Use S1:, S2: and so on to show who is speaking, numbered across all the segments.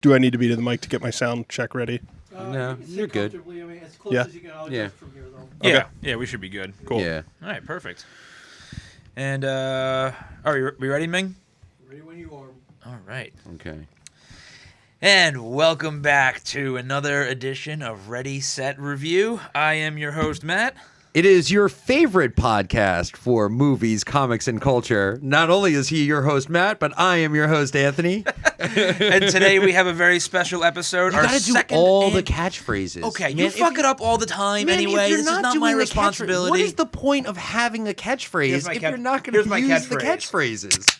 S1: Do I need to be to the mic to get my sound check ready?
S2: No, you're good.
S3: I mean, as close as you can. I'll adjust from here, though.
S1: Okay.
S4: Yeah, we should be good.
S1: Cool.
S2: Yeah.
S4: All right, perfect. And are we ready, Ming?
S3: Ready when you are.
S4: All right.
S2: Okay.
S4: And welcome back to another edition of Ready, Set, Review. I am your host, Matt.
S2: It is your favorite podcast for movies, comics, and culture. Not only is he your host, Matt, but I am your host, Anthony.
S4: And today we have a very special episode.
S2: You gotta do all the catchphrases.
S4: Okay,
S2: Man,
S4: you fuck it up all the time
S2: Man,
S4: anyway.
S2: if you're
S4: This
S2: not
S4: is not
S2: doing
S4: my
S2: the
S4: responsibility.
S2: What is the point of having a catchphrase if you're not going to use the catchphrases?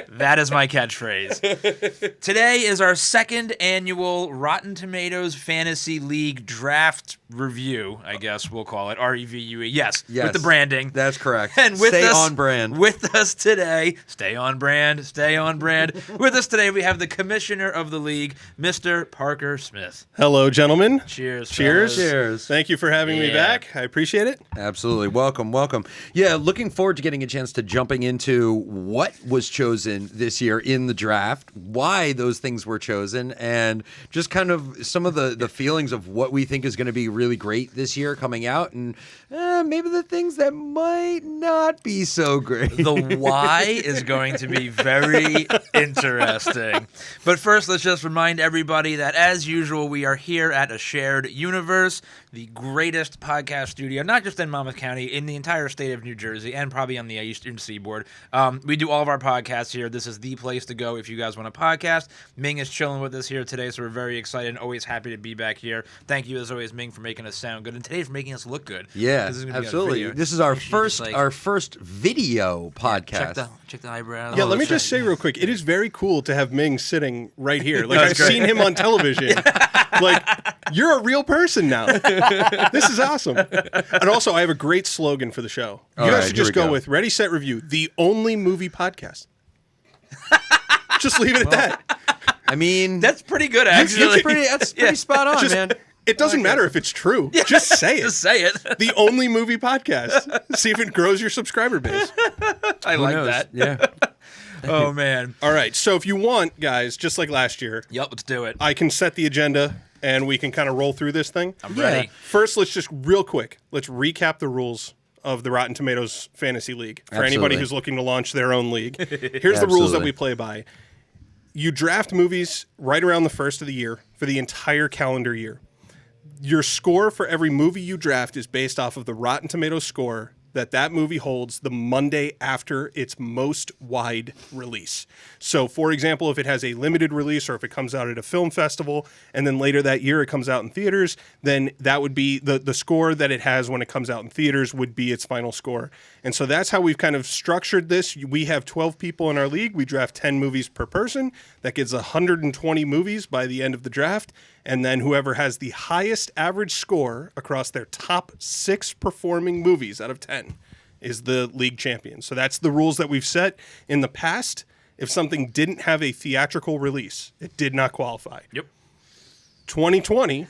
S4: That is my catchphrase. Today is our second annual Rotten Tomatoes Fantasy League Draft Review, I guess we'll call it. R-E-V-U-E. Yes, with the branding.
S2: That's correct.
S4: And with
S2: Stay
S4: us,
S2: on brand.
S4: With us today, stay on brand. With us today, we have the commissioner of the league, Mr. Parker Smith.
S1: Hello, gentlemen.
S4: Cheers.
S1: Cheers.
S4: fellas.
S2: Cheers.
S1: Thank you for having me back. I appreciate it.
S2: Absolutely. Welcome. Yeah, looking forward to getting a chance to jumping into what was chosen this year in the draft, why those things were chosen, and just kind of some of the feelings of what we think is going to be really great this year coming out, and maybe the things that might not be so great.
S4: The why is going to be very interesting. But first, let's just remind everybody that, as usual, we are here at A Shared Universe, the greatest podcast studio, not just in Monmouth County, in the entire state of New Jersey, and probably on the Eastern Seaboard. We do all of our podcasts here. This is the place to go if you guys want a podcast. Ming is chilling with us here today, so we're very excited and always happy to be back here. Thank you, as always, Ming, for making us sound good, and today for making us look good.
S2: Yeah,
S4: This is gonna be on
S2: absolutely.
S4: video.
S2: This is our
S4: Make sure you just,
S2: first video podcast.
S4: Check the eyebrows.
S1: Yeah, let me just say real quick, it is very cool to have Ming sitting right here. Like, I've
S4: great.
S1: seen him on television. Like, you're a real person now. This is awesome. And also, I have a great slogan for the show. You
S2: All
S1: guys
S2: right,
S1: should
S2: here
S1: just
S2: we
S1: go
S2: go.
S1: with Ready, Set, Review, the only movie podcast. Just leave it at that.
S2: I mean,
S4: That's pretty good, actually.
S2: that's pretty spot on,
S1: Just-
S2: man.
S1: It doesn't matter if it's true. Just say it.
S4: Just say it.
S1: The only movie podcast. See if it grows your subscriber base.
S4: I
S2: Who
S4: like
S2: knows?
S4: that.
S2: Yeah.
S4: Oh, man.
S1: All right. So if you want, guys, just like last year,
S4: Yep, let's do it.
S1: I can set the agenda and we can kind of roll through this thing.
S4: I'm ready.
S1: First, let's just real quick, let's recap the rules of the Rotten Tomatoes Fantasy League for anybody
S2: Absolutely.
S1: who's looking to launch their own league. Here's the rules that we play by. You draft movies right around the first of the year for the entire calendar year. Your score for every movie you draft is based off of the Rotten Tomatoes score that movie holds the Monday after its most wide release. So, for example, if it has a limited release or if it comes out at a film festival and then later that year it comes out in theaters, then that would be the score that it has when it comes out in theaters would be its final score. And so that's how we've kind of structured this. We have 12 people in our league. We draft 10 movies per person. That gives 120 movies by the end of the draft. And then whoever has the highest average score across their top 6 performing movies out of 10 is the league champion. So that's the rules that we've set. In the past, if something didn't have a theatrical release, it did not qualify.
S4: Yep.
S1: 2020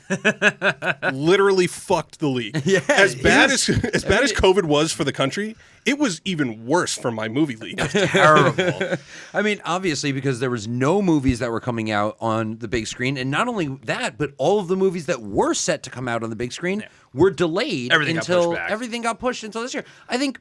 S1: literally fucked the league.
S2: Yeah,
S1: as bad
S2: yes.
S1: as COVID was for the country, it was even worse for my movie league.
S4: Terrible.
S2: I mean, obviously, because there was no movies that were coming out on the big screen, and not only that, but all of the movies that were set to come out on the big screen were delayed until everything got pushed until this year. I think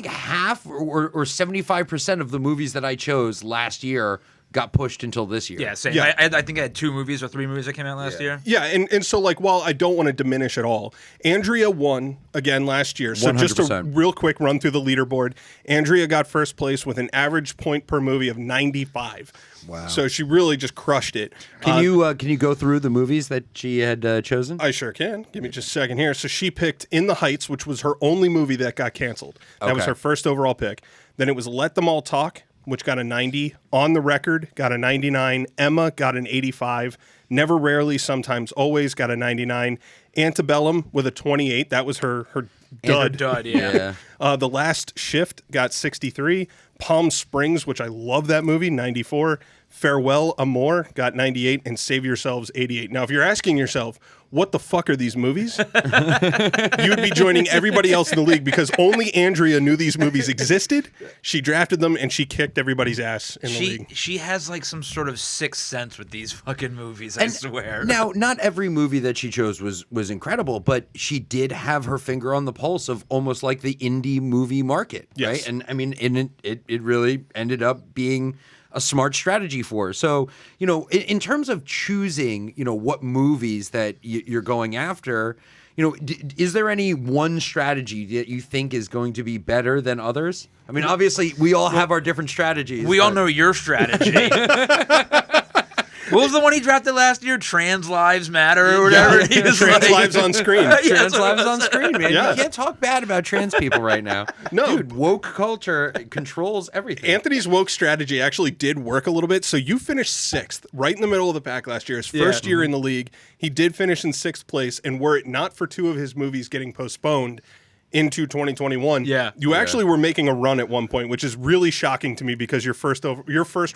S2: half or 75% of the movies that I chose last year got pushed until this year.
S4: Yeah, same.
S1: Yeah.
S4: I think I had 2 movies or 3 movies that came out last year.
S1: Yeah, and so, like, while I don't want to diminish at all, Andrea won again last year. So just a
S2: 100%.
S1: real quick run through the leaderboard. Andrea got first place with an average point per movie of 95.
S2: Wow.
S1: So she really just crushed it.
S2: Can you go through the movies that she had chosen?
S1: I sure can. Give me just a second here. So she picked In the Heights, which was her only movie that got canceled. That was
S2: Okay.
S1: her first overall pick. Then it was Let Them All Talk, which got a 90. On the Record got a 99. Emma got an 85. Never, Rarely, Sometimes, Always got a 99. Antebellum with a 28. That was her dud.
S4: Dud, yeah.
S1: The Last Shift got 63. Palm Springs, which I love that movie, 94. Farewell, Amor got 98, and Save Yourselves 88. Now, if you're asking yourself, what the fuck are these movies? You would be joining everybody else in the league because only Andrea knew these movies existed. She drafted them and she kicked everybody's ass in the league.
S4: She has like some sort of sixth sense with these fucking movies, I swear.
S2: Now, not every movie that she chose was incredible, but she did have her finger on the pulse of almost like the indie movie market, right? And I mean, it really ended up being a smart strategy for her. So, you know, in terms of choosing, you know, what movies that you're going after, you know, is there any one strategy that you think is going to be better than others? I mean, obviously, we all have our different strategies.
S4: We all know your strategy. What was the one he drafted last year? Trans Lives Matter or whatever.
S1: Yeah, Trans Lives on Screen.
S2: Trans lives on screen, man.
S1: Yeah.
S2: You can't talk bad about trans people right now.
S1: No.
S2: Dude, woke culture controls everything.
S1: Anthony's woke strategy actually did work a little bit. So you finished 6th, right in the middle of the pack last year. His first year in the league, he did finish in 6th place. And were it not for 2 of his movies getting postponed into 2021, you actually were making a run at one point, which is really shocking to me because your first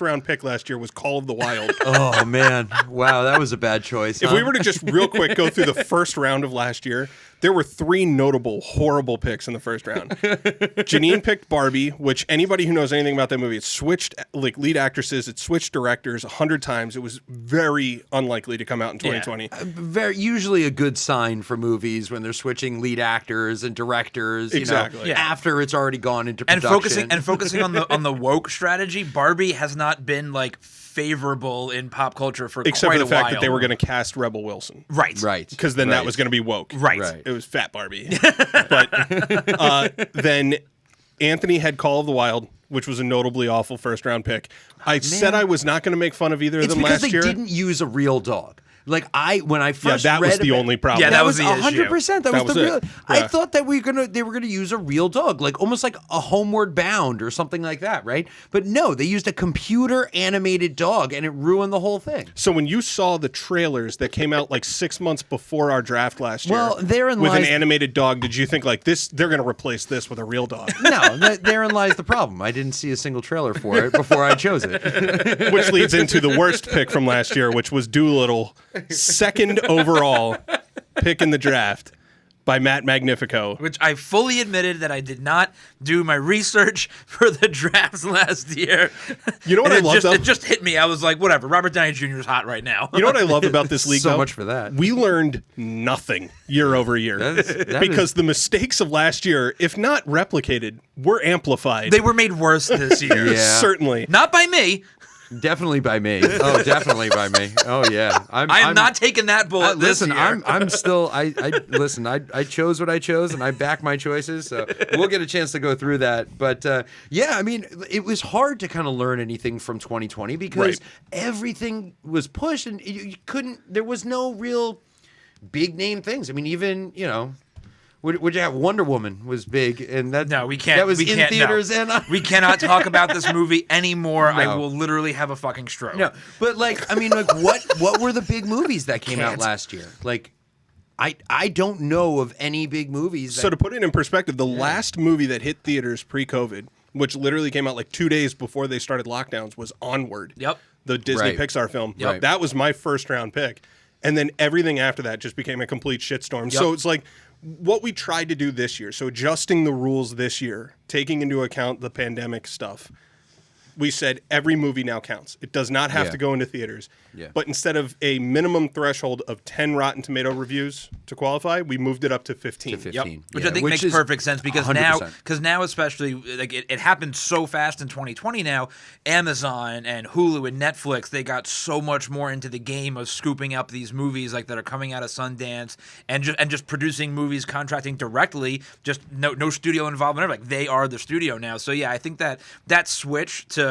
S1: round pick last year was Call of the Wild.
S2: Oh, man. Wow, that was a bad choice.
S1: If we were to just real quick go through the first round of last year, there were 3 notable, horrible picks in the first round. Janine picked Barbie, which anybody who knows anything about that movie, it switched like lead actresses, it switched directors 100 times. It was very unlikely to come out in 2020.
S2: Very usually a good sign for movies when they're switching lead actors and directors.
S1: Exactly.
S2: You know, after it's already gone into
S4: And
S2: production.
S4: focusing on the woke strategy, Barbie has not been like favorable in pop culture for
S1: Except
S4: quite
S1: for the
S4: a
S1: fact
S4: while.
S1: that they were going to cast Rebel Wilson.
S4: Right.
S1: Because then that was going to be woke.
S4: Right.
S1: It was Fat Barbie. But then Anthony had Call of the Wild, which was a notably awful first round pick. I said I was not going to make fun of either of them last year.
S2: It's because they didn't use a real dog. Like when I first
S1: that
S2: read
S1: was the
S2: about-
S1: only problem.
S4: Yeah,
S2: that
S4: was
S2: was
S4: the issue.
S2: 100%. That was
S1: was
S2: the real.
S1: it.
S2: I
S1: Yeah.
S2: thought that they were gonna use a real dog, like almost like a Homeward Bound or something like that, right? But no, they used a computer animated dog, and it ruined the whole thing.
S1: So when you saw the trailers that came out like 6 months before our draft last year,
S2: Well, therein
S1: with an
S2: lies-
S1: animated dog, did you think like this? They're going to replace this with a real dog,
S2: No, therein lies the problem. I didn't see a single trailer for it before I chose it.
S1: which leads into the worst pick from last year, which was Doolittle, 2nd overall pick in the draft by Matt Magnifico.
S4: Which I fully admitted that I did not do my research for the drafts last year.
S1: You know what
S4: And
S1: I love, though?
S4: it just hit me. I was like, whatever. Robert Downey Jr. is hot right now.
S1: You know what I love about this league?
S2: So
S1: though?
S2: much for that.
S1: We learned nothing year over year
S2: That
S1: because
S2: is-
S1: the mistakes of last year, if not replicated, were amplified.
S4: They were made worse this year.
S2: Yeah.
S1: Certainly.
S4: Not by me.
S2: Definitely by me. Oh, definitely by me. Oh yeah.
S4: I'm not taking that bullet this
S2: listen,
S4: year.
S2: I'm still. I listen. I chose what I chose, and I back my choices. So we'll get a chance to go through that. But yeah, I mean, it was hard to kind of learn anything from 2020 because
S1: Right.
S2: everything was pushed, and you couldn't. There was no real big name things. I mean, even would you have Wonder Woman was big, and that
S4: No, we can't.
S2: That was
S4: we
S2: in
S4: can't,
S2: theaters,
S4: no.
S2: and
S4: we cannot talk about this movie anymore. I
S2: No.
S4: will literally have a fucking stroke.
S2: No, but like, I mean, like, what were the big movies that came out
S4: Can't.
S2: last year? Like, I don't know of any big movies.
S1: So to put it in perspective, the last movie that hit theaters pre-COVID, which literally came out like 2 days before they started lockdowns, was Onward.
S4: Yep.
S1: The Disney
S2: Right.
S1: Pixar film.
S2: Yep.
S1: That was my first round pick. And then everything after that just became a complete shitstorm. So it's like what we tried to do this year. So adjusting the rules this year, taking into account the pandemic stuff, we said every movie now counts. It does not have
S2: Yeah.
S1: to go into theaters.
S2: Yeah.
S1: But instead of a minimum threshold of 10 Rotten Tomato reviews to qualify, we moved it up to 15.
S2: 15.
S4: Which
S2: Yeah,
S4: I think makes
S2: is
S4: perfect sense because
S2: 100%.
S4: now especially like it happened so fast in 2020 now, Amazon and Hulu and Netflix, they got so much more into the game of scooping up these movies like that are coming out of Sundance and just producing movies, contracting directly, just no studio involvement. Like they are the studio now. So yeah, I think that switch to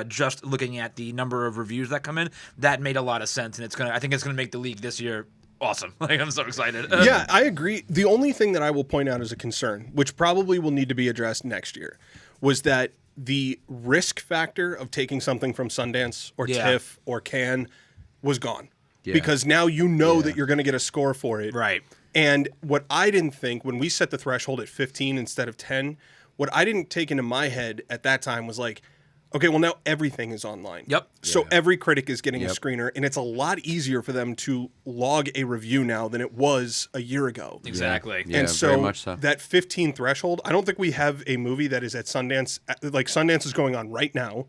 S4: just looking at the number of reviews that come in, that made a lot of sense, and I think it's gonna make the league this year awesome. Like I'm so excited.
S1: Yeah, I agree. The only thing that I will point out as a concern, which probably will need to be addressed next year, was that the risk factor of taking something from Sundance or
S4: Yeah.
S1: TIFF or Cannes was gone.
S2: Yeah.
S1: Because now you know that you're going to get a score for it.
S4: Right.
S1: And what I didn't think when we set the threshold at 15 instead of 10, what I didn't take into my head at that time was like, Okay, well now everything is online.
S4: Yep.
S1: So every critic is getting a
S2: Yep.
S1: screener, and it's a lot easier for them to log a review now than it was a year ago.
S4: Exactly.
S2: Yeah,
S1: And so,
S2: very much so.
S1: that 15 threshold, I don't think we have a movie that is at Sundance. Like Sundance is going on right now,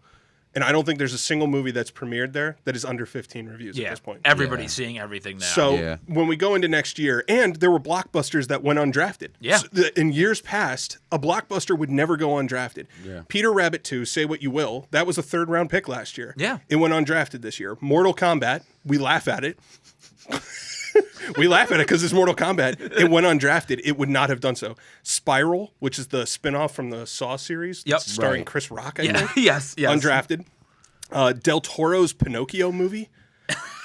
S1: and I don't think there's a single movie that's premiered there that is under 15 reviews at this point.
S4: Everybody's seeing everything now.
S1: So when we go into next year, and there were blockbusters that went undrafted.
S4: Yeah.
S1: So in years past, a blockbuster would never go undrafted.
S2: Yeah.
S1: Peter Rabbit 2, Say What You Will, that was a 3rd round pick last year.
S4: Yeah.
S1: It went undrafted this year. Mortal Kombat, we laugh at it. We laugh at it because it's Mortal Kombat. It went undrafted. It would not have done so. Spiral, which is the spinoff from the Saw series,
S4: Yep.
S1: starring
S2: Right.
S1: Chris Rock, I
S4: yeah.
S1: think.
S4: yes.
S1: Undrafted. Del Toro's Pinocchio movie,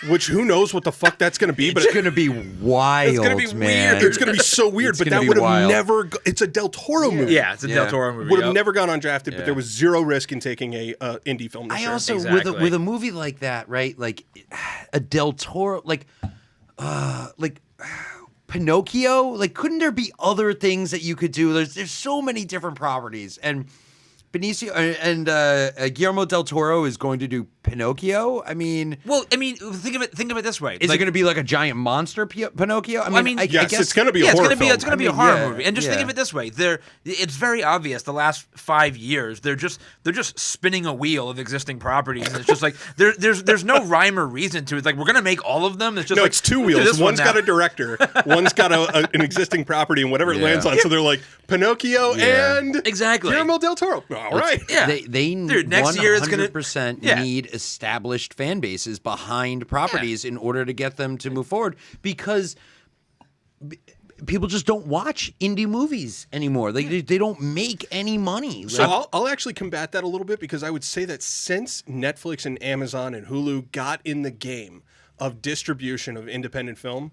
S1: which who knows what the fuck that's going to be, but
S2: It's going to be wild,
S4: It's gonna be
S2: man.
S4: weird.
S1: it's going to be so weird.
S2: It's
S1: But
S2: gonna
S1: that
S2: be
S1: would have
S2: wild.
S1: never. It's a Del Toro movie.
S4: Yeah, it's a Del Toro movie.
S1: Would have
S4: yep.
S1: never gone undrafted, but
S2: Yeah.
S1: there was zero risk in taking a indie film this
S2: I
S1: year.
S2: also
S4: Exactly.
S2: with a movie like that, right? Like a Del Toro, like Pinocchio. Like, couldn't there be other things that you could do? There's so many different properties, and Benicio and Guillermo del Toro is going to do Pinocchio. I mean,
S4: Well, I mean, think of it this way.
S2: is it going to be like a giant monster Pinocchio? I mean, I
S1: yes,
S2: guess
S1: it's going to be a
S4: Yeah, it's
S1: horror
S4: gonna be
S1: film.
S4: it's gonna be a
S2: mean,
S4: horror
S2: yeah,
S4: movie, and just think
S2: yeah.
S4: of it this way: it's very obvious. The last 5 years, they're just spinning a wheel of existing properties, and it's just like there's no rhyme or reason to it. Like we're gonna make all of them. It's just
S1: No,
S4: like,
S1: it's 2
S4: do
S1: wheels.
S4: this one
S1: One's got
S4: now.
S1: a director. One's got an existing property, and whatever it
S2: Yeah.
S1: lands on. So they're like Pinocchio
S2: Yeah.
S1: and
S4: Exactly.
S1: Guillermo del Toro. All right.
S4: Yeah.
S2: They
S4: Dude, next year it's gonna
S2: 100%
S4: Yeah.
S2: need established fan bases behind properties in order to get them to move forward, because people just don't watch indie movies anymore. They don't make any money.
S1: So I'll actually combat that a little bit, because I would say that since Netflix and Amazon and Hulu got in the game of distribution of independent film,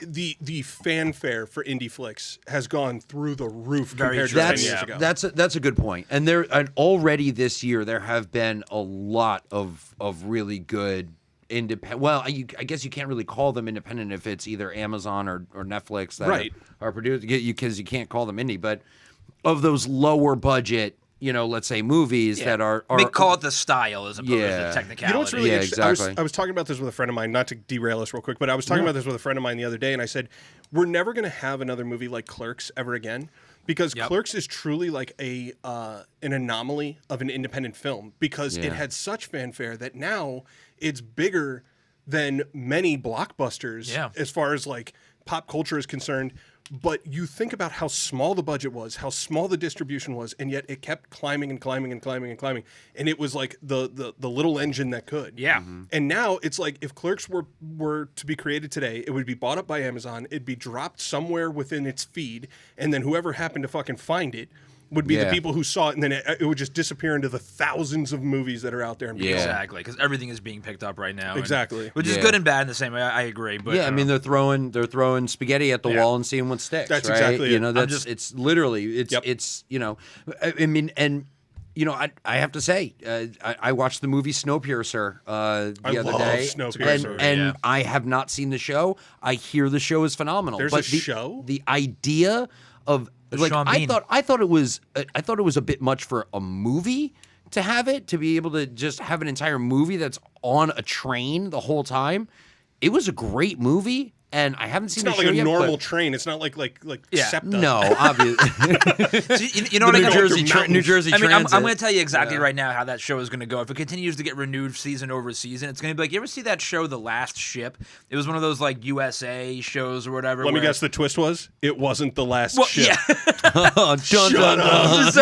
S1: the fanfare for indie flicks has gone through the roof compared to 10
S2: that's
S1: years ago.
S2: that's a good point. And already this year there have been a lot of really good independent. Well, I guess you can't really call them independent if it's either Amazon or Netflix that
S1: Right.
S2: are produced, because you can't call them indie. But of those lower budget, let's say movies that are
S4: They call it the style as opposed
S2: Yeah.
S4: to technicality.
S1: You know what's really
S2: Yeah,
S1: interesting?
S2: exactly.
S1: I was talking about this with a friend of mine, not to derail us real quick, but I was talking about this with a friend of mine the other day, and I said, we're never going to have another movie like Clerks ever again, because Clerks is truly like an anomaly of an independent film, because it had such fanfare that now it's bigger than many blockbusters as far as like pop culture is concerned. But you think about how small the budget was, how small the distribution was, and yet it kept climbing and climbing and climbing and climbing. And it was like the little engine that could.
S4: Yeah.
S1: And now it's like if Clerks were to be created today, it would be bought up by Amazon, it'd be dropped somewhere within its feed, and then whoever happened to fucking find it would be the
S2: Yeah.
S1: people who saw it, and then it would just disappear into the thousands of movies that are out there. And
S2: Yeah.
S4: Exactly, because everything is being picked up right now. and-
S1: Exactly.
S4: which is
S2: Yeah.
S4: good and bad in the same way. I agree. But
S2: Yeah, I mean they're throwing spaghetti at the wall and seeing what sticks.
S1: That's
S2: right?
S1: exactly it.
S2: That's it's literally it's I mean, and I have to say I watched the movie Snowpiercer the other
S1: love
S2: day,
S1: Snowpiercer.
S2: and I have not seen the show. I hear the show is phenomenal.
S1: There's
S2: but
S1: a show?
S2: The idea of like
S4: Sean Bean.
S2: I thought it was a bit much for a movie to have it, to be able to just have an entire movie that's on a train the whole time. It was a great movie, and I haven't seen
S1: It's not
S2: the
S1: like
S2: show
S1: a
S2: yet,
S1: normal
S2: but-
S1: train. It's not like
S4: Yeah.
S1: SEPTA.
S2: No, obviously.
S4: So, you know what I
S1: New
S4: mean?
S1: Jersey
S2: New Jersey
S4: I mean,
S2: Transit.
S4: I'm going to tell you exactly right now how that show is going to go. If it continues to get renewed season over season, it's going to be like, you ever see that show, The Last Ship? It was one of those like USA shows or whatever.
S1: Let me
S4: where-
S1: guess, the twist was it wasn't the last
S4: Well,
S1: ship.
S4: yeah.
S2: Oh, dun, dun, dun.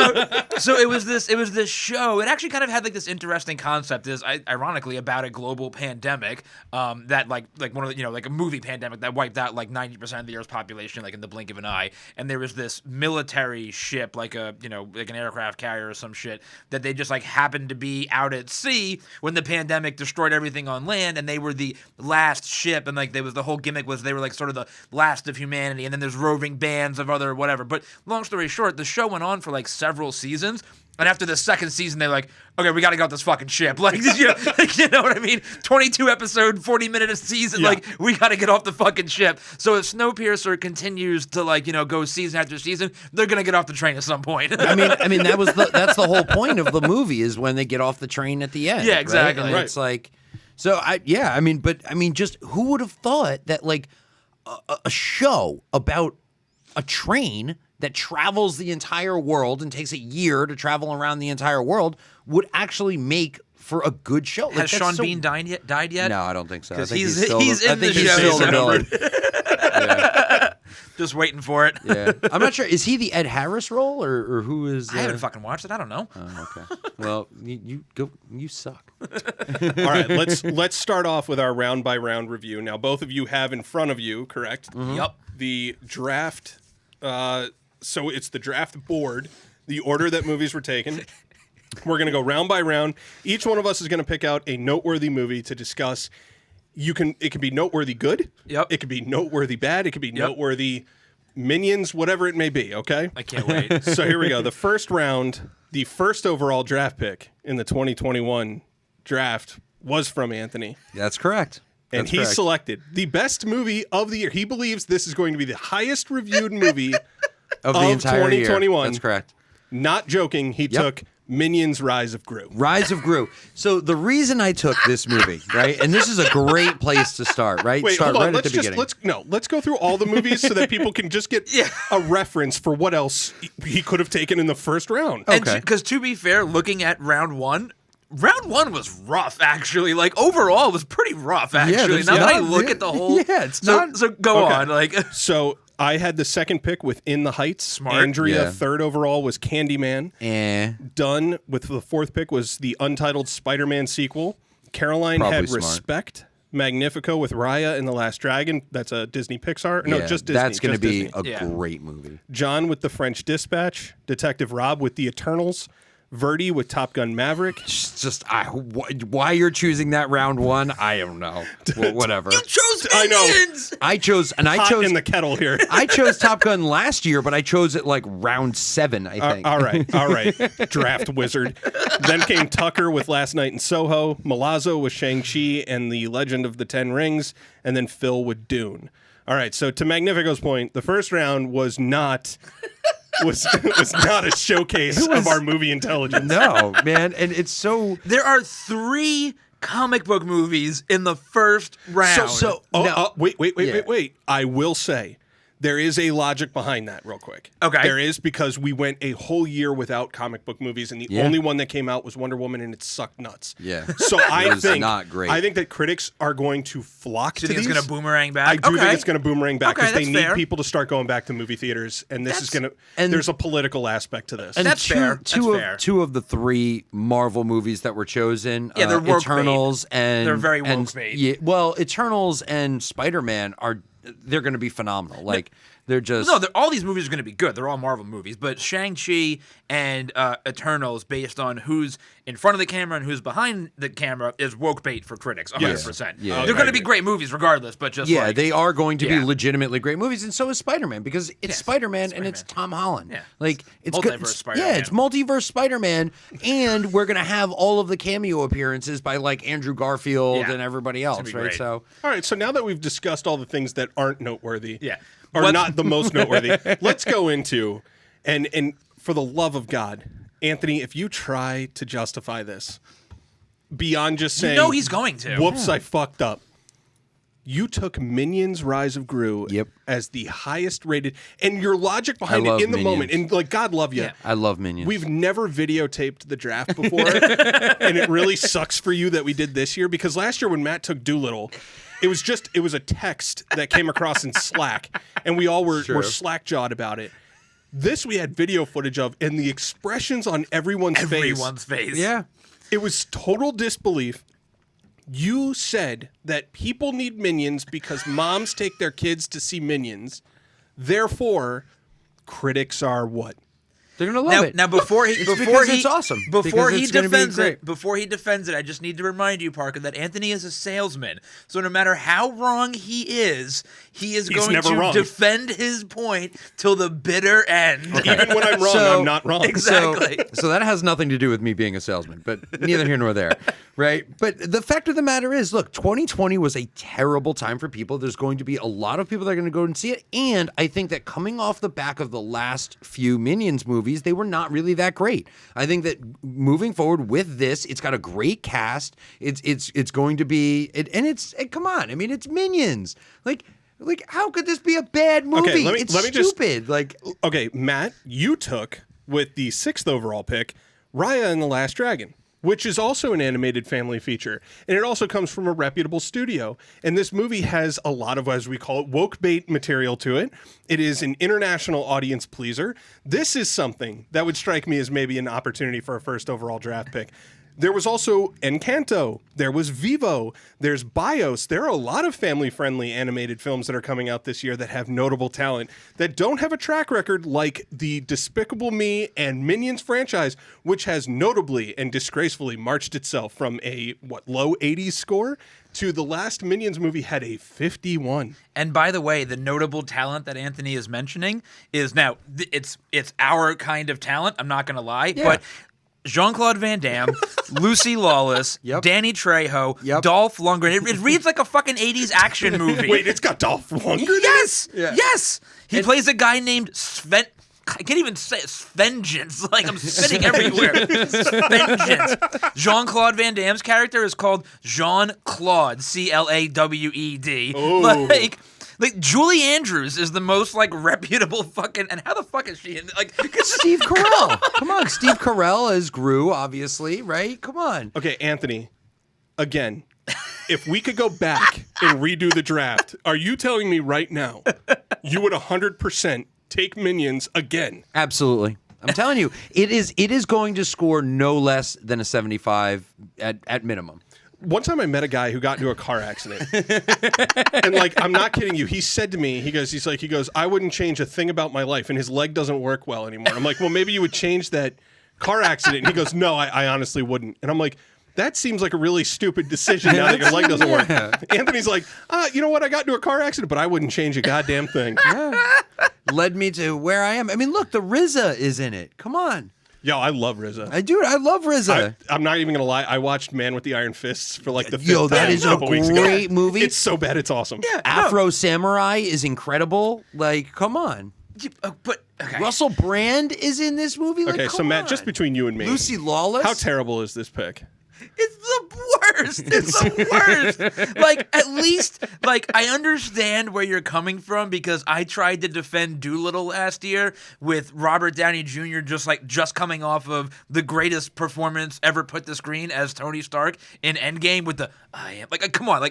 S4: so it was this show. It actually kind of had like this interesting concept. Is ironically about a global pandemic that like one of the, like a movie pandemic that wiped out like 90% of the Earth's population like in the blink of an eye. And there was this military ship like like an aircraft carrier or some shit that they just like happened to be out at sea when the pandemic destroyed everything on land, and they were the last ship, and like the whole gimmick was they were like sort of the last of humanity, and then there's roving bands of other whatever. But long story short, the show went on for like several seasons. And after the second season, they're like, okay, we got to get off this fucking ship. Like, you know what I mean? 22 episode, 40-minute a season.
S1: Yeah.
S4: Like, we got to get off the fucking ship. So if Snowpiercer continues to, like, go season after season, they're going to get off the train at some point.
S2: I mean, that's the whole point of the movie is when they get off the train at the end.
S4: Yeah, exactly.
S2: Right? And it's like, so just who would have thought that like a show about a train that travels the entire world and takes a year to travel around the entire world would actually make for a good show.
S4: Has Sean Bean died yet?
S2: No, I don't think so. I
S4: 'Cause
S2: think
S4: he's
S2: still
S4: in the show.
S2: still the villain. Yeah.
S4: Just waiting for it.
S2: Yeah. I'm not sure. Is he the Ed Harris role or who is?
S4: I haven't fucking watched it. I don't know.
S2: Oh, okay. Well, you go. You suck.
S1: All right, let's start off with our round by round review. Now, both of you have in front of you, correct?
S4: Yep.
S1: The draft. So it's the draft board, the order that movies were taken. We're going to go round by round. Each one of us is going to pick out a noteworthy movie to discuss. It can be noteworthy good.
S4: Yep.
S1: It could be noteworthy bad. It could be noteworthy Minions, whatever it may be, okay?
S4: I can't wait.
S1: So here we go. The first round, the first overall draft pick in the 2021 draft was from Anthony.
S2: That's correct.
S1: And he selected the best movie of the year. He believes this is going to be the highest reviewed movie
S2: of the entire
S1: 2021.
S2: year. That's correct.
S1: Not joking. He took Minions: Rise of Gru.
S2: Rise of Gru. So the reason I took this movie, right, and this is a great place to start, right?
S1: Wait,
S2: start
S1: hold on.
S2: right at the beginning.
S1: Let's go through all the movies so that people can just get a reference for what else he could have taken in the first round.
S2: Okay.
S4: Because to be fair, looking at round one was rough, actually. Like, overall, it was pretty rough, actually.
S2: there's
S4: Now that I
S2: not-
S4: look at the whole...
S2: Yeah, it's
S4: so,
S2: not-
S4: So go
S1: Okay.
S4: on. Like,
S1: So I had the second pick with In the Heights.
S4: Smart.
S1: Andrea,
S2: Yeah.
S1: third overall, was Candyman. Dunn with the fourth pick was the untitled Spider-Man sequel. Caroline
S2: Probably
S1: had
S2: smart.
S1: Respect. Magnifico with Raya and the Last Dragon. That's a Disney Pixar. No,
S2: Yeah,
S1: just Disney.
S2: That's going to
S1: just
S2: be
S1: Disney.
S2: a great movie.
S1: John with The French Dispatch. Detective Rob with The Eternals. Verdi with Top Gun Maverick.
S2: Why you're choosing that round one, I don't know. Well, whatever.
S4: you chose
S1: I know.
S4: Minions!
S2: I chose
S1: Hot in the kettle here.
S2: I chose Top Gun last year, but I chose it like round 7, I think.
S1: All right. Draft wizard. Then came Tucker with Last Night in Soho, Malazzo with Shang-Chi and the Legend of the Ten Rings, and then Phil with Dune. All right, so to Magnifico's point, the first round was not not a showcase of our movie intelligence.
S2: No, man, and it's so.
S4: There are 3 comic book movies in the first round.
S1: Wait. I will say there is a logic behind that real quick.
S4: Okay.
S1: There is, because we went a whole year without comic book movies, and the only one that came out was Wonder Woman, and it sucked nuts.
S2: Yeah.
S1: So I
S2: was
S1: think
S2: not great.
S1: I think that critics are going to flock
S4: Do
S1: to
S4: you think
S1: these.
S4: it's going to boomerang back?
S1: I do think it's going to boomerang back because
S4: Okay,
S1: they
S4: that's
S1: need
S4: fair.
S1: people to start going back to movie theaters, and this is going to.
S2: and-
S1: There's a political aspect to this.
S2: And
S4: That's fair. That's
S2: two of the 3 Marvel movies that were chosen,
S4: Yeah, they're woke
S2: Eternals and
S4: They're very woke
S2: and,
S4: bait.
S2: Yeah, well, Eternals and Spider-Man they're going to be phenomenal. Like they're just
S4: No, all these movies are going to be good. They're all Marvel movies. But Shang-Chi and Eternals, based on who's in front of the camera and who's behind the camera, is woke bait for critics, 100%.
S2: Yeah.
S4: They're going to be great movies regardless, but just
S2: yeah,
S4: like...
S2: they are going to be
S4: Yeah.
S2: legitimately great movies, and so is Spider-Man because it's
S4: Yes,
S2: Spider-Man and it's Tom Holland.
S4: Yeah.
S2: Like it's
S4: Multiverse
S2: good.
S4: Spider-Man.
S2: Yeah, it's multiverse Spider-Man, and we're gonna have all of the cameo appearances by like Andrew Garfield
S4: Yeah.
S2: and everybody else,
S4: be
S2: right?
S4: great.
S2: So
S1: All right, so now that we've discussed all the things that aren't noteworthy,
S4: Yeah.
S1: or
S4: Let's-
S1: not the most noteworthy, let's go into and for the love of God, Anthony, if you try to justify this beyond just saying,
S4: know he's going to.
S1: Whoops, I fucked up. You took Minions: Rise of Gru
S2: Yep.
S1: as the highest rated, and your logic behind it
S2: love
S1: in the
S2: Minions.
S1: moment, and like God love you.
S4: Yeah.
S2: I love Minions.
S1: We've never videotaped the draft before, and it really sucks for you that we did this year, because last year when Matt took Doolittle, it was a text that came across in Slack, and we all were slack-jawed about it. This we had video footage of, and the expressions on everyone's
S4: face.
S2: yeah.
S1: it was total disbelief. You said that people need Minions because moms take their kids to see Minions. Therefore, critics are what?
S2: They're gonna love it.
S4: Now before he
S2: it's awesome.
S4: Before
S2: Because
S4: he
S2: it's gonna be
S4: defends
S2: great.
S4: it, I just need to remind you, Parker, that Anthony is a salesman. So no matter how wrong he is going
S1: never
S4: to
S1: wrong.
S4: defend his point till the bitter end.
S1: Even when I'm wrong,
S2: So-
S1: I'm not wrong.
S4: Exactly.
S2: So that has nothing to do with me being a salesman, but neither here nor there, right? But the fact of the matter is, look, 2020 was a terrible time for people. There's going to be a lot of people that are going to go and see it, and I think that coming off the back of the last few Minions movies, they were not really that great. I think that moving forward with this, it's got a great cast. It's going to be, come on, I mean, it's Minions, like how could this be a bad movie?
S1: Okay, let me
S2: stupid.
S1: Okay, Matt, you took with the 6th overall pick, Raya and the Last Dragon, which is also an animated family feature. And it also comes from a reputable studio. And this movie has a lot of, as we call it, woke bait material to it. It is an international audience pleaser. This is something that would strike me as maybe an opportunity for a first overall draft pick. There was also Encanto. There was Vivo. There's Bios. There are a lot of family-friendly animated films that are coming out this year that have notable talent that don't have a track record like the Despicable Me and Minions franchise, which has notably and disgracefully marched itself from a, low 80s score to the last Minions movie had a 51.
S4: And by the way, the notable talent that Anthony is mentioning is now it's our kind of talent. I'm not going to lie, but Jean-Claude Van Damme, Lucy Lawless, Danny Trejo, Dolph Lundgren. It reads like a fucking 80s action movie.
S1: Wait, it's got Dolph Lundgren?
S4: Yes! Yes! He plays a guy named Sven... I can't even say it. Svengeance. Like, I'm spitting everywhere. Svengeance. Jean-Claude Van Damme's character is called Jean-Claude, C-L-A-W-E-D. Like Julie Andrews is the most reputable fucking, and how the fuck is she in
S2: Steve Carell. Come on, Steve Carell as Gru, obviously, right? Come on.
S1: Okay, Anthony, again, if we could go back and redo the draft, are you telling me right now you would 100% take Minions again?
S2: Absolutely. I'm telling you, it is going to score no less than a 75 at minimum.
S1: One time I met a guy who got into a car accident. And I'm not kidding you. He said to me, he goes, I wouldn't change a thing about my life, and his leg doesn't work well anymore. I'm like, well, maybe you would change that car accident. And he goes, no, I honestly wouldn't. And I'm like, that seems like a really stupid decision now that your leg doesn't work. Anthony's like, you know what? I got into a car accident, but I wouldn't change a goddamn thing.
S2: Led me to where I am. I mean, look, the RZA is in it. Come on.
S1: Yo, I love RZA.
S2: I love RZA.
S1: I'm not even gonna lie. I watched Man with the Iron Fists for the fifth
S2: that
S1: time
S2: is a
S1: couple weeks ago.
S2: great movie.
S1: It's so bad, it's awesome.
S4: Yeah,
S2: Afro Samurai is incredible. Come on.
S4: But okay.
S2: Russell Brand is in this movie.
S1: Okay, so Matt, just between you and me,
S2: Lucy Lawless.
S1: how terrible is this pick?
S4: It's the worst. It's the worst. At least, I understand where you're coming from because I tried to defend Doolittle last year with Robert Downey Jr. just coming off of the greatest performance ever put to screen as Tony Stark in Endgame with the I am come on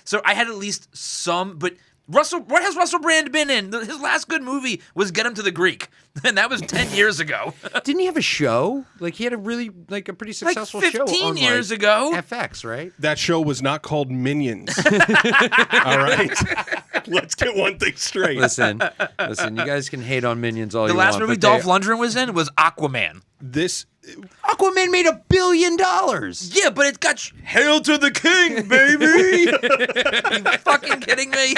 S4: so I had at least some, but what has Russell Brand been in? His last good movie was Get Him to the Greek, and that was 10 years ago.
S2: Didn't he have a show? He had a really a pretty successful show
S4: 15
S2: on
S4: years ago.
S2: FX, right?
S1: That show was not called Minions. All right? Let's get one thing straight.
S2: Listen, you guys can hate on Minions all
S4: The
S2: you want.
S4: last movie
S2: but
S4: Dolph Lundgren was in was Aquaman.
S2: Aquaman made $1 billion.
S4: Yeah, but it's got Hail to the King, baby. You fucking kidding me?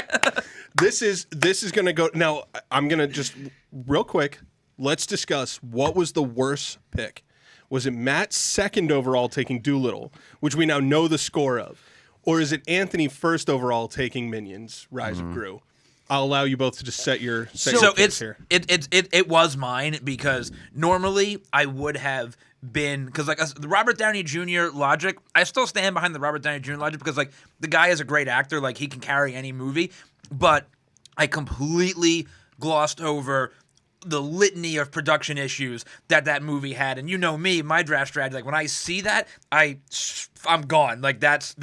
S1: This is going to go. Now, I'm going to just real quick. Let's discuss what was the worst pick. Was it Matt's 2nd overall taking Doolittle, which we now know the score of, or is it Anthony 1st overall taking Minions: Rise of Gru? I'll allow you both to just set your picks here.
S4: It was mine because normally I would have been because the Robert Downey Jr. logic. I still stand behind the Robert Downey Jr. logic because the guy is a great actor. He can carry any movie, but I completely glossed over the litany of production issues that movie had. And you know me, my draft strategy, when I see that, I'm gone. That's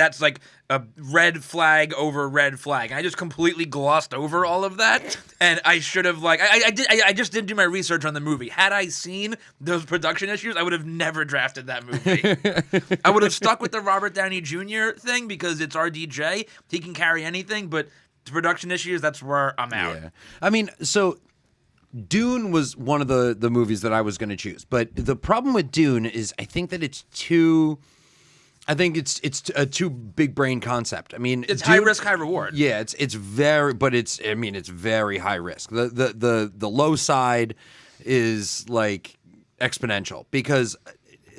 S4: a red flag over red flag. I just completely glossed over all of that. And I should have I just didn't do my research on the movie. Had I seen those production issues, I would have never drafted that movie. I would have stuck with the Robert Downey Jr. thing because it's RDJ. He can carry anything, but the production issues, that's where I'm out.
S2: Yeah. I mean, so Dune was one of the movies that I was going to choose, but the problem with Dune is I think that it's too. I think it's a too big brain concept. I mean,
S4: It's high risk, high reward.
S2: Yeah, it's very, but it's very high risk. The low side is like exponential because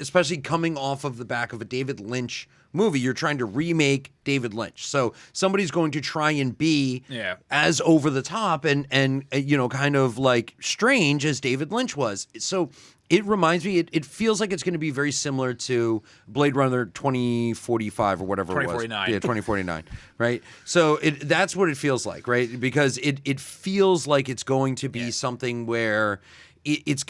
S2: especially coming off of the back of a David Lynch movie, you're trying to remake David Lynch. So somebody's going to try and be as over the top and kind of like strange as David Lynch was. So it reminds me, it feels like it's going to be very similar to Blade Runner 2045 or whatever it was.
S4: 2049.
S2: Yeah, 2049, right? So that's what it feels like, right? Because it feels like it's going to be something where it's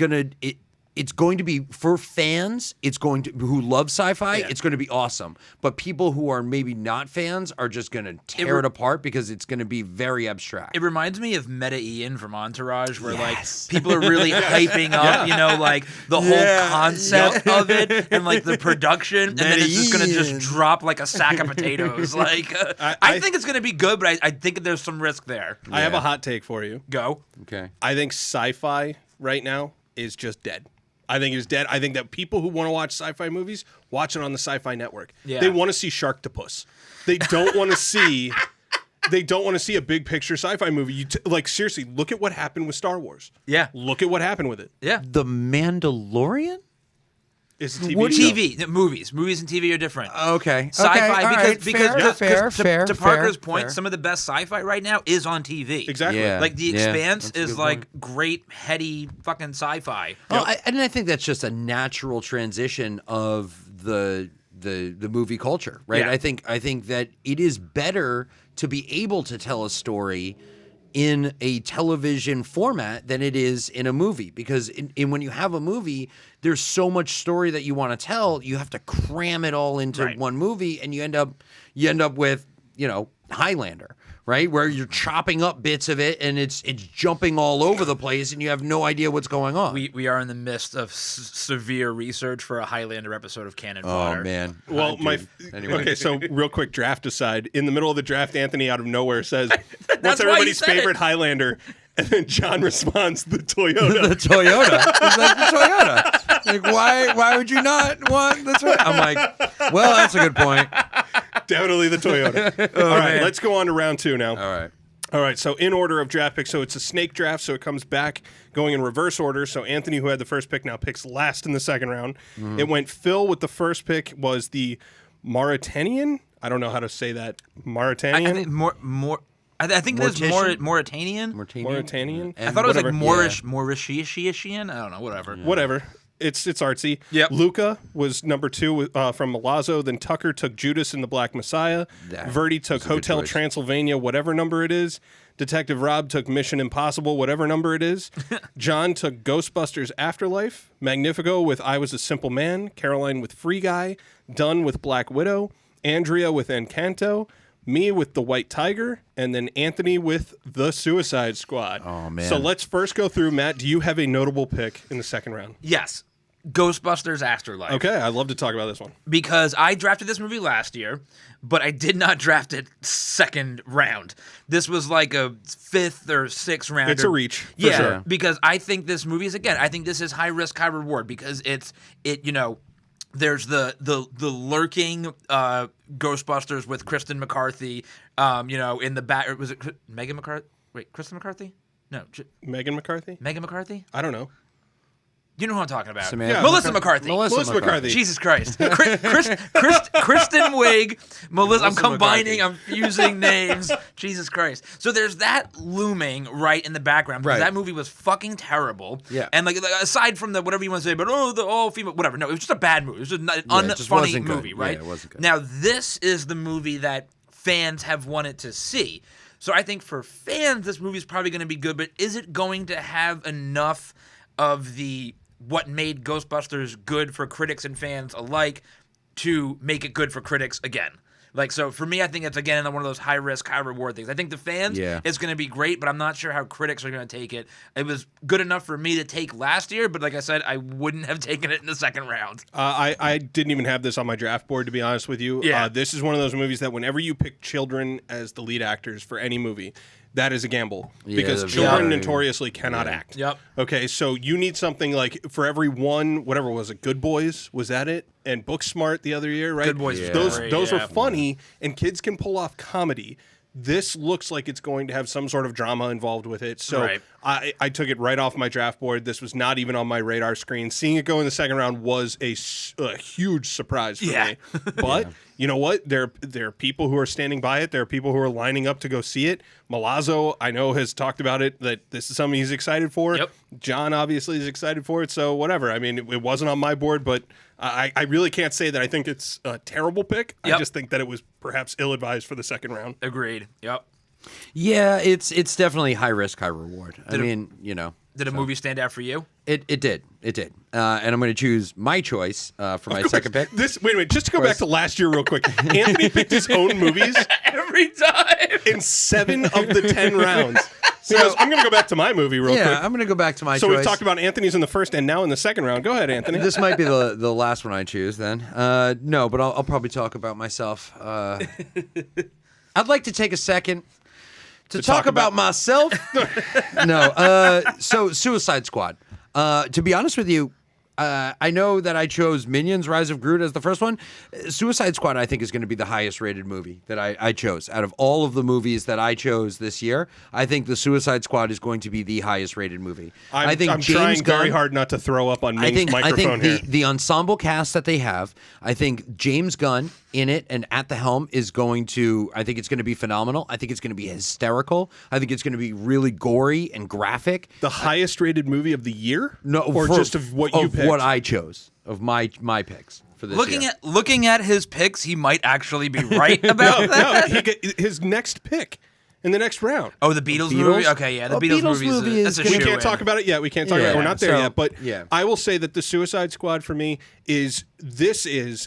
S2: going to be for fans. It's going to who love sci-fi.
S4: Yeah.
S2: It's going to be awesome. But people who are maybe not fans are just going to tear it apart because it's going to be very abstract.
S4: It reminds me of Meta Ian from Entourage, where like people are really hyping up, like the whole concept of it and like the production, and then it's just going to just drop like a sack of potatoes. Like I think it's going to be good, but I think there's some risk there.
S1: I have a hot take for you.
S4: Go.
S2: Okay.
S1: I think sci-fi right now is just dead. I think it's dead. I think that people who want to watch sci-fi movies watch it on the Sci-Fi Network.
S4: Yeah.
S1: They want to see Sharktopus. They don't want to see. They don't want to see a big picture sci-fi movie. Like seriously, look at what happened with Star Wars.
S4: Yeah.
S1: Look at what happened with it.
S4: Yeah.
S2: The Mandalorian?
S1: It's a TV
S2: What
S1: show.
S4: TV, movies and TV are different.
S2: Okay.
S4: Sci-fi because
S2: fair,
S4: to Parker's point, some of the best sci-fi right now is on TV.
S1: Exactly.
S2: Yeah.
S4: Like The Expanse
S2: that's a
S4: is
S2: good
S4: like
S2: point.
S4: great heady fucking sci-fi.
S2: Well, I think that's just a natural transition of the movie culture, right?
S4: Yeah.
S2: I think that it is better to be able to tell a story in a television format than it is in a movie, because when you have a movie, there's so much story that you want to tell, you have to cram it all into one movie, and you end up with Highlander, right, where you're chopping up bits of it and it's jumping all over the place and you have no idea what's going on.
S4: We are in the midst of severe research for a Highlander episode of Cannon Fodder.
S2: Oh man.
S1: Well,
S2: Anyway.
S1: okay. So real quick, draft aside. In the middle of the draft, Anthony out of nowhere says,
S4: That's
S1: "What's
S4: why you
S1: everybody's
S4: said
S1: favorite
S4: it.
S1: Highlander?" And then John responds, "The Toyota."
S2: The Toyota. It's like the Toyota. Like why would you not want the Toyota? I'm like, well, that's a good point.
S1: Definitely the Toyota. All right, let's go on to round 2 now. All right, so in order of draft picks, so it's a snake draft, so it comes back going in reverse order. So Anthony, who had the first pick, now picks last in the second round. It went Phil with the first pick, was the Mauritanian. I don't know how to say that. Mauritanian?
S4: I think more. I think there's Mauritanian.
S1: Mauritanian?
S4: I thought it was like
S1: Whatever.
S4: Mauritian. I don't know. Whatever.
S1: Whatever. It's artsy.
S4: Yep.
S1: Luca was number 2 from Milazzo. Then Tucker took Judas and the Black Messiah. Verdi took
S2: a good
S1: Hotel
S2: choice.
S1: Transylvania, whatever number it is. Detective Rob took Mission Impossible, whatever number it is. John took Ghostbusters Afterlife. Magnifico with I Was a Simple Man. Caroline with Free Guy. Dunn with Black Widow. Andrea with Encanto. Me with The White Tiger. And then Anthony with The Suicide Squad.
S2: Oh, man.
S1: So let's first go through. Matt, do you have a notable pick in the second round?
S4: Yes. Ghostbusters Afterlife.
S1: Okay, I'd love to talk about this one.
S4: Because I drafted this movie last year, but I did not draft it second round. This was like a 5th or 6th round.
S1: It's a reach, for
S4: Yeah,
S1: sure.
S4: because I think this movie is, again, I think this is high risk, high reward, because there's the lurking Ghostbusters with Kristen McCarthy, in the back. Was it Megan McCarthy? Wait, Kristen McCarthy? No,
S1: Megan McCarthy?
S4: Megan McCarthy?
S1: I don't know.
S4: You know who I'm talking about.
S2: Samantha
S4: Melissa McCarthy.
S1: Melissa McCarthy.
S4: Jesus Christ. Kristen Wiig, Melissa. I'm combining, I'm fusing names. Jesus Christ. So there's that looming right in the background because
S2: Right.
S4: that movie was fucking terrible.
S2: Yeah.
S4: And like aside from the whatever you want to say, but the all female, whatever. No, it was just a bad movie. It was just an
S2: it just
S4: unfunny
S2: wasn't good.
S4: movie, right?
S2: Yeah, it wasn't good.
S4: Now this is the movie that fans have wanted to see. So I think for fans, this movie is probably going to be good, but is it going to have enough of the what made Ghostbusters good for critics and fans alike to make it good for critics again? Like, so for me, I think it's, again, one of those high risk, high reward things. I think the fans, it's going to be great, but I'm not sure how critics are going to take it. It was good enough for me to take last year, but like I said, I wouldn't have taken it in the second round.
S1: I didn't even have this on my draft board, to be honest with you.
S4: Yeah.
S1: This is one of those movies that whenever you pick children as the lead actors for any movie, that is a gamble
S2: Yeah,
S1: because
S2: they're
S1: children
S2: very-
S1: notoriously cannot act.
S4: Yep.
S1: Okay, so you need something like for every one, whatever was it, Good Boys, was that it? And Booksmart the other year, right?
S4: Good Boys was
S1: Those
S4: great,
S1: those
S4: yeah.
S1: are funny, and kids can pull off comedy. This looks like it's going to have some sort of drama involved with it. So
S4: Right.
S1: I took it right off my draft board. This was not even on my radar screen. Seeing it go in the second round was a huge surprise for
S4: Yeah.
S1: me. But you know what? There are people who are standing by it. There are people who are lining up to go see it. Malazzo, I know, has talked about it, that this is something he's excited for.
S4: Yep.
S1: John obviously is excited for it. So whatever. I mean, it wasn't on my board, but I really can't say that I think it's a terrible pick.
S4: Yep.
S1: I just think that it was perhaps ill-advised for the second round.
S4: Agreed. Yep.
S2: Yeah, it's definitely high risk, high reward. I
S4: Did it-
S2: mean, you know.
S4: Did a movie stand out for you?
S2: It did. And I'm going to choose my choice for my second pick.
S1: Wait a minute, just to go back to last year real quick. Anthony picked his own movies
S4: Every time.
S1: in 7 of the 10 rounds. He goes, I'm going to go back to my movie real
S2: Yeah,
S1: quick.
S2: I'm going to go back to my
S1: So
S2: choice.
S1: we've talked about Anthony's in the first and now in the second round. Go ahead, Anthony.
S2: This might be the last one I choose then. No, but I'll probably talk about myself. I'd like to take a second to talk about myself. No, so Suicide Squad. To be honest with you, I know that I chose Minions: Rise of Groot as the first one. Suicide Squad, I think, is going to be the highest rated movie that I chose. Out of all of the movies that I chose this year, I think the Suicide Squad is going to be the highest rated movie. I think
S1: I'm
S2: James
S1: trying very
S2: Gunn-
S1: hard not to throw up on Ming's
S2: I
S1: microphone
S2: think
S1: here.
S2: the ensemble cast that they have, I think James Gunn in it and at the helm is going to, I think it's going to be phenomenal. I think it's going to be hysterical. I think it's going to be really gory and graphic.
S1: The highest rated movie of the year?
S2: No,
S1: or just of what you picked?
S2: What I chose of my picks for this year.
S4: Looking at his picks, he might actually be right about that.
S1: No, he get his next pick in the next round.
S4: Oh, the Beatles,
S2: Beatles?
S4: movie? Okay, yeah, the
S2: A
S4: Beatles,
S2: Beatles
S4: movie
S2: movie
S4: is a
S2: is
S1: We
S2: gonna-
S1: can't talk about it yet. We can't talk about it. We're not there
S2: so,
S1: yet. But
S2: yeah.
S1: I will say that the Suicide Squad for me is,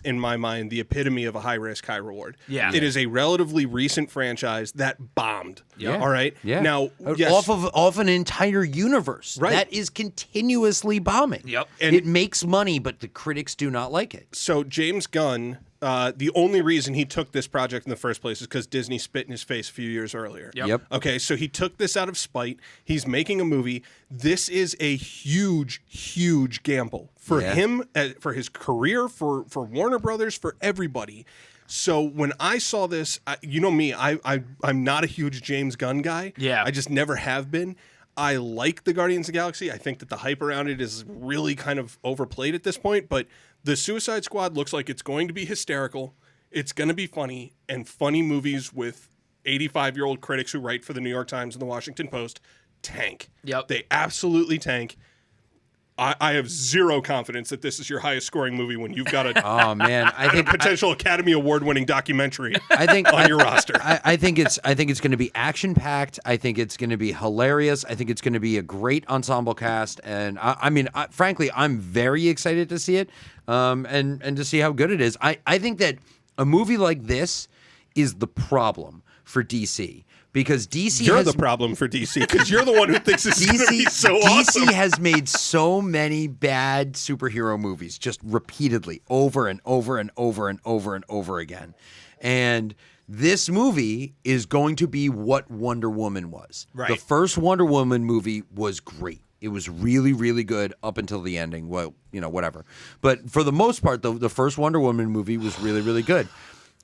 S1: in my mind, the epitome of a high risk, high reward.
S4: Yeah.
S1: It is a relatively recent franchise that bombed.
S2: Yeah.
S1: All right.
S2: Yeah.
S1: Now, yes,
S2: off an entire universe
S1: Right.
S2: that is continuously bombing.
S4: Yep.
S1: And-
S2: it makes money, but the critics do not like it.
S1: so James Gunn, the only reason he took this project in the first place is because Disney spit in his face a few years earlier.
S4: Yep.
S1: Okay, so he took this out of spite. He's making a movie. This is a huge, huge gamble for
S2: Yeah.
S1: him, for his career, for Warner Brothers, for everybody. So when I saw this, you know me, I'm not a huge James Gunn guy.
S4: Yeah.
S1: I just never have been. I like the Guardians of the Galaxy. I think that the hype around it is really kind of overplayed at this point, but the Suicide Squad looks like it's going to be hysterical. It's going to be funny, and funny movies with 85-year-old critics who write for the New York Times and the Washington Post tank.
S4: Yep.
S1: They absolutely tank. I have zero confidence that this is your highest scoring movie when you've got a,
S2: Oh man, I
S1: a
S2: think
S1: potential Academy Award winning documentary
S2: I think
S1: on your roster.
S2: I think it's going to be action packed. I think it's going to be hilarious. I think it's going to be a great ensemble cast, and frankly, I'm very excited to see it, and to see how good it is. I think that a movie like this is the problem for DC. Because DC
S1: You're
S2: has,
S1: the problem for DC because you're the one who thinks this is going to be so awesome.
S2: DC has made so many bad superhero movies just repeatedly over and over and over and over and over again. And this movie is going to be what Wonder Woman was.
S1: Right.
S2: The first Wonder Woman movie was great. It was really, really good up until the ending. Well, whatever. But for the most part, the first Wonder Woman movie was really, really good.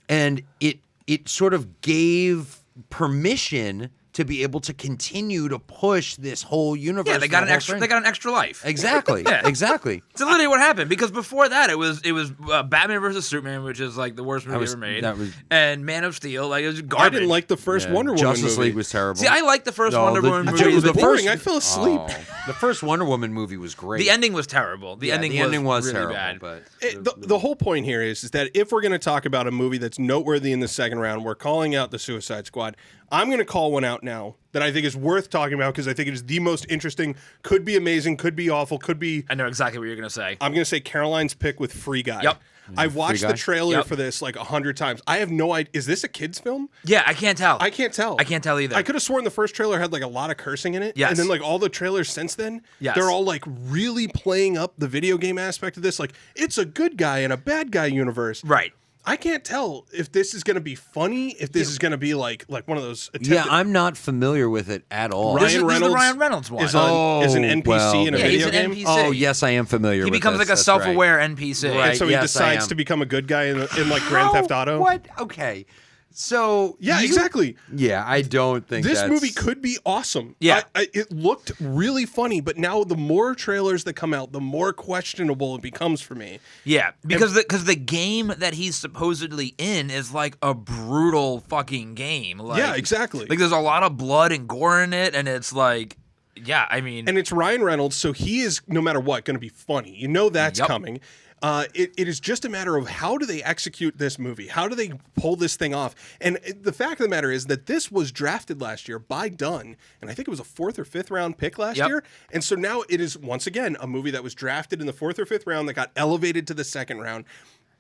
S2: And it sort of gave permission to be able to continue to push this whole universe.
S4: Yeah, they got
S2: the
S4: an
S2: whole
S4: extra.
S2: thing.
S4: They got an extra life.
S2: Exactly.
S4: Yeah.
S2: Exactly.
S4: It's literally what happened because before that it was Batman versus Superman, which is like the worst movie ever made, and Man of Steel, like it was garbage.
S1: I didn't like the first Wonder Woman
S2: Justice
S1: movie.
S2: League was terrible.
S4: See, I liked the first Wonder Woman movie.
S1: It was
S2: the
S1: boring.
S2: first-
S1: I fell asleep.
S2: The first Wonder Woman movie was great.
S4: The ending was terrible. The ending was really
S2: terrible,
S4: bad.
S2: but
S1: The whole point here is that if we're going to talk about a movie that's noteworthy in the second round, we're calling out the Suicide Squad. I'm going to call one out now that I think is worth talking about because I think it is the most interesting, could be amazing, could be awful, could be...
S4: I know exactly what you're gonna say.
S1: I'm going to say Caroline's pick with Free Guy.
S4: Yep.
S1: I've watched
S2: Guy?
S1: the trailer
S4: Yep.
S1: for this like 100 times. I have no idea. Is this a kid's film?
S4: Yeah, I can't tell.
S1: I can't tell.
S4: I can't tell either.
S1: I could have sworn the first trailer had like a lot of cursing in it.
S4: Yes.
S1: And then like all the trailers since then,
S4: Yes.
S1: they're all like really playing up the video game aspect of this. Like it's a good guy and a bad guy universe.
S4: Right.
S1: I can't tell if this is going to be funny, if this is going to be like one of those attempted...
S2: Yeah, I'm not familiar with it at all.
S4: This is the Ryan Reynolds one.
S1: Is an NPC in a
S4: he's
S1: video
S4: an
S1: game.
S4: NPC.
S2: Oh, yes, I am familiar
S4: He
S2: with
S4: becomes
S2: this.
S4: like a
S2: That's
S4: self-aware
S2: right.
S4: NPC.
S2: Right.
S1: And so he
S2: Yes, I
S1: decides
S2: am.
S1: to become a good guy in like Grand Theft Auto.
S2: What? Okay. So
S1: Yeah, exactly.
S2: Yeah, I don't think
S1: This
S2: that's...
S1: movie could be awesome.
S4: Yeah.
S1: It looked really funny, but now the more trailers that come out, the more questionable it becomes for me.
S4: Yeah, because the game that he's supposedly in is like a brutal fucking game. Like,
S1: Yeah, exactly.
S4: Like there's a lot of blood and gore in it, and it's like, yeah, I mean,
S1: And it's Ryan Reynolds, so he is, no matter what, going to be funny. You know that's
S4: Yep.
S1: coming. It is just a matter of how do they execute this movie? How do they pull this thing off? And the fact of the matter is that this was drafted last year by Dunn, and I think it was a 4th or 5th round pick last
S4: Yep.
S1: year. And so now it is, once again, a movie that was drafted in the 4th or 5th round that got elevated to the 2nd round.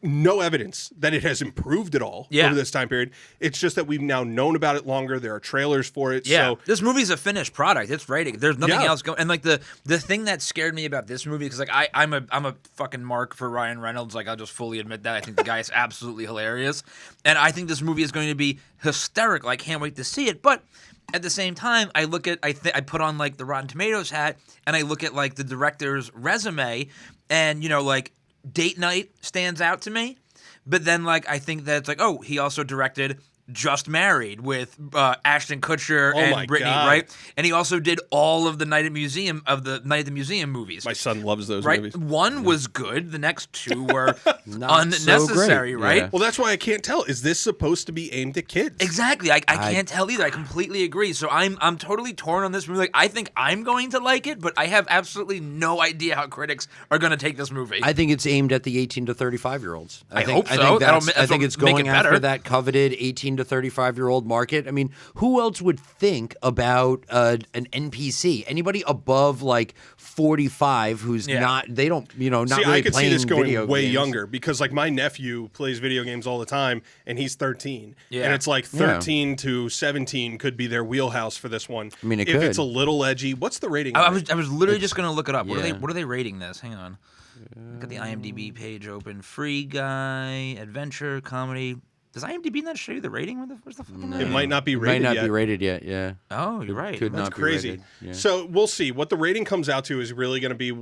S1: No evidence that it has improved at all over this time period. It's just that we've now known about it longer. There are trailers for it.
S4: yeah,
S1: So
S4: this movie's a finished product. It's ready. There's nothing
S1: Yeah.
S4: else going. And like the thing that scared me about this movie, because like I'm a fucking mark for Ryan Reynolds. Like I'll just fully admit that. I think the guy is absolutely hilarious, and I think this movie is going to be hysterical. I can't wait to see it, but. At the same time, I look at I put on like the Rotten Tomatoes hat, and I look at like the director's resume, and like Date Night stands out to me. But then like I think that it's like, oh, he also directed Just Married with Ashton Kutcher
S1: my
S4: and Brittany,
S1: God.
S4: right? And he also did all of the Night at the Museum movies.
S1: my son loves those
S4: Right,
S1: movies.
S4: one was good. The next two were
S2: Not so
S4: unnecessary.
S2: great.
S4: Right?
S2: Yeah.
S1: Well, that's why I can't tell. Is this supposed to be aimed at kids?
S4: Exactly. I can't tell either. I completely agree. So I'm totally torn on this movie. Like I think I'm going to like it, but I have absolutely no idea how critics are going to take this movie.
S2: I think it's aimed at the 18 to 35-year-olds.
S4: I hope so.
S2: I think it's
S4: make
S2: going
S4: it better.
S2: after that coveted 18 to 35-year-old market. I mean, who else would think about an NPC? Anybody above like 45 who's not, they don't, not
S1: See,
S2: really
S1: I could see
S2: playing
S1: this going
S2: video
S1: way
S2: games.
S1: younger because, like, my nephew plays video games all the time, and he's 13.
S4: Yeah.
S1: And it's like 13 to 17 could be their wheelhouse for this one.
S2: I mean, it
S1: if
S2: could.
S1: it's a little edgy. What's the rating?
S4: I
S1: on it?
S4: was literally just going to look it up. What
S2: yeah.
S4: are they rating this? Hang on. Got the IMDb page open. Free Guy, adventure, comedy. Does IMDb not show you the rating? Where's the fucking
S1: It
S4: rating?
S1: might not be
S2: It
S1: rated
S2: might not
S1: yet.
S2: be rated yet, yeah.
S4: Oh, you're right.
S2: Could
S1: That's
S2: not be
S1: crazy.
S2: rated. Yeah.
S1: So we'll see. What the rating comes out to is really going to be,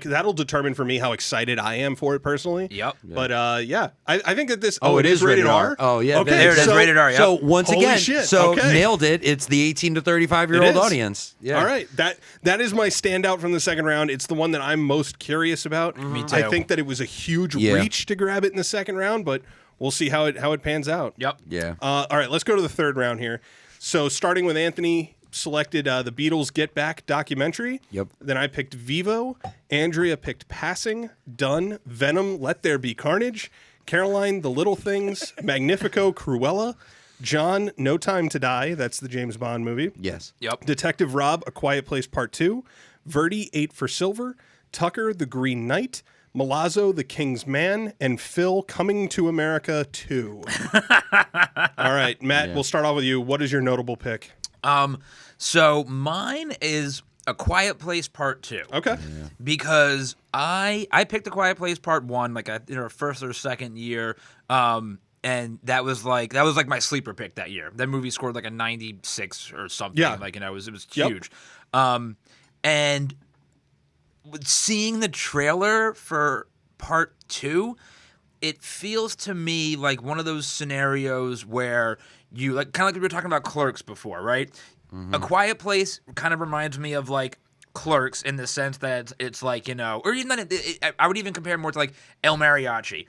S1: that'll determine for me how excited I am for it personally.
S4: Yep.
S1: But I think that this.
S2: Oh, it is rated R. Oh, yeah.
S1: Okay,
S4: There it is,
S1: so-
S4: rated R. Yep.
S2: So once
S1: Holy
S2: again,
S1: shit,
S2: so
S1: okay.
S2: nailed it. It's the 18 to 35-year-old
S1: It is.
S2: audience. Yeah.
S1: All right, that is my standout from the 2nd round. It's the one that I'm most curious about.
S4: Me too.
S1: I think that it was a huge
S2: Yeah.
S1: reach to grab it in the 2nd round, but we'll see how it pans out.
S4: Yep.
S2: Yeah.
S1: All right, let's go to the 3rd round here. So starting with Anthony, selected the Beatles Get Back documentary.
S2: Yep.
S1: Then I picked Vivo. Andrea picked Passing. Dunn, Venom, Let There Be Carnage. Caroline, The Little Things. Magnifico, Cruella. John, No Time to Die. That's the James Bond movie.
S2: Yes.
S4: Yep.
S1: Detective Rob, A Quiet Place Part 2. Verdi, 8 for Silver. Tucker, The Green Knight. Malazzo, The King's Man. And Phil, Coming to America 2. All right, Matt, we'll start off with you. What is your notable pick?
S4: So mine is A Quiet Place Part 2.
S1: Okay.
S4: Because I picked A Quiet Place Part 1 like first or second year, and that was like my sleeper pick that year. That movie scored like a 96 or something.
S1: Yeah.
S4: Like, it was
S1: Yep.
S4: huge. And seeing the trailer for Part 2, it feels to me like one of those scenarios where you like kind of like we were talking about Clerks before, right? A Quiet Place kind of reminds me of like Clerks in the sense that it's like, or even I would even compare more to like El Mariachi.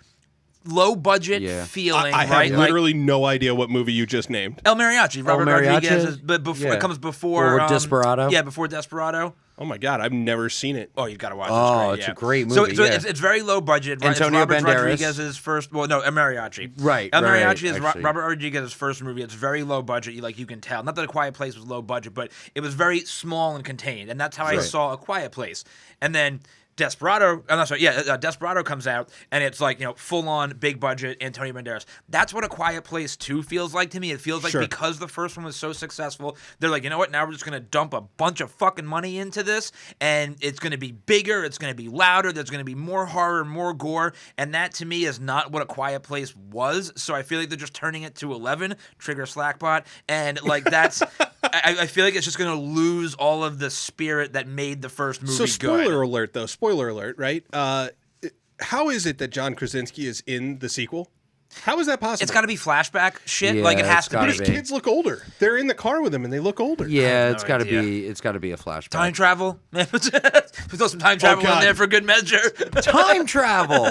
S4: Low budget feeling,
S1: I have
S4: right?
S1: literally no idea what movie you just named.
S4: El Mariachi. Robert
S2: Mariachi?
S4: Rodriguez, but before
S2: Yeah.
S4: it comes before
S2: Or Desperado?
S4: Yeah, before Desperado.
S1: Oh my God, I've never seen it.
S4: Oh, you've got to watch it.
S2: Oh,
S4: It's
S2: it's
S4: great,
S2: a great
S4: So,
S2: movie,
S4: so
S2: yeah.
S4: it's very low budget. Right?
S2: Antonio
S4: it's Robert
S2: Banderas.
S4: Rodriguez's first. Well, no, El Mariachi.
S2: Right,
S4: El
S2: right,
S4: Mariachi is
S2: actually.
S4: Robert Rodriguez's first movie. It's very low budget. You can tell. Not that A Quiet Place was low budget, but it was very small and contained, and that's how I
S2: Right.
S4: saw A Quiet Place. And then Desperado, I'm not sorry, Desperado comes out, and it's like, full on big budget Antonio Banderas. That's what A Quiet Place 2 feels like to me. It feels like because the first one was so successful, they're like, you know what? Now we're just gonna dump a bunch of fucking money into this, and it's gonna be bigger, it's gonna be louder, there's gonna be more horror, more gore, and that to me is not what A Quiet Place was. So I feel like they're just turning it to 11, trigger slackbot, and like that's. I feel like it's just going to lose all of the spirit that made the first movie good.
S1: So spoiler alert, though. Spoiler alert, right? How is it that John Krasinski is in the sequel? How is that possible?
S4: It's got to be flashback shit.
S2: Yeah,
S4: like it has to
S1: But
S4: be.
S1: his kids look older. They're in the car with him, and they look older.
S2: Yeah,
S4: no
S2: it's got to
S4: idea.
S2: be. It's got to be a flashback.
S4: Time travel. Throw some time travel in
S1: God.
S4: there for good measure.
S2: Time travel.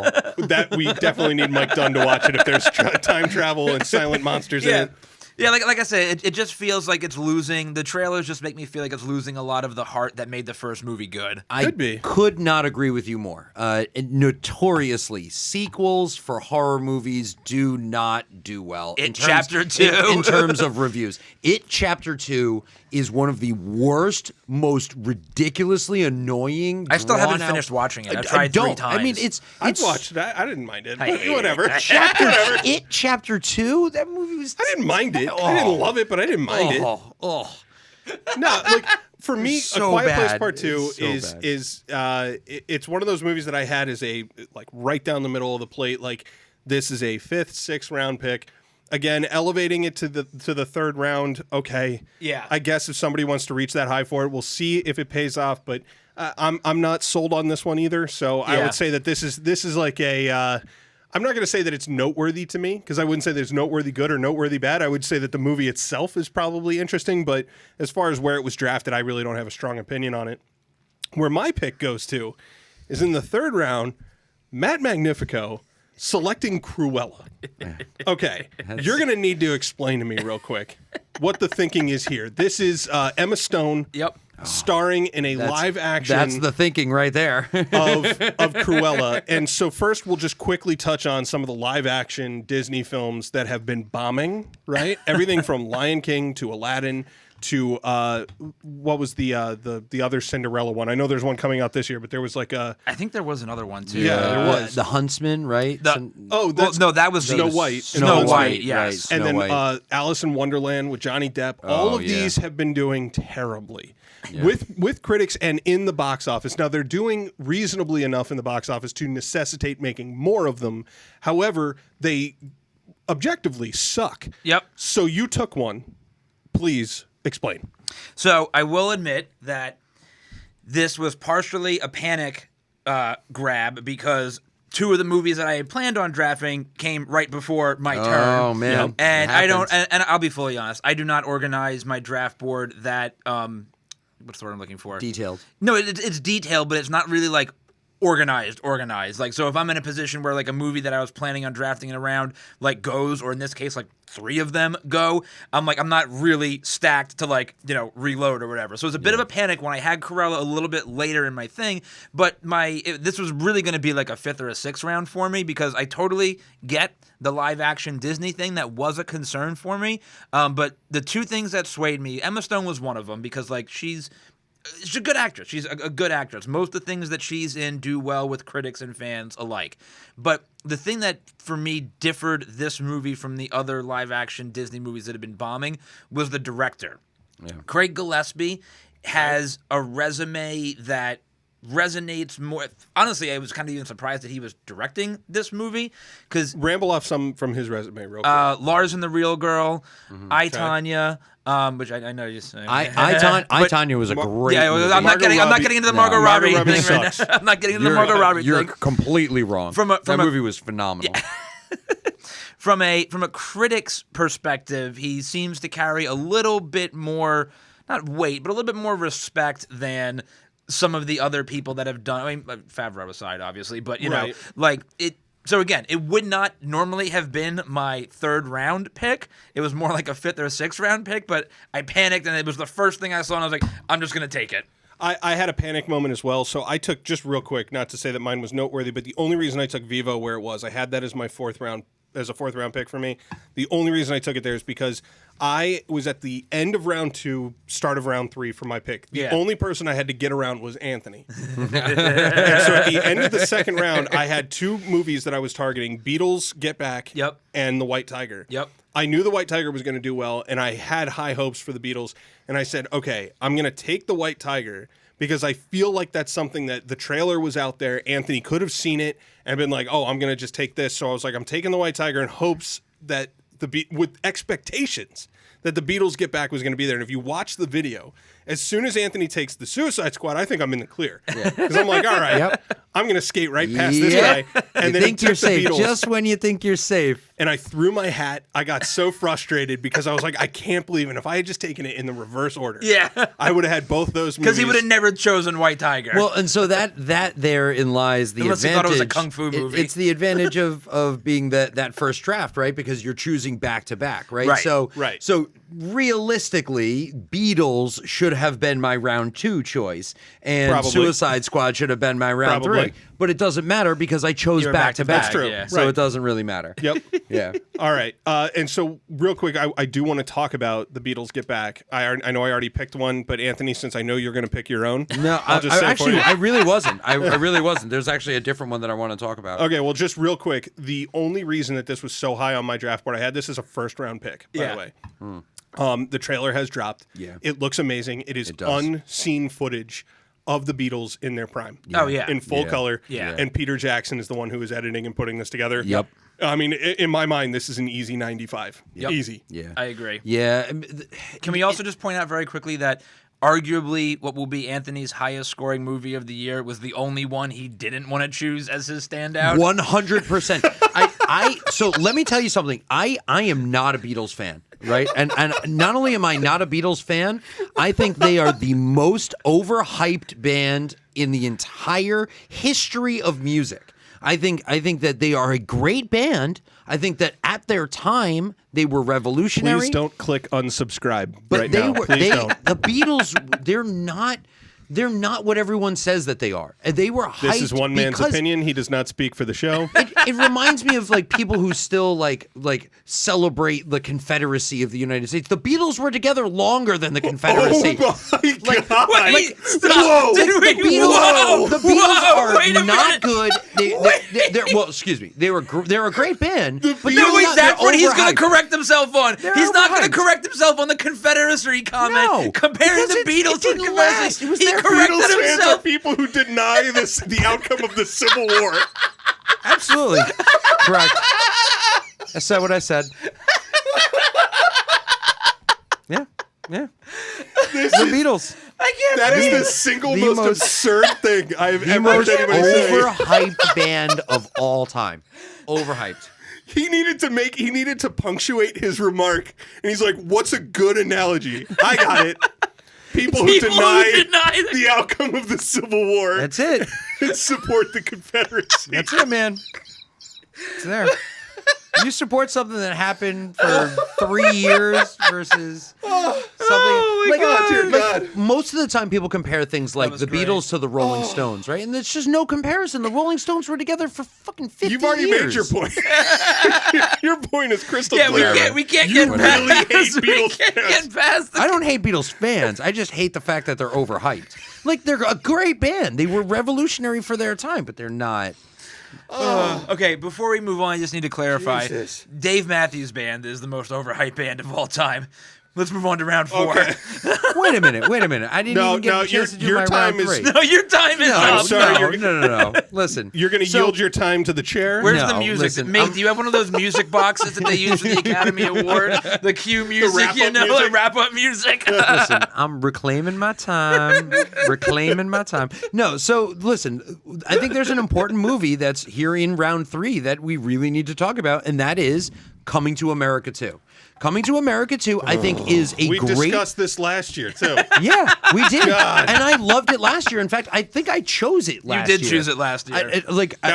S1: That we definitely need Mike Dunn to watch it if there's time travel and silent monsters in it.
S4: Yeah, like I said, it just feels like it's losing. The trailers just make me feel like it's losing a lot of the heart that made the first movie good.
S2: I
S1: Could be.
S2: could not agree with you more. Notoriously, sequels for horror movies do not do well.
S4: Chapter 2.
S2: In terms of reviews. It Chapter 2 is one of the worst, most ridiculously annoying.
S4: I still haven't
S2: drawn-out-
S4: finished watching it. I've
S2: I
S4: tried
S2: don't.
S4: 3 times.
S2: I mean, it's
S1: I've watched that. I didn't mind it.
S4: I hate
S1: Whatever.
S4: it.
S2: Chapter 2. That movie was.
S1: I didn't mind it. I didn't love it, but I didn't mind it.
S2: Oh.
S1: No, like for me,
S2: So
S1: A Quiet Place
S2: bad.
S1: Part 2
S2: It's so bad.
S1: it's one of those movies that I had as a like right down the middle of the plate. Like this is a 5th, 6th round pick. Again, elevating it to the 3rd round. Okay,
S4: Yeah.
S1: I guess if somebody wants to reach that high for it, we'll see if it pays off. But I'm not sold on this one either. So I
S4: Yeah.
S1: would say that this is like a. I'm not going to say that it's noteworthy to me because I wouldn't say there's noteworthy good or noteworthy bad. I would say that the movie itself is probably interesting, but as far as where it was drafted, I really don't have a strong opinion on it. Where my pick goes to is in the 3rd round, Matt Magnifico selecting Cruella. Okay, you're going to need to explain to me real quick what the thinking is here. This is Emma Stone.
S4: Yep.
S1: Starring in a live action
S2: That's the thinking right there.
S1: of Cruella. And so first we'll just quickly touch on some of the live action Disney films that have been bombing, right? Everything from Lion King to Aladdin to what was the other Cinderella one? I know there's one coming out this year, but there was like a
S4: I think there was another one too.
S1: Yeah, there was.
S2: The Huntsman, right?
S4: No, that was
S1: Snow White.
S4: Snow
S1: Huntsman.
S4: White, yes.
S2: Right.
S1: and then
S2: Snow White.
S1: Alice in Wonderland with Johnny Depp. All of
S2: yeah.
S1: these have been doing terribly with critics and in the box office. Now they're doing reasonably enough in the box office to necessitate making more of them. However, they objectively suck.
S4: Yep.
S1: So you took one. Please explain.
S4: So I will admit that this was partially a panic grab because 2 of the movies that I had planned on drafting came right before my turn.
S2: Oh man.
S4: And
S2: It
S4: I don't,
S2: happens.
S4: and I'll be fully honest, I do not organize my draft board that, what's the word I'm looking for?
S2: Detailed.
S4: No, it's detailed, but it's not really like organized. Like, so if I'm in a position where like a movie that I was planning on drafting it around like goes, or in this case, like 3 of them go, I'm not really stacked to like, reload or whatever. So it was a bit of a panic when I had Cruella a little bit later in my thing, but this was really going to be like a 5th or a 6th round for me because I totally get the live action Disney thing that was a concern for me. But the 2 things that swayed me, Emma Stone was one of them because like she's a good actress. She's a good actress. Most of the things that she's in do well with critics and fans alike. But the thing that, for me, differed this movie from the other live-action Disney movies that have been bombing was the director. Yeah. Craig Gillespie has a resume that resonates more. Honestly, I was kind of even surprised that he was directing this movie because
S1: Ramble off some from his resume real quick.
S4: Lars and the Real Girl, I, Tonya, which I know you say.
S2: I Tonya was a great.
S4: Yeah,
S2: movie.
S4: I'm not getting into the Margot
S1: Margot
S4: Robbie
S1: Robbie
S4: thing right
S1: sucks.
S4: now. I'm not getting into the Margot Robbie
S2: You're
S4: thing.
S2: completely wrong. That movie was phenomenal.
S4: From a critic's perspective, he seems to carry a little bit more, not weight, but a little bit more respect than some of the other people that have done. I mean, Favreau aside, obviously, but you know, like it. So again, it would not normally have been my 3rd round pick. It was more like a 5th or 6th round pick, but I panicked and it was the first thing I saw and I was like, I'm just going to take it.
S1: I had a panic moment as well, so I took, just real quick, not to say that mine was noteworthy, but the only reason I took Vivo where it was, I had that as my 4th round as a 4th round pick for me. The only reason I took it there is because I was at the end of round 2, start of round 3 for my pick. The only person I had to get around was Anthony. And so at the end of the 2nd round, I had 2 movies that I was targeting: Beatles, Get Back, and The White Tiger. I knew The White Tiger was going to do well, and I had high hopes for the Beatles. And I said, okay, I'm going to take The White Tiger because I feel like that's something that the trailer was out there. Anthony could have seen it and been like, oh, I'm going to just take this. So I was like, I'm taking The White Tiger in hopes that with expectations that the Beatles Get Back was going to be there. And if you watch the video, as soon as Anthony takes the Suicide Squad, I think I'm in the clear. Because I'm like, all right, I'm going to skate right past this guy. And then
S2: think you're safe
S1: Beatles,
S2: just when you think you're safe.
S1: and I threw my hat. I got so frustrated because I was like, I can't believe it. If I had just taken it in the reverse order, I would have had both those movies.
S4: Because he would have never chosen White Tiger.
S2: Well, and so that therein lies the
S4: Unless he
S2: advantage.
S4: thought it was a kung fu movie.
S2: It's the advantage of being that first draft, right? Because you're choosing back to back, right?
S4: Right.
S2: So realistically, Beatles should have been my round 2 choice, and
S1: Probably.
S2: Suicide Squad should have been my round
S1: Probably.
S2: 3. But it doesn't matter because I chose
S4: You're
S2: back to back.
S1: That's true.
S4: Yeah.
S2: So
S1: Right.
S2: it doesn't really matter.
S1: Yep.
S2: Yeah.
S1: All right. And so, real quick, I do want to talk about the Beatles Get Back. I know I already picked one, but Anthony, since I know you're going to pick your own,
S2: No,
S1: I'll just say it for you.
S2: I really wasn't. I really wasn't. There's actually a different one that I want to talk about.
S1: Okay, well, just real quick, the only reason that this was so high on my draft board, I had this as a 1st round pick, by the way. The trailer has dropped.
S2: Yeah.
S1: It looks amazing. It is
S2: It does.
S1: unseen footage of the Beatles in their prime.
S4: Oh, yeah.
S1: In full
S2: Yeah.
S1: color.
S4: Yeah.
S1: And Peter Jackson is the one who is editing and putting this together.
S2: Yep.
S1: I mean, in my mind, this is an easy 95.
S4: Yep.
S1: Easy.
S2: Yeah.
S4: I agree.
S2: Yeah.
S4: Can we also just point out very quickly that arguably what will be Anthony's highest scoring movie of the year was the only one he didn't want to choose as his standout?
S2: 100%. So let me tell you something. I am not a Beatles fan, right? And not only am I not a Beatles fan, I think they are the most overhyped band in the entire history of music. I think that they are a great band. I think that at their time they were revolutionary.
S1: Please don't click unsubscribe
S2: But
S1: right
S2: they
S1: now.
S2: were
S1: Please don't.
S2: the Beatles. They're not what everyone says that they are. And they were hyped.
S1: This is one man's
S2: because
S1: opinion. He does not speak for the show.
S2: It reminds me of like people who still like celebrate the Confederacy of the United States. The Beatles were together longer than the Confederacy.
S1: Oh my God.
S4: Wait, stop.
S1: Whoa.
S4: Did we?
S2: The Beatles
S4: Whoa,
S2: are
S4: wait a
S2: not
S4: minute.
S2: good. They're well, excuse me. They're a great band. But
S1: Beatles-
S4: No, wait,
S2: they're
S4: that's what he's going
S2: overhyped.
S4: to correct himself on.
S2: They're
S4: He's not going to
S2: overhyped.
S4: correct himself on the Confederacy comment.
S2: No,
S4: Comparing
S2: because
S4: the
S2: it
S4: Beatles to the
S2: didn't last.
S4: Confederacy.
S2: It was
S4: He
S2: their
S4: corrected
S1: Beatles fans are
S4: himself.
S1: people who deny the outcome of the Civil War.
S2: Absolutely correct. I said what I said. Yeah. The Beatles.
S4: I can't
S1: That
S4: believe
S1: is the
S4: it.
S1: single
S2: The
S1: most
S2: most-
S1: absurd thing I've
S2: The
S1: ever
S2: most
S1: heard anybody say.
S2: overhyped band of all time. Overhyped.
S1: He needed to punctuate his remark, and he's like, "What's a good analogy?" I got it. People who
S4: People who
S1: deny
S4: deny the-
S1: the outcome of the Civil War
S2: That's it.
S1: and support the Confederacy.
S2: That's it, man. It's there. You support something that happened for 3 years versus something.
S1: Oh my God, dear God.
S2: Most of the time, people compare things like
S4: was
S2: the
S4: great.
S2: Beatles to the Rolling Stones, right? And there's just no comparison. The Rolling Stones were together for fucking 50
S1: You've already
S2: years.
S1: made your point. Your point is crystal
S4: Yeah,
S1: clear.
S4: we can't
S1: You
S4: get
S1: really
S4: past.
S1: hate
S4: We
S1: Beatles
S4: can't
S1: fans.
S4: get past the
S2: I don't hate Beatles fans. I just hate the fact that they're overhyped. Like, they're a great band. They were revolutionary for their time, but they're not.
S4: Okay, before we move on, I just need to clarify.
S1: Jesus.
S4: Dave Matthews Band is the most overhyped band of all time. Let's move on to round 4.
S1: Okay.
S2: Wait a minute. I didn't
S1: No,
S2: even get
S1: no,
S2: a chance to do
S1: your
S2: my
S1: time
S2: round
S1: is-
S2: 3.
S4: No, your time is
S1: I'm
S4: up.
S1: sorry,
S2: No. Listen.
S1: You're going to
S2: So-
S1: yield your time to the chair?
S4: Where's
S2: No,
S4: the music?
S2: listen,
S4: Mate,
S2: I'm-
S4: do you have one of those music boxes that they use for the Academy Award? The cue music,
S1: wrap-up
S4: you know,
S1: music?
S4: the wrap-up music.
S2: Listen, I'm reclaiming my time. No, so listen, I think there's an important movie that's here in round 3 that we really need to talk about, and that is Coming to America 2. Coming to America 2, I think, is a
S1: We
S2: great.
S1: discussed this last year too.
S2: Yeah, we did,
S1: God.
S2: and I loved it last year. In fact, I think I chose it last year.
S4: You did choose it last year.
S1: That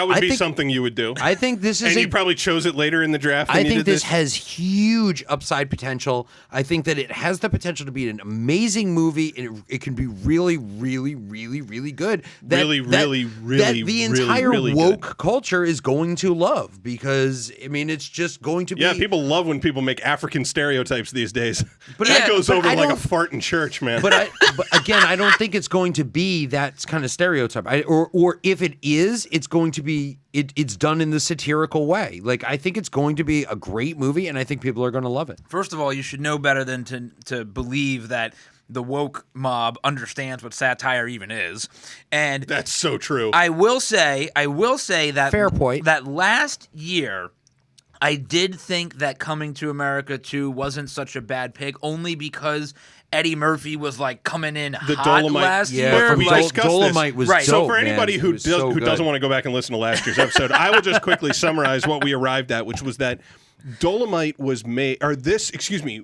S1: would
S2: I
S1: be
S2: think,
S1: something you would do.
S2: I think this is
S1: and you probably chose it later in the draft.
S2: I
S1: than you
S2: think
S1: did
S2: this has huge upside potential. I think that it has the potential to be an amazing movie, and it can be really, really, really, really good. That the entire
S1: really
S2: woke
S1: good.
S2: culture is going to love, because I mean, it's just going to be.
S1: Yeah, people love when people make African stereotypes these days.
S2: But
S1: that
S2: I-
S1: goes
S2: but
S1: over
S2: I
S1: like a
S2: don't-
S1: fart in church, man.
S2: But again, I don't think it's going to be that kind of stereotype. Or if it is, it's going to be it's done in the satirical way. Like, I think it's going to be a great movie, and I think people are going to love it.
S4: First of all, you should know better than to believe that the woke mob understands what satire even is. And
S1: That's so true.
S4: I will say that
S2: Fair point.
S4: That last year, I did think that Coming to America 2 wasn't such a bad pick, only because Eddie Murphy was like coming in
S1: The
S4: hot
S1: Dolomite-
S4: last
S2: Yeah,
S4: year.
S2: from
S1: we
S4: like,
S1: discussed
S2: Dolomite
S1: this.
S2: was
S4: Right.
S1: So
S2: dope,
S1: for anybody
S2: man.
S1: who
S2: It was so good.
S1: doesn't want to go back and listen to last year's episode, I will just quickly summarize what we arrived at, which was that Dolomite was made,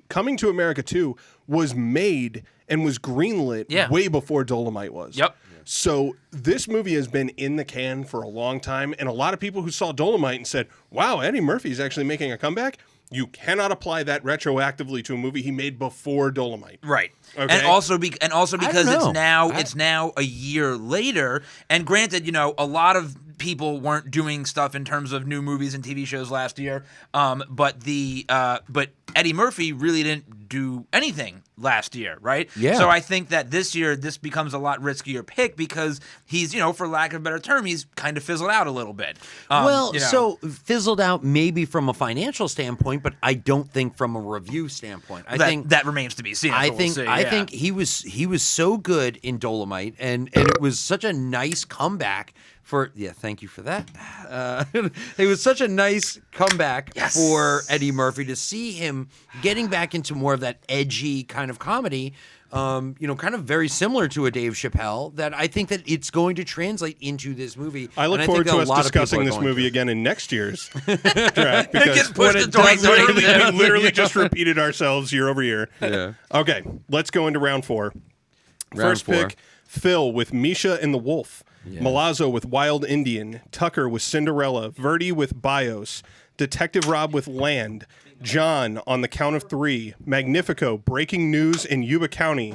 S1: Coming to America 2 was made and was greenlit way before Dolomite was.
S4: Yep.
S1: So this movie has been in the can for a long time, and a lot of people who saw Dolomite and said, wow, Eddie Murphy is actually making a comeback, you cannot apply that retroactively to a movie he made before Dolomite.
S4: Right.
S1: Okay.
S4: And also because
S2: know.
S4: it's now a year later, and granted, a lot of people weren't doing stuff in terms of new movies and TV shows last year, but Eddie Murphy really didn't do anything last year, right?
S2: Yeah.
S4: So I think that this year this becomes a lot riskier pick because he's, for lack of a better term, he's kind of fizzled out a little bit.
S2: So fizzled out maybe from a financial standpoint, but I don't think from a review standpoint. I think
S4: that remains to be seen.
S2: I
S4: We'll see,
S2: think he was so good in Dolomite, and it was such a nice comeback for. Yeah, thank you for that. It was such a nice comeback for Eddie Murphy to see him getting back into more of that edgy kind of comedy. Kind of very similar to a Dave Chappelle, that I think that it's going to translate into this movie.
S1: I look
S2: And
S1: forward
S2: think
S1: to
S2: a
S1: us
S2: lot of people
S1: discussing
S2: are
S1: this
S2: going
S1: movie
S2: to.
S1: again in next year's draft because
S4: gets pushed to
S1: we literally just repeated ourselves year over year.
S2: Yeah.
S1: Okay, let's go into round four. First
S2: four.
S1: pick, Phil with Misha and the Wolf, Malazzo with Wild Indian, Tucker with Cinderella, Verdi with Bios, Detective Rob with Land, John on the Count of Three, Magnifico, Breaking News in Yuba County,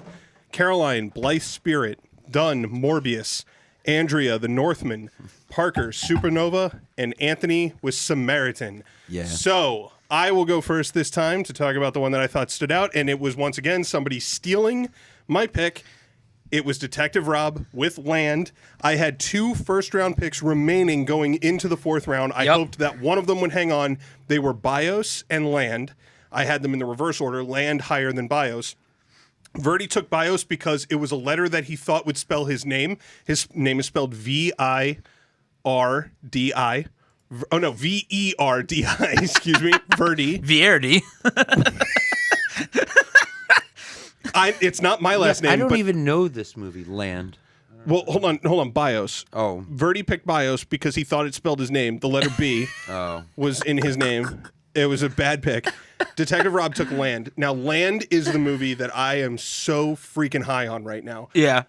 S1: Caroline, Blythe Spirit, Dunn, Morbius, Andrea, The Northman, Parker, Supernova, and Anthony with Samaritan.
S2: Yeah.
S1: So I will go first this time to talk about the one that I thought stood out, and it was once again somebody stealing my pick. It was Detective Rob with Land. I had 2 first-round picks remaining going into the 4th round. I hoped that one of them would hang on. They were Bios and Land. I had them in the reverse order, Land higher than Bios. Verdi took Bios because it was a letter that he thought would spell his name. His name is spelled V-I-R-D-I. Oh, no, V-E-R-D-I, excuse me, Verdi.
S4: Verdi.
S1: It's not my last name.
S2: I don't
S1: but,
S2: even know this movie, Land.
S1: Well, hold on, Bios.
S2: Oh.
S1: Verdi picked Bios because he thought it spelled his name. The letter B was in his name. It was a bad pick. Detective Rob took Land. Now, Land is the movie that I am so freaking high on right now.
S4: Yeah.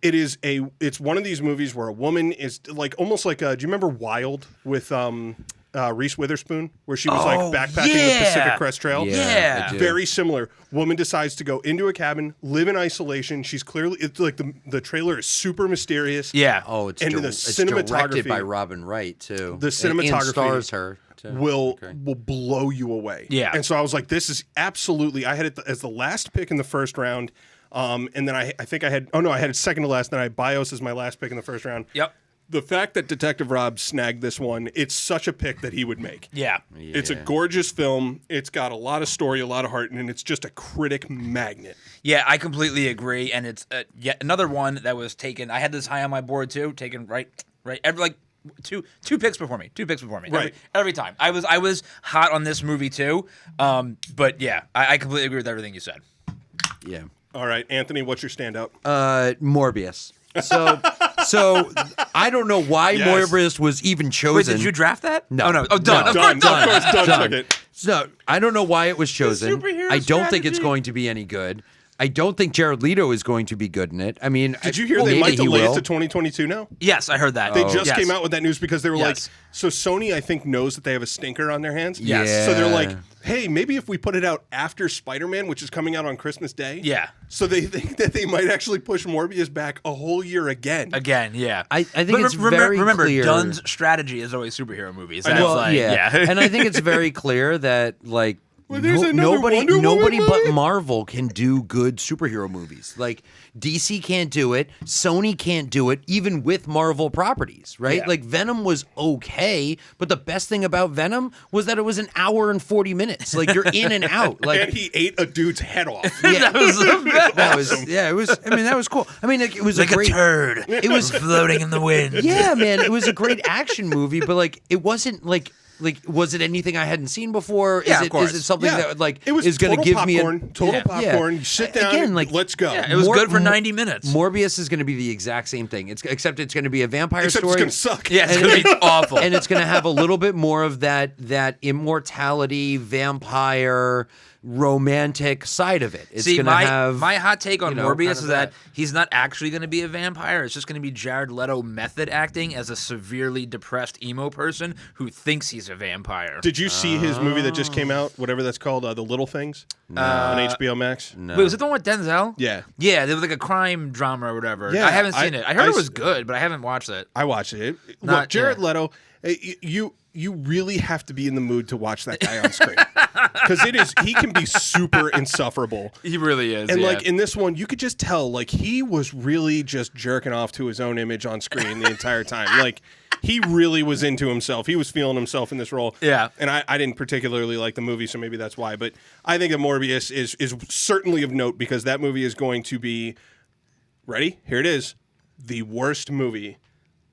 S1: It's one of these movies where a woman is like almost like do you remember Wild with Reese Witherspoon, where she was like backpacking the Pacific Crest Trail?
S4: Yeah.
S2: I do.
S1: Very similar. Woman decides to go into a cabin, live in isolation. She's clearly, it's like the trailer is super mysterious.
S4: Yeah.
S2: Oh, it's
S1: And the
S2: it's
S1: cinematography-
S2: directed by Robin Wright too.
S1: The cinematography
S2: and stars her too.
S1: will blow you away.
S4: Yeah.
S1: And so I was like, this is absolutely. I had it as the last pick in the first round, and then I think I had it second to last. Then I had Bios as my last pick in the first round.
S4: Yep.
S1: The fact that Detective Rob snagged this one, it's such a pick that he would make.
S4: Yeah.
S1: It's a gorgeous film. It's got a lot of story, a lot of heart, and it's just a critic magnet.
S4: Yeah, I completely agree, and it's yet another one that was taken. I had this high on my board too, taken right, two picks before me,
S1: Right.
S4: every time. I was hot on this movie too, but yeah, I completely agree with everything you said.
S2: Yeah.
S1: All right, Anthony, what's your standout?
S2: Morbius. So So I don't know why
S1: Yes.
S2: Morbius was even chosen.
S4: Wait, did you draft that?
S2: No.
S4: Oh, no. Oh, done.
S2: No.
S4: Of course, done.
S1: Of course, Dunn
S2: Done.
S1: took it.
S2: So I don't know why it was chosen.
S4: superhero
S2: I don't think it's
S4: strategy.
S2: going to be any good. I don't think Jared Leto is going to be good in it. I mean,
S1: Did you hear they might delay it to 2022 now?
S4: Yes, I heard that.
S1: They just
S4: Yes.
S1: came out with that news because they were like,
S4: Yes.
S1: so Sony, I think, knows that they have a stinker on their hands.
S4: Yes.
S2: Yeah.
S1: So they're like, hey, maybe if we put it out after Spider-Man, which is coming out on Christmas Day.
S4: Yeah.
S1: So they think that they might actually push Morbius back a whole year again.
S4: Again, yeah.
S2: I think
S4: But
S2: it's very
S4: remember,
S2: clear.
S4: Dunn's strategy is always superhero movies. That's
S1: know.
S4: like, yeah.
S2: and I think it's very clear that like
S1: there's another Wonder
S2: nobody
S1: Woman
S2: but
S1: movie?
S2: Marvel can do good superhero movies. Like DC can't do it, Sony can't do it, even with Marvel properties, right?
S4: Yeah.
S2: Like Venom was okay, but the best thing about Venom was that it was an hour and 40 minutes. Like you're in and out. Like
S1: And he ate a dude's head off.
S4: That was the best.
S2: that was it was. I mean, that was cool. I mean, it was
S4: Like
S2: a great.
S4: a turd.
S2: It was
S4: floating in the wind.
S2: yeah, man. It was a great action movie, but like it wasn't like was it anything I hadn't seen before?
S4: Yeah, of
S2: Is
S4: course.
S2: it something
S1: Yeah.
S2: that like
S1: It was
S2: is going to
S1: total
S2: give me
S1: popcorn, total
S4: Yeah.
S1: popcorn. You sit down,
S2: Again, like,
S1: let's go.
S4: Yeah, it was
S2: More-
S4: good for 90 minutes.
S2: Morbius is going to be the exact same thing. Except it's going to be a vampire
S1: Except
S2: story.
S1: it's gonna suck.
S4: Yeah, it's going to be awful.
S2: and it's going to have a little bit more of that immortality, vampire, romantic side of it. It's
S4: See,
S2: going to
S4: my
S2: have
S4: my hot take on
S2: you know,
S4: Morbius
S2: kind of
S4: is that he's not actually going to be a vampire. It's just going to be Jared Leto method acting as a severely depressed emo person who thinks he's a vampire.
S1: Did you see his movie that just came out? Whatever that's called, The Little Things on HBO Max.
S2: No.
S4: Wait, was it the one with Denzel?
S1: Yeah,
S4: Yeah, there was like a crime drama or whatever.
S1: Yeah,
S4: I haven't seen it. I heard
S1: I
S4: it was good, but I haven't watched it.
S1: I watched it.
S4: Not-
S1: Look, Jared
S4: yeah.
S1: Leto, you really have to be in the mood to watch that guy on screen because he can be super insufferable.
S4: He really is.
S1: And
S4: yeah.
S1: like in this one, you could just tell like he was really just jerking off to his own image on screen the entire time. Like he really was into himself. He was feeling himself in this role.
S4: Yeah.
S1: And I didn't particularly like the movie, so maybe that's why. But I think that Morbius is certainly of note because that movie is going to be ready. Here it is, the worst movie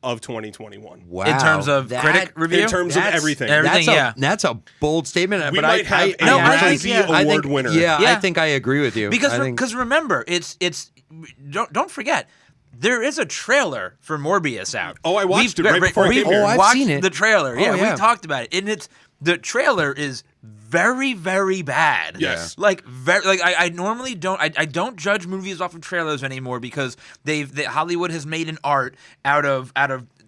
S1: of 2021.
S2: wow.
S4: in terms of
S2: That-
S4: critic review,
S1: In terms of
S2: That's-
S1: everything.
S4: Everything,
S2: That's a bold statement.
S1: We
S2: but
S1: might have a
S4: No, I
S1: Razzie
S4: think-
S2: I
S1: Award
S2: think,
S1: winner.
S2: Yeah,
S4: Yeah.
S2: I think I agree with you. I think-
S4: because remember, it's don't forget. There is a trailer for Morbius out.
S1: Oh, I watched it right before I
S4: we've
S1: came here.
S2: Oh, I've
S4: watched
S2: seen it.
S4: the trailer. Yeah,
S2: yeah.
S4: we talked about it, and the trailer is very, very bad.
S1: Yes.
S4: Like I normally don't. I don't judge movies off of trailers anymore because Hollywood has made an art out of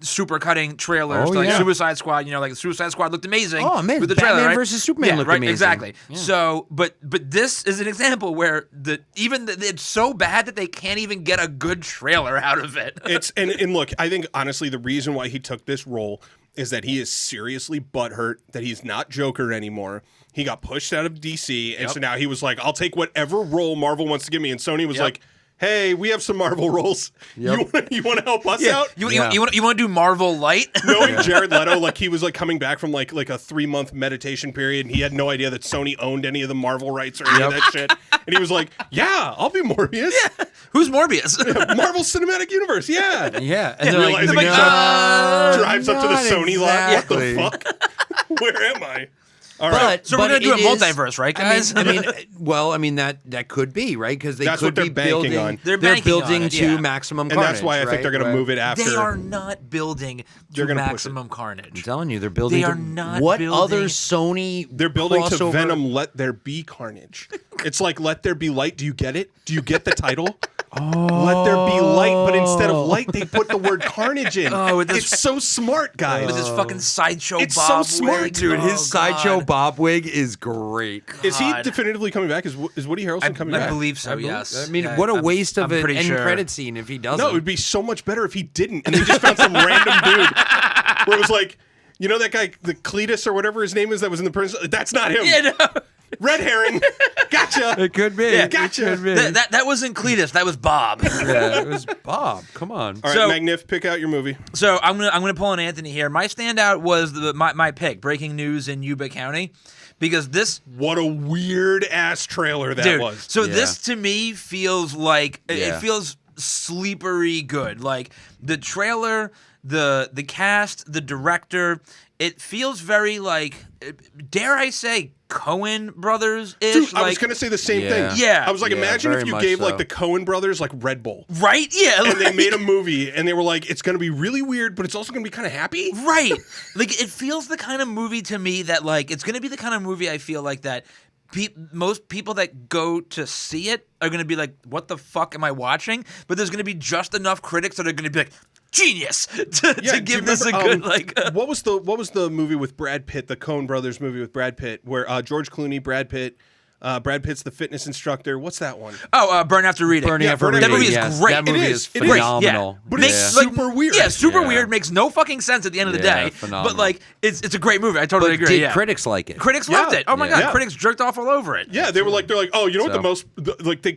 S4: super cutting trailers
S2: Oh,
S4: to like
S2: yeah.
S4: Suicide Squad. You know, like Suicide Squad looked amazing.
S2: Oh, man,
S4: with the
S2: Batman
S4: trailer, right?
S2: versus Superman
S4: yeah,
S2: looked
S4: right,
S2: amazing.
S4: Exactly.
S2: Yeah.
S4: So, but this is an example where it's so bad that they can't even get a good trailer out of it.
S1: It's and look, I think honestly the reason why he took this role is that he is seriously butthurt that he's not Joker anymore. He got pushed out of DC, and
S4: Yep.
S1: so now he was like, "I'll take whatever role Marvel wants to give me." And Sony was
S4: Yep.
S1: like, "Hey, we have some Marvel roles.
S2: Yep.
S1: You want to help us out?"
S4: You
S2: Yeah.
S4: want to do Marvel Light?
S1: Knowing Jared Leto, like he was like coming back from like a 3-month meditation period, and he had no idea that Sony owned any of the Marvel rights or any of that shit. And he was like, "Yeah, I'll be Morbius.
S4: Who's Morbius?
S1: Marvel Cinematic Universe. Yeah."
S2: yeah, and
S1: And
S2: they're
S1: realizing
S2: like,
S1: he
S2: no,
S1: drives up to the
S2: not
S1: Sony lot. What
S2: exactly.
S1: the fuck? Where am I? All right.
S2: But
S4: So we're gonna do a
S2: it is-
S4: multiverse, right, guys?
S2: I mean, that could be right because they
S1: That's
S2: could
S1: what they're
S2: be
S1: banking
S2: building.
S1: on.
S4: They're banking
S2: building
S4: on it,
S2: to
S4: yeah.
S2: maximum
S1: And
S2: carnage.
S1: that's why I think they're going to move it after.
S4: They are not building
S1: They're
S4: to
S1: gonna push
S4: maximum
S2: I'm
S4: carnage.
S2: telling you, they're building.
S4: They are
S2: to,
S4: not
S2: What
S4: building-
S2: other Sony?
S1: They're building to
S2: crossover-
S1: Venom, Let There Be Carnage. It's like Let There Be Light. Do you get it? Do you get the title? Let there be light, but instead of light, they put the word carnage in.
S4: Oh, with this-
S1: it's so smart, guys.
S4: With his fucking sideshow
S1: It's
S4: Bob
S1: so smart,
S4: wig.
S1: dude.
S4: Oh,
S2: His sideshow
S4: God.
S2: Bob wig is great.
S1: Is he
S4: God.
S1: definitively coming back? Is Woody Harrelson coming
S4: I
S1: back?
S4: believe so. Yes.
S2: I mean,
S4: Yeah,
S2: what a
S4: I'm-
S2: waste of
S4: I'm
S2: an
S4: pretty
S2: end
S4: sure.
S2: credit scene if he doesn't.
S1: No, it would be so much better if he didn't, and they just found some random dude where it was like, you know that guy, the Cletus or whatever his name is, that was in the prison. That's not him.
S4: Yeah, no.
S1: Red herring. Gotcha.
S2: It could be.
S4: Yeah,
S1: gotcha.
S2: It could be.
S4: That wasn't Cletus. That was Bob.
S2: Yeah, it was Bob. Come on.
S1: All right,
S4: So-
S1: Magnif, pick out your movie.
S4: So I'm gonna pull an Anthony here. My standout was my pick, breaking news in Yuba County, because this
S1: What a weird ass trailer that
S4: dude.
S1: was.
S4: So
S2: Yeah.
S4: this to me feels like
S2: Yeah.
S4: it feels sleepery good. Like the trailer the cast, the director. It feels very like, dare I say, Coen Brothers-ish.
S1: Dude, I was
S4: like,
S1: going to say the same thing.
S4: Yeah.
S1: I was like,
S2: Yeah,
S1: imagine
S2: very
S1: if you
S2: much
S1: gave
S2: so.
S1: like the Coen Brothers like Red Bull.
S4: right? Yeah.
S1: And they made a movie and they were like, it's going to be really weird, but it's also going to be kind of happy.
S4: Right. Like, it feels the kind of movie to me that, like, it's going to be the kind of movie I feel like that most people that go to see it are going to be like, what the fuck am I watching? But there's going to be just enough critics that are going to be like, genius, to
S1: Do you
S4: give this a
S1: remember,
S4: good,
S1: what was the movie with Brad Pitt, the Coen Brothers movie with Brad Pitt, where George Clooney, Brad Pitt's the fitness instructor. What's that one?
S4: Burn After Reading.
S2: Burning
S1: Yeah,
S2: After
S1: Burning
S2: Reading.
S4: That movie is
S2: yes.
S4: great.
S2: That movie
S1: It
S2: is
S1: is. It is.
S2: phenomenal.
S1: But it's super weird.
S4: Yeah, super
S2: Yeah.
S4: weird. Makes no fucking sense at the end of the
S2: Yeah,
S4: day.
S2: phenomenal.
S4: But like, it's a great movie. I totally
S2: But
S4: agree.
S2: did
S4: yeah.
S2: critics like it?
S4: Critics loved it. Oh my
S2: Yeah.
S4: god, critics jerked off all over it.
S1: Yeah, they're like, oh, you know what
S2: So-
S1: the most, like they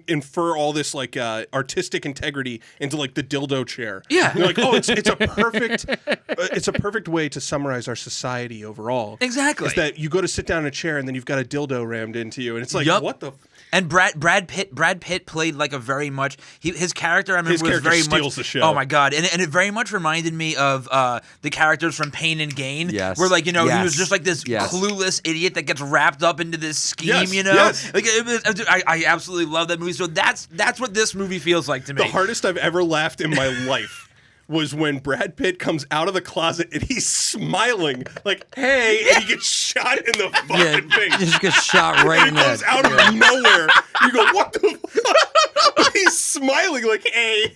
S1: infer all this like artistic integrity into like the dildo chair.
S4: Yeah.
S1: They're like, oh, it's a perfect way to summarize our society overall.
S4: Exactly.
S1: Is that you go to sit down in a chair and then you've got a dildo rammed into you, and it's like,
S4: Yup.
S1: what the?
S4: And Brad Pitt played like a very much his character. I remember
S1: His
S4: was
S1: character
S4: very
S1: steals
S4: much
S1: the show.
S4: Oh my god! And it very much reminded me of the characters from Pain and Gain.
S2: Yes.
S4: Where like he
S2: Yes.
S4: was just like this
S2: Yes.
S4: clueless idiot that gets wrapped up into this scheme.
S1: Yes.
S4: You know,
S1: Yes.
S4: like I absolutely love that movie. So that's what this movie feels like to me.
S1: The hardest I've ever laughed in my life was when Brad Pitt comes out of the closet and he's smiling like, hey, and he gets shot in the fucking face.
S2: Just gets shot right
S1: And
S2: in
S1: it
S2: the
S1: comes out of nowhere. You go, what the fuck? He's smiling like, hey.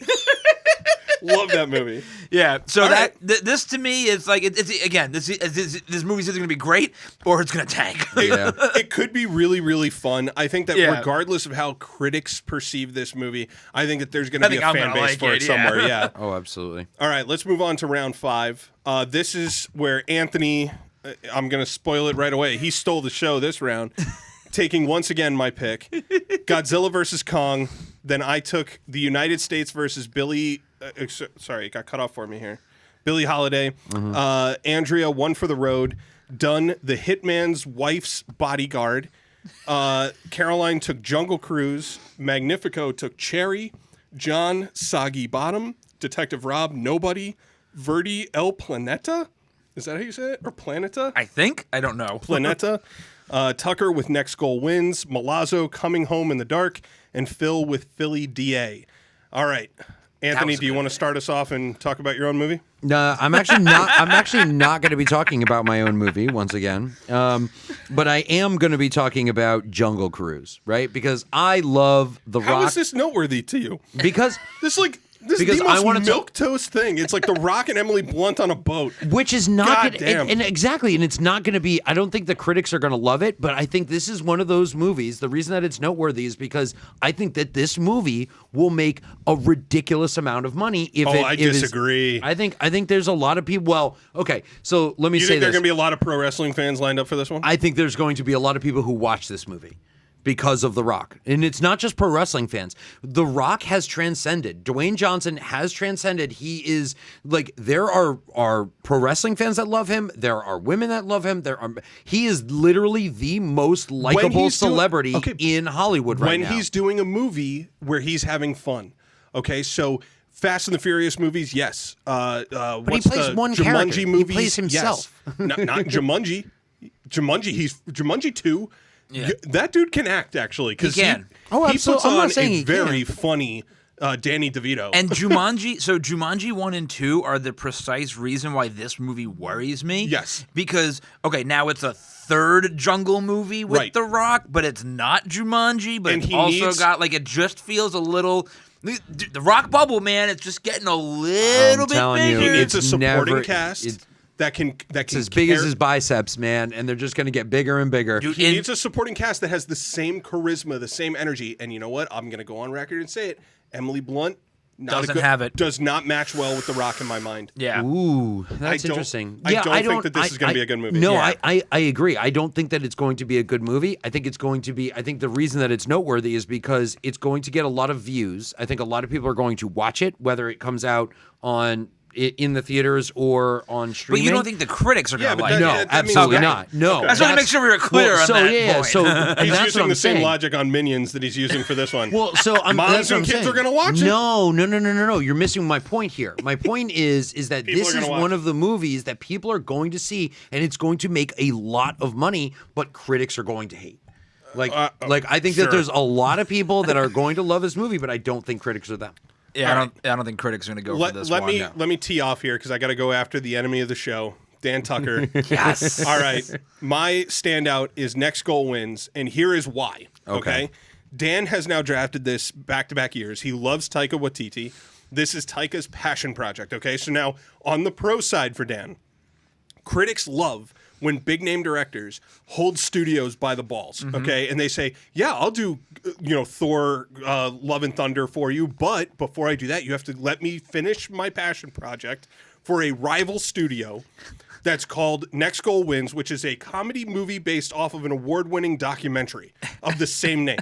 S1: Love that movie.
S4: Yeah. So
S1: All right.
S4: this to me is like it's again this movie's either going to be great or it's going to tank.
S2: Yeah.
S1: It could be really, really fun. I think that
S4: Yeah.
S1: regardless of how critics perceive this movie, I think that there's going to
S4: I
S1: be
S4: think
S1: a
S4: I'm
S1: fan
S4: gonna
S1: base
S4: like
S1: for
S4: it,
S1: it
S4: yeah.
S1: somewhere. Yeah.
S2: Oh, absolutely.
S1: All right, let's move on to round 5. This is where Anthony, I'm going to spoil it right away. He stole the show this round, taking once again my pick, Godzilla versus Kong. Then I took the United States versus Billy. Sorry, it got cut off for me here. Billie Holiday. Andrea, One for the Road. Dunn, The Hitman's Wife's Bodyguard. Caroline took Jungle Cruise. Magnifico took Cherry. John, Soggy Bottom. Detective Rob, Nobody. Verdi, El Planeta. Is that how you say it? Or Planeta?
S4: I think I don't know.
S1: Planeta. Tucker with Next Goal Wins. Malazzo, Coming Home in the Dark. And Phil with Philly DA. All right. Anthony,
S4: was a
S1: do you
S4: good
S1: want to start us off and talk about your own movie?
S2: No, I'm actually not. I'm actually not going to be talking about my own movie once again. But I am going to be talking about Jungle Cruise, right? Because I love The
S1: How
S2: Rock.
S1: is this noteworthy to you?
S2: Because
S1: This is
S2: Because
S1: the
S2: I
S1: most
S2: wanna
S1: milquetoast thing. It's like The Rock and Emily Blunt on a boat.
S2: which is not
S1: God
S2: gonna,
S1: damn.
S2: and exactly, and it's not going to be. I don't think the critics are going to love it, but I think this is one of those movies. The reason that it's noteworthy is because I think that this movie will make a ridiculous amount of money. If
S1: I disagree.
S2: I think there's a lot of people. Well, okay, so let me
S1: You
S2: say
S1: think there are
S2: this.
S1: going to be a lot of pro wrestling fans lined up for this one?
S2: I think there's going to be a lot of people who watch this movie because of The Rock. And it's not just pro wrestling fans. The Rock has transcended. Dwayne Johnson has transcended. He is like, there are pro wrestling fans that love him. There are women that love him. He is literally the most likable
S1: he's doing-
S2: celebrity
S1: okay,
S2: in Hollywood right
S1: when
S2: now.
S1: he's doing a movie where he's having fun. Okay, so Fast and the Furious movies, yes. But
S2: he plays one character.
S1: Jumanji
S2: He
S1: movies,
S2: plays himself.
S1: Yes. not Jumanji. He's Jumanji 2.
S4: Yeah.
S1: That dude can act, actually. Because
S4: He can.
S2: Oh,
S1: he
S2: absolutely.
S1: puts
S2: I'm not
S1: on
S2: saying
S1: a
S2: he
S1: very
S2: can't.
S1: funny Danny DeVito.
S4: And Jumanji, so Jumanji 1 and 2 are the precise reason why this movie worries me.
S1: Yes.
S4: Because, okay, now it's a third jungle movie with
S1: Right.
S4: The Rock, but it's not Jumanji, but
S1: And
S4: it's
S1: he
S4: also
S1: needs-
S4: got, like, it just feels a little... The Rock bubble, man, it's just getting a little bit
S2: telling you,
S4: bigger.
S1: he needs a
S2: it's
S1: supporting
S2: never-
S1: cast
S2: it's-
S1: that can
S2: It's as big as his biceps, man, and they're just going to get bigger and bigger.
S4: Dude,
S1: He
S4: and-
S1: needs a supporting cast that has the same charisma, the same energy. And you know what? I'm going to go on record and say it. Emily Blunt
S4: Doesn't have it.
S1: Does not match well with The Rock in my mind.
S4: Yeah.
S2: Ooh, that's
S1: don't-
S2: interesting.
S1: I don't think that this is gonna be a good movie.
S2: No,
S4: Yeah.
S2: I agree. I don't think that it's going to be a good movie. I think it's going to be. I think the reason that it's noteworthy is because it's going to get a lot of views. I think a lot of people are going to watch it, whether it comes out on in the theaters or on
S4: But
S2: streaming.
S4: you don't think the critics are going to
S1: but
S4: like
S1: that-
S2: No,
S4: it?
S1: that means
S2: absolutely
S1: that-
S2: not. No,
S4: I just want to make sure we were clear on that point.
S2: So and
S1: He's
S2: that's
S1: using
S2: what I'm
S1: the same
S2: saying.
S1: logic on Minions that he's using for this one.
S2: Well, so I'm,
S1: Moms
S2: that's what
S1: and
S2: I'm
S1: kids
S2: saying.
S1: are gonna watch it.
S2: No. You're missing my point here. My point is that
S1: People
S2: this
S1: are gonna
S2: is
S1: watch
S2: one
S1: it.
S2: of the movies that people are going to see, and it's going to make a lot of money, but critics are going to hate. Like I think
S4: sure.
S2: that there's a lot of people that are going to love this movie, but I don't think critics are them.
S4: Yeah, I don't think critics are going to go for this
S1: let
S4: one.
S1: me tee off here because I got to go after the enemy of the show, Dan Tucker.
S4: Yes.
S1: All right. My standout is Next Goal Wins, and here is why. Okay. Dan has now drafted this back-to-back years. He loves Taika Waititi. This is Taika's passion project. Okay. So now on the pro side for Dan, critics love when big name directors hold studios by the balls, okay? And they say, yeah, I'll do, Thor, Love and Thunder for you, but before I do that, you have to let me finish my passion project for a rival studio that's called Next Goal Wins, which is a comedy movie based off of an award-winning documentary of the same name.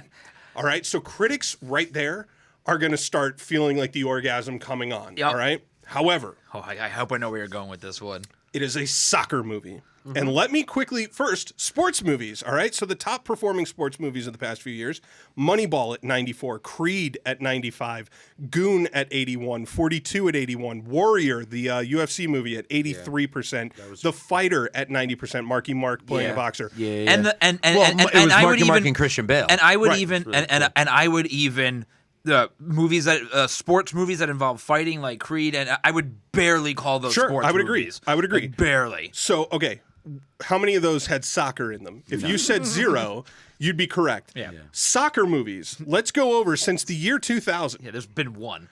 S1: All right? So critics right there are going to start feeling like the orgasm coming on,
S4: Yep.
S1: all right? However,
S4: I hope I know where you're going with this one.
S1: it is a soccer movie. And let me quickly, first, sports movies, all right? So the top performing sports movies of the past few years, Moneyball at 94, Creed at 95, Goon at 81, 42 at 81, Warrior, the UFC movie at 83%, The Fighter at 90%, Marky Mark playing a boxer.
S2: Yeah.
S4: And the and
S2: Well,
S4: and,
S2: it was
S4: I
S2: Marky
S4: would
S2: Mark
S4: even
S2: and Christian Bale.
S4: And I would
S1: Right.
S4: even and I would even the movies that sports movies that involve fighting like Creed, and I would barely call those
S1: Sure,
S4: sports
S1: I would
S4: movies.
S1: agree. I would agree.
S4: Like, barely.
S1: So, okay, how many of those had soccer in them? If you said 0, you'd be correct.
S4: Yeah.
S1: Soccer movies, let's go over since the year 2000.
S4: Yeah, there's been one.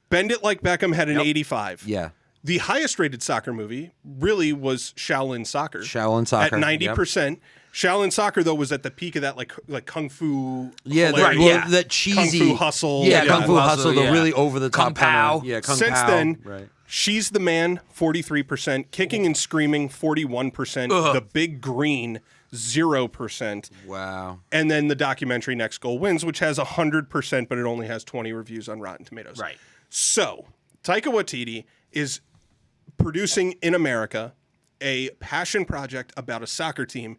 S1: Bend It Like Beckham had an 85.
S2: Yeah.
S1: The highest rated soccer movie really was Shaolin Soccer.
S2: Shaolin Soccer,
S1: At 90%. Shaolin Soccer, though, was at the peak of that like Kung Fu.
S2: Yeah,
S1: hilarity.
S2: that cheesy
S1: Kung Fu Hustle.
S2: Yeah,
S1: Yeah.
S2: Kung Fu
S4: Hustle,
S2: Hustle, the
S4: yeah.
S2: really over the top
S4: Kung Pao.
S2: Yeah, Kung
S1: Since
S2: Pao.
S1: then,
S2: Right.
S1: She's the Man, 43%. Kicking and Screaming, 41%. The Big Green, 0%.
S2: Wow.
S1: And then the documentary Next Goal Wins, which has 100%, but it only has 20 reviews on Rotten Tomatoes.
S4: Right.
S1: So, Taika Waititi is producing in America a passion project about a soccer team.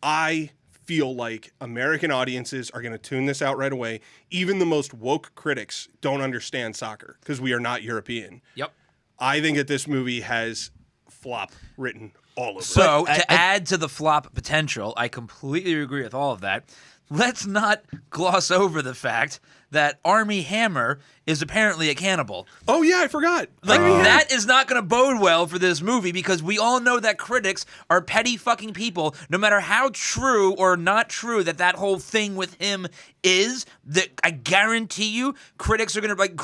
S1: I feel like American audiences are going to tune this out right away. Even the most woke critics don't understand soccer because we are not European.
S4: Yep.
S1: I think that this movie has flop written all over it.
S4: So to add to the flop potential, I completely agree with all of that. Let's not gloss over the fact that Armie Hammer is apparently a cannibal.
S1: Oh, yeah, I forgot.
S4: Like, that is not going to bode well for this movie because we all know that critics are petty fucking people, no matter how true or not true that whole thing with him is. That I guarantee you, critics are going to, like,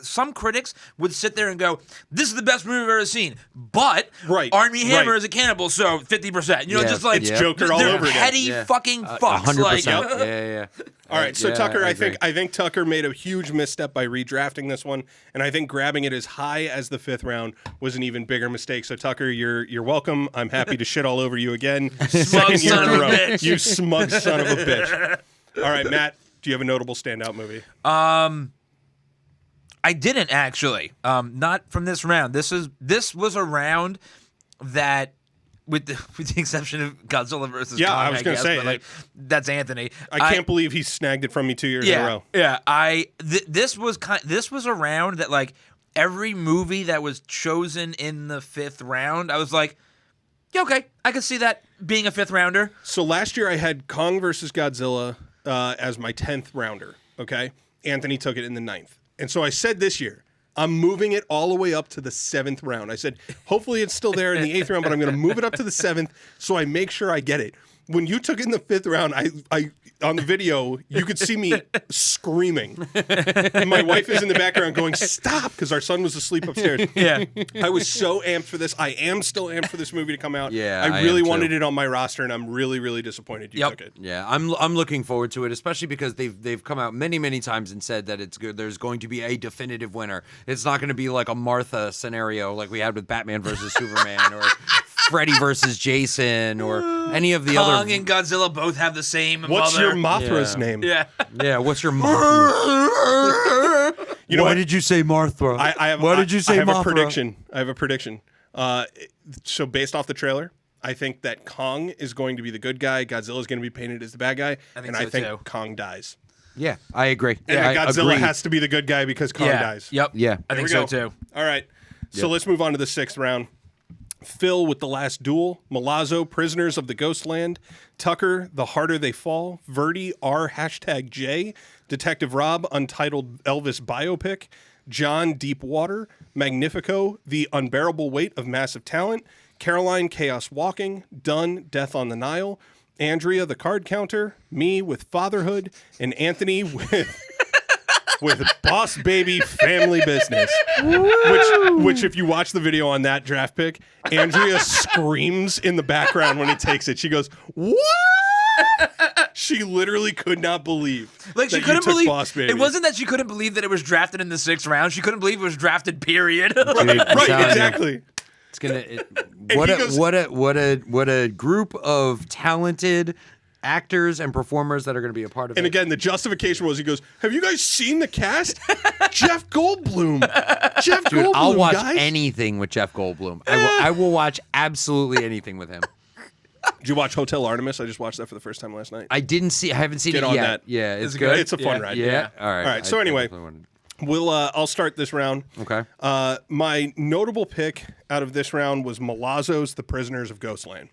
S4: some critics would sit there and go, this is the best movie I've ever seen, but
S1: Right,
S4: Armie Hammer
S1: right.
S4: is a cannibal, so 50%. You know,
S2: Yeah,
S4: just like,
S1: it's Joker all
S4: they're
S1: over again.
S4: petty
S2: Yeah.
S4: fucking fucks.
S2: 100%.
S4: Like,
S2: yeah.
S1: All right, so
S2: Yeah,
S1: Tucker, I
S2: agree.
S1: think Tucker made a huge misstep by redrafting this one, and I think grabbing it as high as the 5th round was an even bigger mistake. So Tucker, you're welcome. I'm happy to shit all over you again. Second year
S4: son
S1: in
S4: of
S1: a
S4: a
S1: row.
S4: bitch.
S1: You smug son of a bitch. All right, Matt, do you have a notable standout movie?
S4: I didn't actually. Not from this round. This was a round that, with the exception of Godzilla versus
S1: Yeah,
S4: Kong,
S1: I was gonna
S4: guess,
S1: say,
S4: but, like, that's Anthony.
S1: I can't believe he snagged it from me 2 years in a
S4: Yeah,
S1: row.
S4: yeah. This was a round that, like, every movie that was chosen in the 5th round, I was like, yeah, okay, I could see that being a 5th rounder.
S1: So last year I had Kong versus Godzilla as my 10th rounder, okay? Anthony took it in the 9th. And so I said this year, I'm moving it all the way up to the 7th round. I said, hopefully it's still there in the 8th round, but I'm going to move it up to the 7th so I make sure I get it. When you took it in the 5th round, I on the video, you could see me screaming. And my wife is in the background going, stop, because our son was asleep upstairs.
S4: Yeah.
S1: I was so amped for this. I am still amped for this movie to come out.
S2: Yeah,
S1: I
S2: I
S1: really
S2: am too.
S1: wanted it on my roster, and I'm really, really disappointed you
S4: Yep.
S1: took it.
S2: Yeah, I'm looking forward to it, especially because they've come out many times and said that it's good. There's going to be a definitive winner. It's not going to be like a Martha scenario like we had with Batman versus Superman or Freddy versus Jason or any of the
S4: Kong
S2: other.
S4: and Godzilla both have the same
S1: What's
S4: mother.
S1: your Mothra's
S2: Yeah.
S1: name?
S4: Yeah.
S2: Yeah, what's your mom?
S1: You know
S2: Why
S1: what?
S2: did you say Martha? Why did you say
S1: I have
S2: Mothra?
S1: I have a prediction. So based off the trailer, I think that Kong is going to be the good guy. Godzilla is going to be painted as the bad guy.
S4: think
S1: I
S4: so,
S1: think
S4: too.
S1: Kong dies.
S2: Yeah, I agree.
S1: And
S2: I
S1: Godzilla
S2: agree.
S1: has to be the good guy because Kong dies.
S4: Yep.
S2: Yeah.
S4: I
S1: There
S4: think
S1: we
S4: so
S1: go.
S4: too.
S1: All right. So let's move on to the 6th round. Phil with The Last Duel, Milazzo, Prisoners of the Ghostland, Tucker, The Harder They Fall, Verdi, R#J, Detective Rob, Untitled Elvis Biopic, John, Deep Water, Magnifico, The Unbearable Weight of Massive Talent, Caroline, Chaos Walking, Dunn, Death on the Nile, Andrea, The Card Counter, me with Fatherhood, and Anthony with Boss Baby Family Business. Which if you watch the video on that draft pick, Andrea screams in the background when he takes it. She goes, "What?" She literally could not believe
S4: Like she
S1: that you
S4: couldn't
S1: took
S4: believe
S1: Boss Baby.
S4: it wasn't that she couldn't believe that it was drafted in the 6th round. She couldn't believe it was drafted. Period.
S2: Dude, I'm
S1: right,
S2: telling you,
S1: exactly.
S2: It's gonna.
S1: he
S2: What
S1: goes-
S2: a group of talented actors and performers that are going to be a part of
S1: And
S2: it.
S1: again, the justification was he goes, "Have you guys seen the cast? Jeff Goldblum. Jeff
S2: Dude,
S1: Goldblum,
S2: I'll watch
S1: guys."
S2: anything with Jeff Goldblum. I will watch absolutely anything with him.
S1: Did you watch Hotel Artemis? I just watched that for the first time last night.
S2: I haven't seen
S1: Get
S2: it
S1: on
S2: yet.
S1: that.
S2: Yeah, it's
S4: Is it
S2: good.
S4: good?
S1: It's a fun
S4: Yeah.
S1: ride.
S2: Yeah. All right.
S1: All right, so
S2: I
S1: anyway.
S2: definitely wanted-
S1: I'll start this round.
S2: Okay.
S1: My notable pick out of this round was Milazzo's The Prisoners of Ghostland.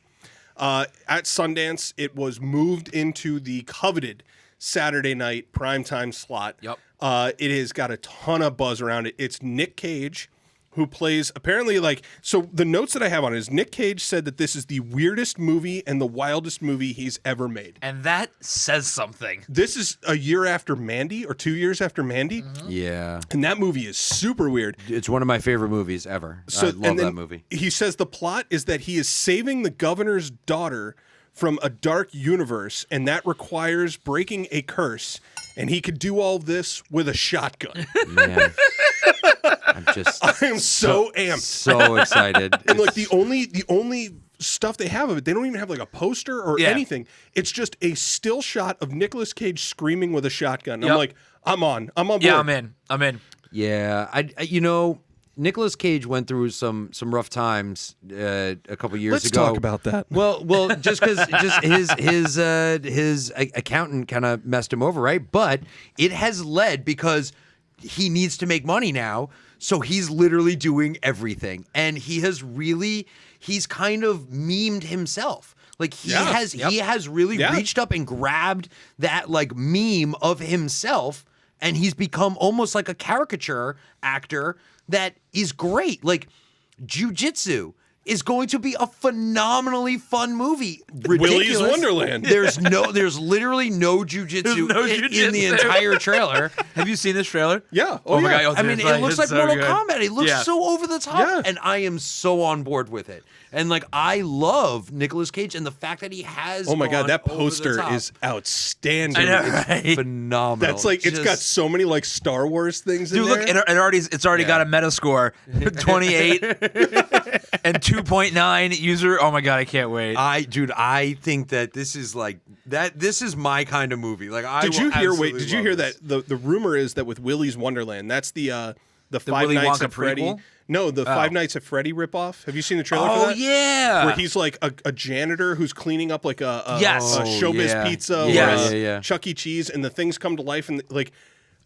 S1: At Sundance, it was moved into the coveted Saturday night primetime slot.
S4: Yep.
S1: It has got a ton of buzz around it. It's Nick Cage, who plays apparently so the notes that I have on it is Nick Cage said that this is the weirdest movie and the wildest movie he's ever made.
S4: And that says something.
S1: This is a year after Mandy or 2 years after Mandy.
S2: Yeah.
S1: And that movie is super weird.
S2: It's one of my favorite movies ever. I love
S1: and then
S2: that movie.
S1: He says the plot is that he is saving the governor's daughter from a dark universe, and that requires breaking a curse. And he could do all this with a shotgun.
S2: Man. I'm just
S1: I am so amped.
S2: so excited.
S1: And like the only stuff they have of it, they don't even have like a poster or
S4: Yeah.
S1: anything. It's just a still shot of Nicolas Cage screaming with a shotgun.
S4: Yep.
S1: I'm like, I'm on board.
S4: Yeah, I'm in.
S2: Yeah, Nicolas Cage went through some rough times a couple years
S1: Let's
S2: ago.
S1: talk about that.
S2: Well, just because his accountant kind of messed him over, right? But it has led because he needs to make money now, so he's literally doing everything, and he's kind of memed himself. Like he has really reached up and grabbed that like meme of himself, and he's become almost like a caricature actor that is great. Like Jiu-Jitsu is going to be a phenomenally fun movie.
S1: Willy's
S2: Ridiculous.
S1: Wonderland.
S2: There's literally no jiu-jitsu,
S4: There's no
S2: in the
S4: jiu-jitsu.
S2: entire trailer.
S4: Have you seen this trailer?
S1: Yeah.
S4: Oh my
S1: yeah.
S4: God.
S2: I mean, it looks like
S4: so
S2: Mortal
S4: good.
S2: Kombat. It looks
S4: Yeah.
S2: so over the top,
S1: Yeah.
S2: and I am so on board with it. And like, I love Nicolas Cage, and the fact that he has.
S1: Oh my God,
S2: gone
S1: that
S2: over the
S1: poster
S2: top
S1: is outstanding.
S4: I know,
S2: is
S4: right?
S2: phenomenal.
S1: That's like it's got
S2: Just-
S1: so many like Star Wars things
S4: Dude,
S1: in
S4: look,
S1: there.
S4: it's already got a Metascore, 28 and 2.9 user. Oh my God, I can't wait.
S2: I think that this is like that. This is my kind of movie. Like,
S1: Did you hear that the rumor is that with Willy's Wonderland, that's the Five
S4: Willy
S1: Nights
S4: Wonka
S1: at Freddy.
S4: prequel?
S1: No, the Five Nights at Freddy ripoff. Have you seen the trailer for
S4: Oh
S1: that?
S4: yeah,
S1: Where he's like a janitor who's cleaning up like a
S4: Yes.
S1: Showbiz
S2: yeah.
S1: Pizza
S4: Yes.
S1: or
S2: Yeah.
S1: Chuck E. Cheese, and the things come to life. And like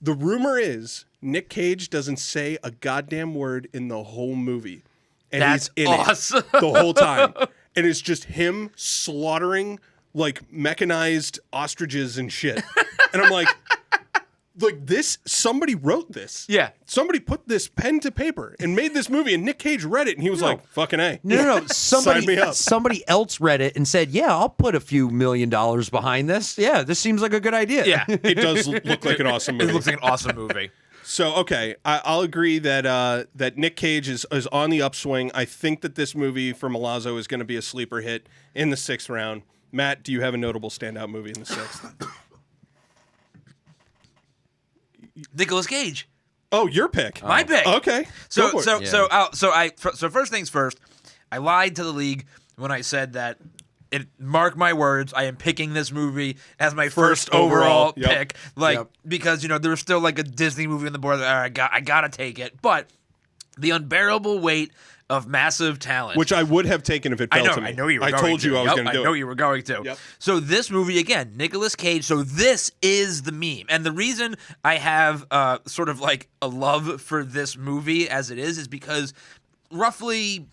S1: the rumor is Nick Cage doesn't say a goddamn word in the whole movie, and
S4: That's
S1: he's in
S4: awesome.
S1: it the whole time, and it's just him slaughtering like mechanized ostriches and shit. And I'm like this, somebody wrote this.
S4: Yeah.
S1: Somebody put this pen to paper and made this movie, and Nick Cage read it, and he was like, fucking A.
S2: No.
S1: Sign me up.
S2: Somebody else read it and said, "Yeah, I'll put a few $1 million behind this. Yeah, this seems like a good idea."
S4: yeah.
S1: It does look like an awesome
S4: It
S1: movie.
S4: looks like an awesome movie.
S1: So, okay, I'll agree that that Nick Cage is on the upswing. I think that this movie for Milazzo is going to be a sleeper hit in the 6th round. Matt, do you have a notable standout movie in the 6th?
S4: Nicolas Cage.
S1: Oh, your pick.
S4: My pick.
S1: Okay.
S4: So
S1: Go for it.
S4: so first things first. I lied to the league when I said that mark my words, I am picking this movie as my
S1: First
S4: first overall
S1: overall. Yep.
S4: pick. Because there's still like a Disney movie on the board. I gotta take it. But the unbearable weight of massive talent,
S1: Which I would have taken if it fell to me.
S4: I know you were
S1: I
S4: going
S1: told
S4: to.
S1: you I was
S4: Yep,
S1: going to do
S4: I know
S1: it.
S4: you were going to.
S1: Yep.
S4: So this movie, again, Nicolas Cage. So this is the meme. And the reason I have sort of like a love for this movie as it is because roughly,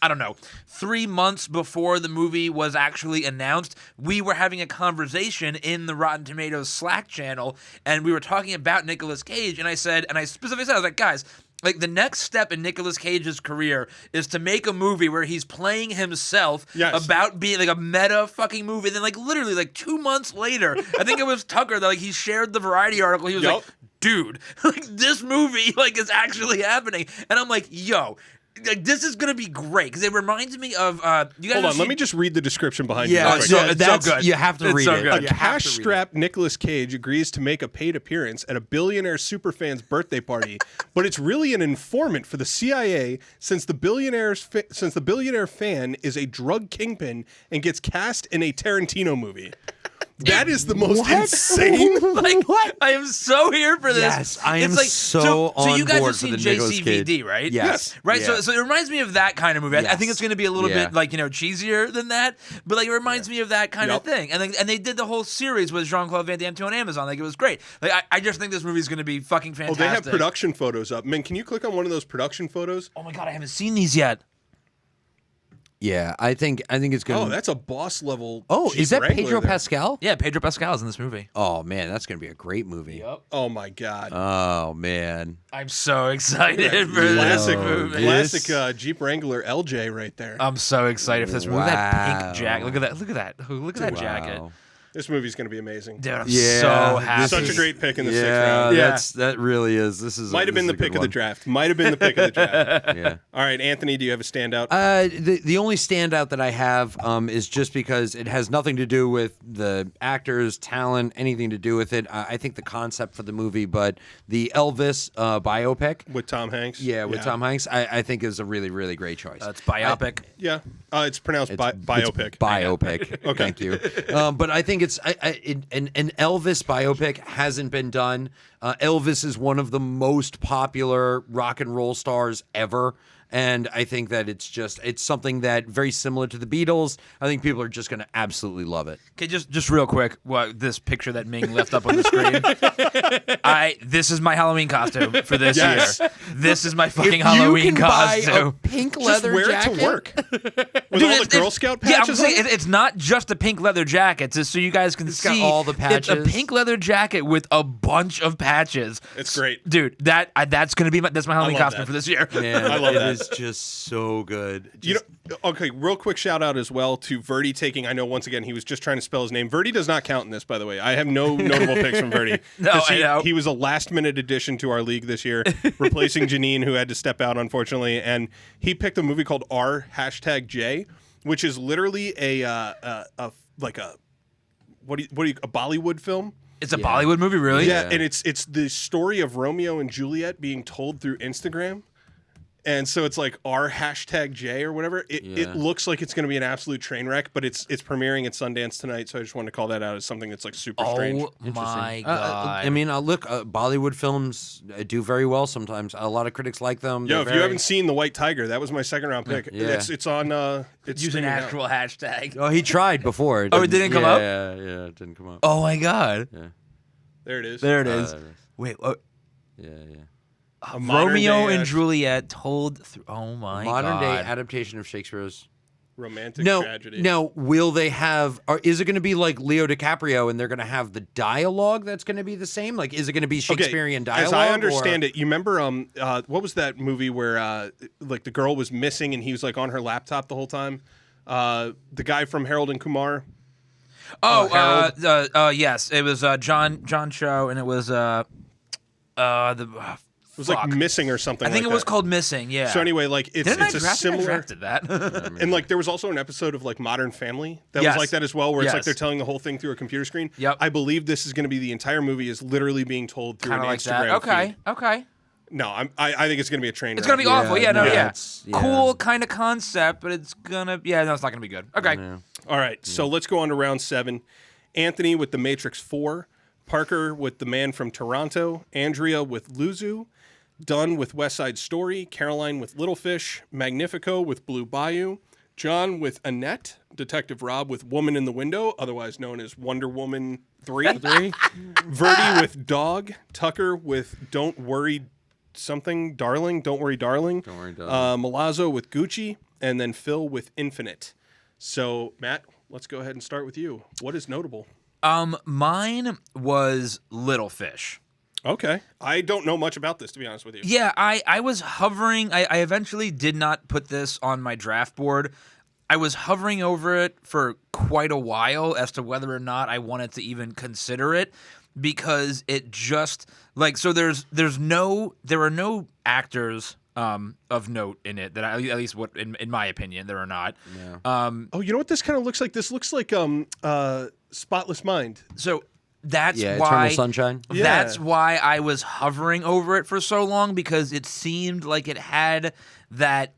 S4: I don't know, 3 months before the movie was actually announced, we were having a conversation in the Rotten Tomatoes Slack channel, and we were talking about Nicolas Cage, and I specifically said, I was like, guys, like the next step in Nicolas Cage's career is to make a movie where he's playing himself about being like a meta fucking movie. And then like literally like 2 months later, I think it was Tucker that like he shared the Variety article. He was like, dude, like this movie like is actually happening. And I'm like, yo, like this is gonna be great because it reminds me of you guys.
S1: Hold on, let me just read the description behind you.
S2: Yeah,
S1: real quick.
S2: so
S4: It's so good.
S2: you have to
S4: It's
S2: read
S4: so
S2: it.
S4: good.
S1: A
S4: You have to read it.
S1: cash-strapped Nicolas Cage agrees to make a paid appearance at a billionaire superfan's birthday party, but it's really an informant for the CIA since the billionaire fan is a drug kingpin and gets cast in a Tarantino movie. That is the most insane.
S4: Like, I am so here for this.
S2: Yes, I am
S4: It's like,
S2: so
S4: so you
S2: on
S4: guys
S2: board
S4: have
S2: for
S4: seen
S2: the Nicolas
S4: JCVD,
S2: Cage.
S4: right?
S2: Yes.
S4: Right.
S2: Yeah.
S4: So it reminds me of that kind of movie. I think it's going to be a little
S2: Yeah.
S4: bit like cheesier than that, but like it reminds me of that kind of thing. And they did the whole series with Jean-Claude Van Damme 2 on Amazon. Like it was great. Like I just think this movie is going to be fucking
S1: Oh,
S4: fantastic.
S1: they have production photos up. Man, can you click on one of those production photos?
S4: Oh my god, I haven't seen these yet.
S2: Yeah, I think it's gonna.
S1: Oh, that's a boss level.
S2: Oh,
S1: Jeep
S2: is that
S1: Wrangler
S2: Pedro
S1: there.
S2: Pascal?
S4: Yeah, Pedro Pascal's in this movie.
S2: Oh man, that's gonna be a great movie.
S1: Oh my god.
S2: Oh man.
S4: I'm so excited for
S1: Classic,
S4: this movie.
S1: classic Jeep Wrangler LJ right there.
S4: I'm so excited for this movie. Look at that pink jacket.
S2: Wow.
S4: Look at that. Look at that. Look at that jacket.
S2: Wow.
S1: This movie's going to be amazing.
S4: Dude, I'm
S2: Yeah,
S4: so happy.
S1: Such a great pick in the sixth
S2: Yeah,
S1: round.
S2: that really is. This is
S1: Might have been
S2: this
S1: the
S2: is a
S1: pick
S2: good
S1: of the
S2: one.
S1: draft. Might have been the pick of the draft.
S2: Yeah.
S1: All right, Anthony, do you have a standout?
S2: The only standout that I have is just because it has nothing to do with the actors, talent, anything to do with it. I think the concept for the movie, but the Elvis biopic.
S1: With Tom Hanks?
S2: Yeah, with Tom Hanks, I think is a really, really choice.
S4: It's biopic.
S1: Yeah. It's pronounced biopic.
S2: Biopic.
S1: Okay.
S2: Thank you. But I think it's an Elvis biopic hasn't been done. Elvis is one of the most popular rock and roll stars ever. And I think that it's something that very similar to the Beatles. I think people are just going to absolutely love it.
S4: Okay, just real quick, this picture that Ming left up on the screen. This is my Halloween costume for this
S1: Yes.
S4: year. This is my fucking
S2: If
S4: Halloween
S2: you can buy
S4: costume.
S2: a pink
S1: Just
S2: leather
S1: wear
S2: jacket,
S1: it to work. With
S4: Dude,
S1: all the Girl Scout
S4: yeah, I'm
S1: patches on
S4: saying
S1: it?
S4: it's not just a pink leather jacket. It's so you guys can
S2: got
S4: see
S2: all the
S4: It's a
S2: patches.
S4: pink leather jacket with a bunch of patches.
S1: It's great.
S4: Dude. That's gonna be that's my Halloween
S1: love
S4: costume
S1: that.
S4: for this year.
S2: Man,
S1: I love
S2: it
S1: that.
S2: is just so good.
S1: You know, okay, real quick shout out as well to Verdi taking, I know once again, he was just trying to spell his name. Verdi does not count in this, by the way. I have no notable picks from Verdi.
S4: No,
S1: 'Cause
S4: I know.
S1: He was a last minute addition to our league this year, replacing Janine, who had to step out, unfortunately. And he picked a movie called R#J, which is literally a Bollywood film.
S4: It's a Bollywood movie, really?
S1: Yeah, and it's the story of Romeo and Juliet being told through Instagram. And so it's like R#J or whatever. It looks like it's going to be an absolute train wreck, but it's premiering at Sundance tonight. So I just wanted to call that out as something that's like super strange.
S4: Oh my god!
S2: I mean, look, Bollywood films do very well sometimes. A lot of critics like them.
S1: Yo,
S2: They're
S1: if you
S2: very-
S1: haven't seen The White Tiger, that was my second round pick.
S2: Yeah.
S1: It's on. It's
S4: Use an
S1: streaming now.
S4: actual hashtag.
S2: Oh, he tried before.
S4: Oh, it didn't come up?
S2: Yeah, it didn't come up.
S4: Oh my god!
S1: There it is.
S4: There it is. Wait,
S2: Yeah.
S1: A modern
S4: Romeo
S1: day,
S4: and Juliet told through. Oh my
S2: Modern
S4: god!
S2: day adaptation of Shakespeare's.
S1: romantic
S2: No,
S1: tragedy.
S2: no. Will they have? Or is it going to be like Leo DiCaprio, and they're going to have the dialogue that's going to be the same? Like, is it going to be Shakespearean dialogue?
S1: As I understand it, you remember what was that movie where like the girl was missing and he was like on her laptop the whole time? The guy from Harold and Kumar.
S4: Yes, it was John Cho, and it was
S1: It was like Missing or something.
S4: I think
S1: like
S4: it was
S1: that.
S4: called Missing. Yeah.
S1: So anyway, like it's
S4: Didn't I
S1: a
S4: draft it? I
S1: similar.
S4: drafted that.
S1: And like there was also an episode of like Modern Family that
S4: Yes.
S1: was like that as well, where it's like
S4: Yes.
S1: they're telling the whole thing through a computer screen.
S4: Yep.
S1: I believe this is going to be the entire movie is literally being told through
S4: Kind
S1: an
S4: of like
S1: Instagram.
S4: that. Okay.
S1: feed.
S4: Okay.
S1: No, I think it's going to be a train.
S4: It's
S1: wreck.
S4: gonna be awful. Yeah. No.
S2: no,
S4: Yeah.
S2: it's- yeah.
S4: Cool kind of concept, but it's gonna. Yeah. No, it's not gonna be good. Okay.
S2: Yeah.
S1: All right, so let's go on to round 7. Anthony with The Matrix 4, Parker with The Man from Toronto, Andrea with Luzu, Dunn with West Side Story, Caroline with Little Fish, Magnifico with Blue Bayou, John with Annette, Detective Rob with Woman in the Window, otherwise known as Wonder Woman 3, Verdi with Dog, Tucker with Don't Worry Something Darling, Don't Worry Darling, Malazzo with Gucci, and then Phil with Infinite. So, Matt, let's go ahead and start with you. What is notable?
S4: Mine was Little Fish.
S1: Okay. I don't know much about this, to be honest with you.
S4: Yeah, I was hovering. I eventually did not put this on my draft board. I was hovering over it for quite a while as to whether or not I wanted to even consider it, because it just so there are no actors of note in it that at least what in my opinion there are not.
S2: Yeah.
S1: You know what this kind of looks like? This looks like Spotless Mind.
S4: So that's why
S2: Eternal Sunshine.
S4: That's why I was hovering over it for so long, because it seemed like it had that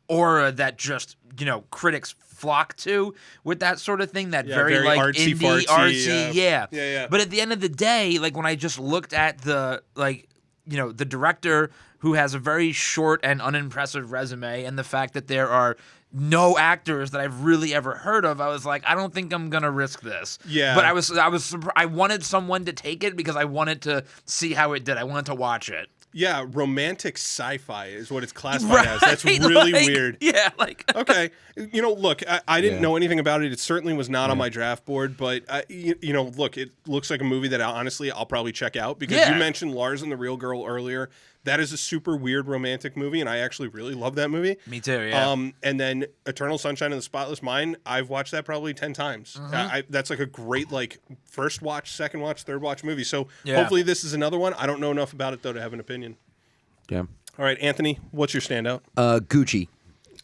S4: aura that just critics flock to with that sort of thing. That very like
S1: artsy,
S4: indie,
S1: fartsy,
S4: artsy,
S1: yeah.
S4: But at the end of the day, like when I just looked at the the director, who has a very short and unimpressive resume, and the fact that there are no actors that I've really ever heard of, I was like, I don't think I'm gonna risk this.
S1: Yeah.
S4: But I wanted someone to take it because I wanted to see how it did. I wanted to watch it.
S1: Yeah, romantic sci-fi is what it's classified as. That's really weird.
S4: Yeah, like
S1: okay. Look, I didn't know anything about it. It certainly was not on my draft board, but look, it looks like a movie that I'll probably check out, because you mentioned Lars and the Real Girl earlier. That is a super weird romantic movie, and I actually really love that movie.
S4: Me too, yeah.
S1: And then Eternal Sunshine of the Spotless Mind, I've watched that probably 10 times. That's like a great first watch, second watch, third watch movie. So hopefully this is another one. I don't know enough about it, though, to have an opinion.
S2: Yeah.
S1: All right, Anthony, what's your standout?
S2: Gucci.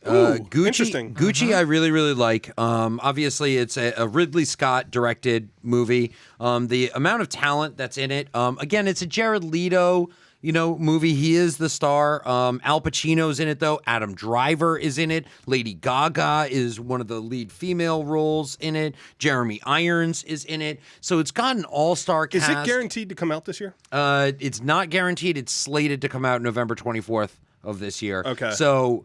S1: Ooh,
S2: Gucci,
S1: interesting.
S2: Gucci, I really, really like. Obviously, it's a Ridley Scott directed movie. The amount of talent that's in it. Again, it's a Jared Leto movie. He is the star. Al Pacino's in it, though. Adam Driver is in it. Lady Gaga is one of the lead female roles in it. Jeremy Irons is in it. So it's got an all-star cast.
S1: Is it guaranteed to come out this year?
S2: It's not guaranteed. It's slated to come out November 24th of this year.
S1: Okay.
S2: So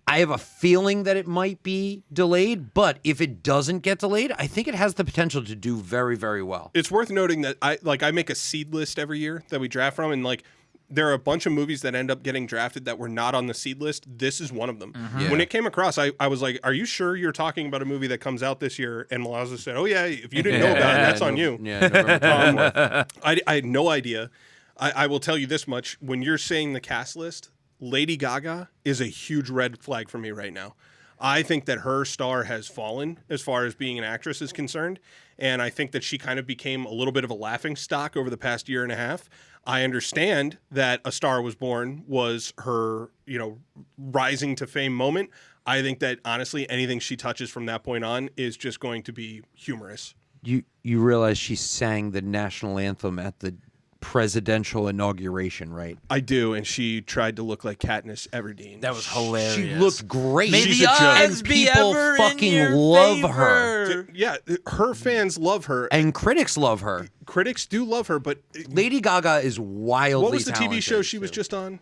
S2: I have a feeling that it might be delayed, but if it doesn't get delayed, I think it has the potential to do very, very well.
S1: It's worth noting that I make a seed list every year that we draft from, and there are a bunch of movies that end up getting drafted that were not on the seed list. This is one of them.
S2: Yeah.
S1: When it came across, I was like, are you sure you're talking about a movie that comes out this year? And Malazzo said, oh, yeah, if you didn't know about it, that's on you.
S2: Yeah, November 24th.
S1: I had no idea. I will tell you this much. When you're saying the cast list, Lady Gaga is a huge red flag for me right now. I think that her star has fallen as far as being an actress is concerned, and I think that she kind of became a little bit of a laughing stock over the past year and a half. I understand that A Star Was Born was her, rising to fame moment. I think that, honestly, anything she touches from that point on is just going to be humorous.
S2: You realize she sang the national anthem at the presidential inauguration, right?
S1: I do, and she tried to look like Katniss Everdeen.
S4: that was hilarious.
S2: She looked great.
S4: May
S1: She's
S4: the
S1: a joke.
S4: odds
S2: And
S4: be
S2: people
S4: ever in
S2: fucking
S4: your
S2: love her.
S4: favor.
S1: Yeah, her fans love her.
S2: And critics love her.
S1: Critics do love her, but
S2: Lady Gaga is wildly
S1: what was the TV
S2: talented,
S1: show she was
S2: too.
S1: just on?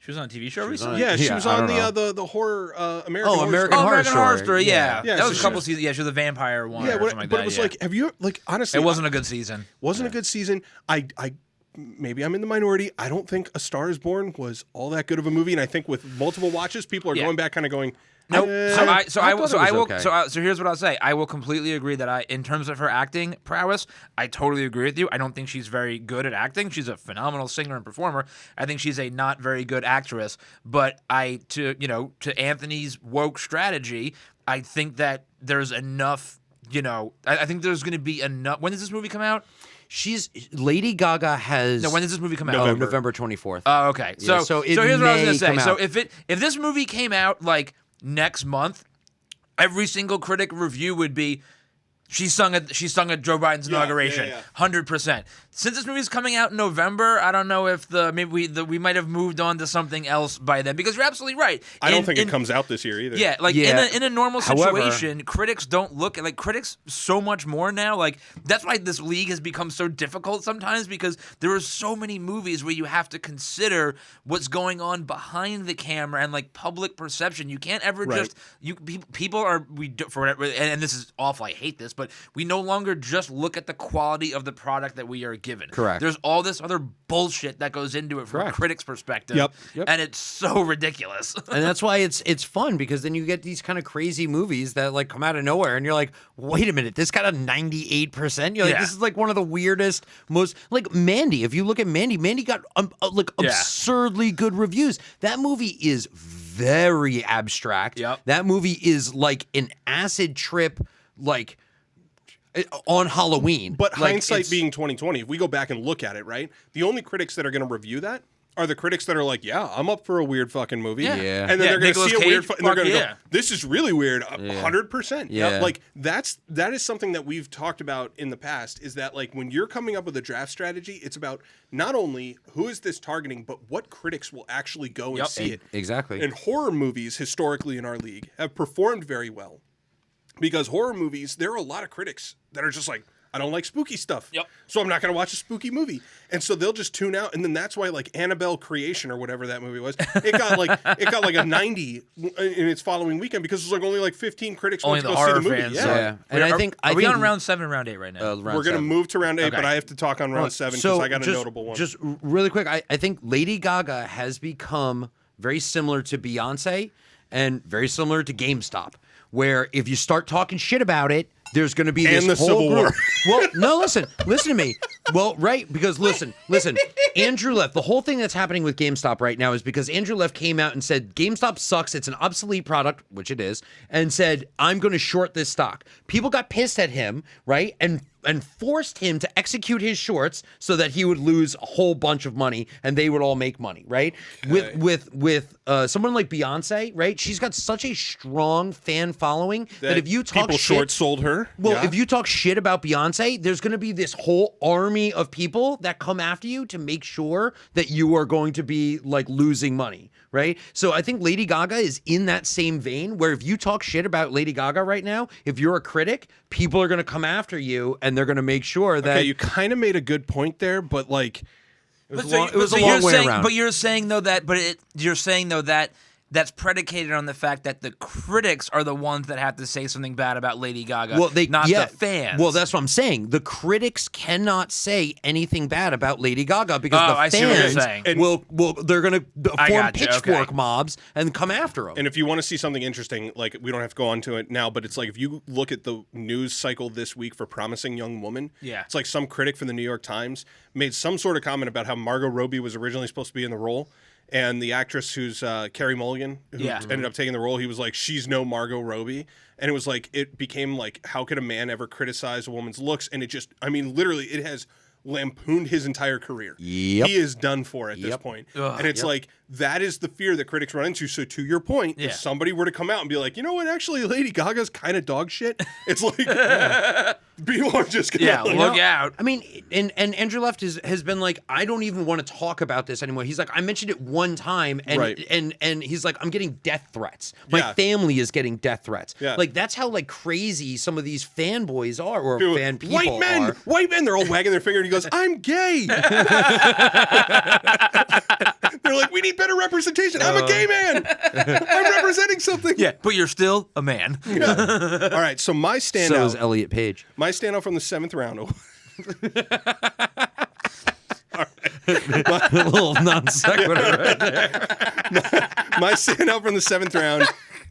S4: She was on a TV show recently.
S1: Yeah, she
S2: Yeah,
S1: was
S2: I
S1: on
S2: don't know.
S1: the horror American Horror
S2: American
S1: Story.
S2: Horror
S4: American Horror
S2: Story.
S4: Story, yeah.
S1: Yeah,
S4: That
S1: so
S4: was a
S1: she
S4: couple
S1: was-
S4: seasons. Yeah, she was a vampire one
S1: Yeah,
S4: or
S1: but
S4: something like
S1: it
S4: that.
S1: was
S4: yeah.
S1: like, have you honestly?
S4: It wasn't a good season.
S1: Wasn't a good season. I maybe I'm in the minority. I don't think A Star Is Born was all that good of a movie, and I think with multiple watches, people are going back, kind of going.
S4: Nope.
S1: eh.
S4: So here's what I'll say. I will completely agree that in terms of her acting prowess, I totally agree with you. I don't think she's very good at acting. She's a phenomenal singer and performer. I think she's a not very good actress. But to Anthony's woke strategy, I think that there's enough. I think there's going to be enough. When does this movie come out?
S2: Lady Gaga has.
S4: No, when does this movie come out?
S2: November 24th.
S4: Oh, okay.
S2: Yeah,
S4: So
S2: it
S4: here's what I was
S2: may
S4: gonna say.
S2: come
S4: So
S2: out.
S4: if this movie came out like next month, every single critic review would be she sung at Joe Biden's inauguration,
S1: yeah.
S4: 100%. since this movie's coming out in November, I don't know if we might have moved on to something else by then, because you're absolutely right.
S1: I don't think it comes out this year either.
S4: Yeah, like in a normal
S2: However,
S4: situation, critics don't look at critics so much more now. Like that's why this league has become so difficult sometimes, because there are so many movies where you have to consider what's going on behind the camera and like public perception. You can't ever just people are for whatever, and this is awful. I hate this, but we no longer just look at the quality of the product that we are given.
S2: Correct.
S4: There's all this other bullshit that goes into it from a critic's perspective.
S1: Yep.
S4: And it's so ridiculous.
S2: And that's why it's fun, because then you get these kind of crazy movies that like come out of nowhere, and you're like, wait a minute, this got a 98%. You're like, this is like one of the weirdest, most like Mandy. If you look at Mandy got absurdly good reviews. That movie is very abstract.
S4: Yep.
S2: That movie is like an acid trip, like on Halloween.
S1: But
S2: like,
S1: hindsight being 2020, if we go back and look at it, right? The only critics that are going to review that are the critics that are like, yeah, I'm up for a weird fucking movie.
S2: Yeah.
S1: And then they're going to see a weird and they're going to
S4: go,
S1: go, this is really weird, 100%.
S2: Yeah.
S1: Like that is something that we've talked about in the past, is that like when you're coming up with a draft strategy, it's about not only who is this targeting, but what critics will actually go and see it.
S2: Exactly.
S1: And horror movies historically in our league have performed very well, because horror movies, there are a lot of critics that are just like, I don't like spooky stuff.
S4: Yep.
S1: So I'm not going to watch a spooky movie. And so they'll just tune out. And then that's why like Annabelle Creation or whatever that movie was, it got like a 90 in its following weekend, because it was like only like 15 critics
S4: Only
S1: went to
S4: the
S1: go see
S4: horror
S1: the movie.
S4: fans.
S2: Yeah. And
S4: Are we on round 7 or round 8 right now?
S1: We're going to move to round 8,
S4: Okay.
S1: but I have to talk on round 7 because I got a notable one.
S2: Just really quick, I think Lady Gaga has become very similar to Beyonce and very similar to GameStop, where if you start talking shit about it, there's going to be this
S1: And the
S2: whole
S1: Civil
S2: group.
S1: War.
S2: Well, no, listen to me. Well, right, because listen. Andrew Leff, the whole thing that's happening with GameStop right now is because Andrew Leff came out and said GameStop sucks, it's an obsolete product, which it is, and said, I'm going to short this stock. People got pissed at him, right, and forced him to execute his shorts so that he would lose a whole bunch of money and they would all make money, right?
S1: Okay.
S2: With someone like Beyonce, right? She's got such a strong fan following that if you talk
S1: people
S2: shit,
S1: short sold her.
S2: well, if you talk shit about Beyonce, there's going to be this whole army of people that come after you to make sure that you are going to be like losing money, right? So I think Lady Gaga is in that same vein, where if you talk shit about Lady Gaga right now, if you're a critic, people are going to come after you and they're going to make sure that
S1: you kind of made a good point there, but like
S2: it was a long way around.
S4: But you're saying though that that's predicated on the fact that the critics are the ones that have to say something bad about Lady Gaga, not the fans.
S2: Well, that's what I'm saying. The critics cannot say anything bad about Lady Gaga because
S4: I
S2: the
S4: see what you're
S2: fans
S4: saying.
S2: will they're going to form
S4: gotcha,
S2: pitchfork
S4: okay.
S2: mobs and come after them.
S1: And if you want to see something interesting, like we don't have to go on to it now, but it's like if you look at the news cycle this week for Promising Young Woman,
S4: it's
S1: like some critic from the New York Times made some sort of comment about how Margot Robbie was originally supposed to be in the role. And the actress who's Carey Mulligan, who ended up taking the role, he was like, she's no Margot Robbie. And it was like, it became like, how could a man ever criticize a woman's looks? And it just, I mean, literally, it has lampooned his entire career.
S2: Yep.
S1: He is done for at this point. And it's like, that is the fear that critics run into. So to your point, if somebody were to come out and be like, you know what, actually, Lady Gaga's kind of dog shit, it's like, people are just going to
S4: look out.
S2: I mean, and Andrew Leff has been like, I don't even want to talk about this anymore. He's like, I mentioned it one time, and and he's like, I'm getting death threats. My family is getting death threats.
S1: Yeah.
S2: Like, that's how like crazy some of these fanboys are, or
S1: Dude,
S2: fan people are.
S1: White men, they're all wagging their finger, and he goes, I'm gay. They're like, we need better representation. I'm a gay man. I'm representing something.
S4: Yeah, but you're still a man.
S1: All right, so my standout.
S2: So is Elliot Page.
S1: My standout from the 7th round.
S2: A little non sequitur right there.
S1: My standout from the 7th round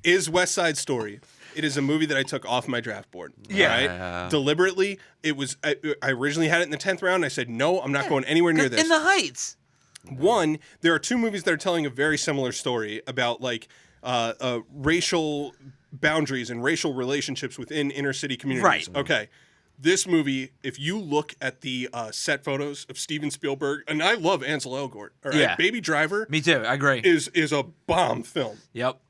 S1: is West Side Story. It is a movie that I took off my draft board.
S4: Yeah.
S1: Right? Deliberately. It was. I originally had it in the 10th round. And I said, no, I'm not going anywhere near this.
S4: In the Heights.
S1: One, there are two movies that are telling a very similar story about like racial boundaries and racial relationships within inner city communities.
S4: Right.
S1: Okay. This movie, if you look at the set photos of Steven Spielberg, and I love Ansel Elgort, all right?
S4: Yeah.
S1: Baby Driver
S4: Me too. I agree.
S1: is a bomb film.
S4: Yep.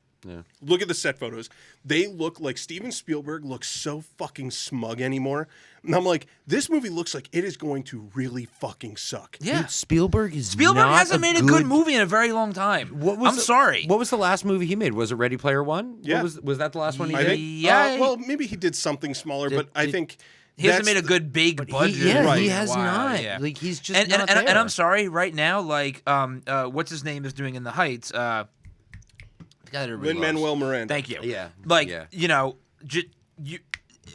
S1: Look at the set photos. They look like Steven Spielberg looks so fucking smug anymore. And I'm like, this movie looks like it is going to really fucking suck.
S4: Yeah.
S2: Dude, Spielberg
S4: hasn't made a good movie in a very long time. I'm sorry.
S2: What was the last movie he made? Was it Ready Player One?
S1: Yeah.
S2: Was that the last one he
S1: I
S2: did?
S1: think,
S4: Yeah.
S1: well, maybe he did something smaller, but I think
S4: He hasn't made a good big budget.
S2: He
S4: in a
S2: has
S4: while,
S2: not.
S4: yeah.
S2: Like he's just
S4: and,
S2: not
S4: and,
S2: there.
S4: and I'm sorry, right now, like what's his name is doing in the Heights? The guy that everybody loves.
S1: Lin-Manuel Miranda.
S4: Thank you.
S2: Yeah.
S4: Like
S2: Yeah.
S4: you know,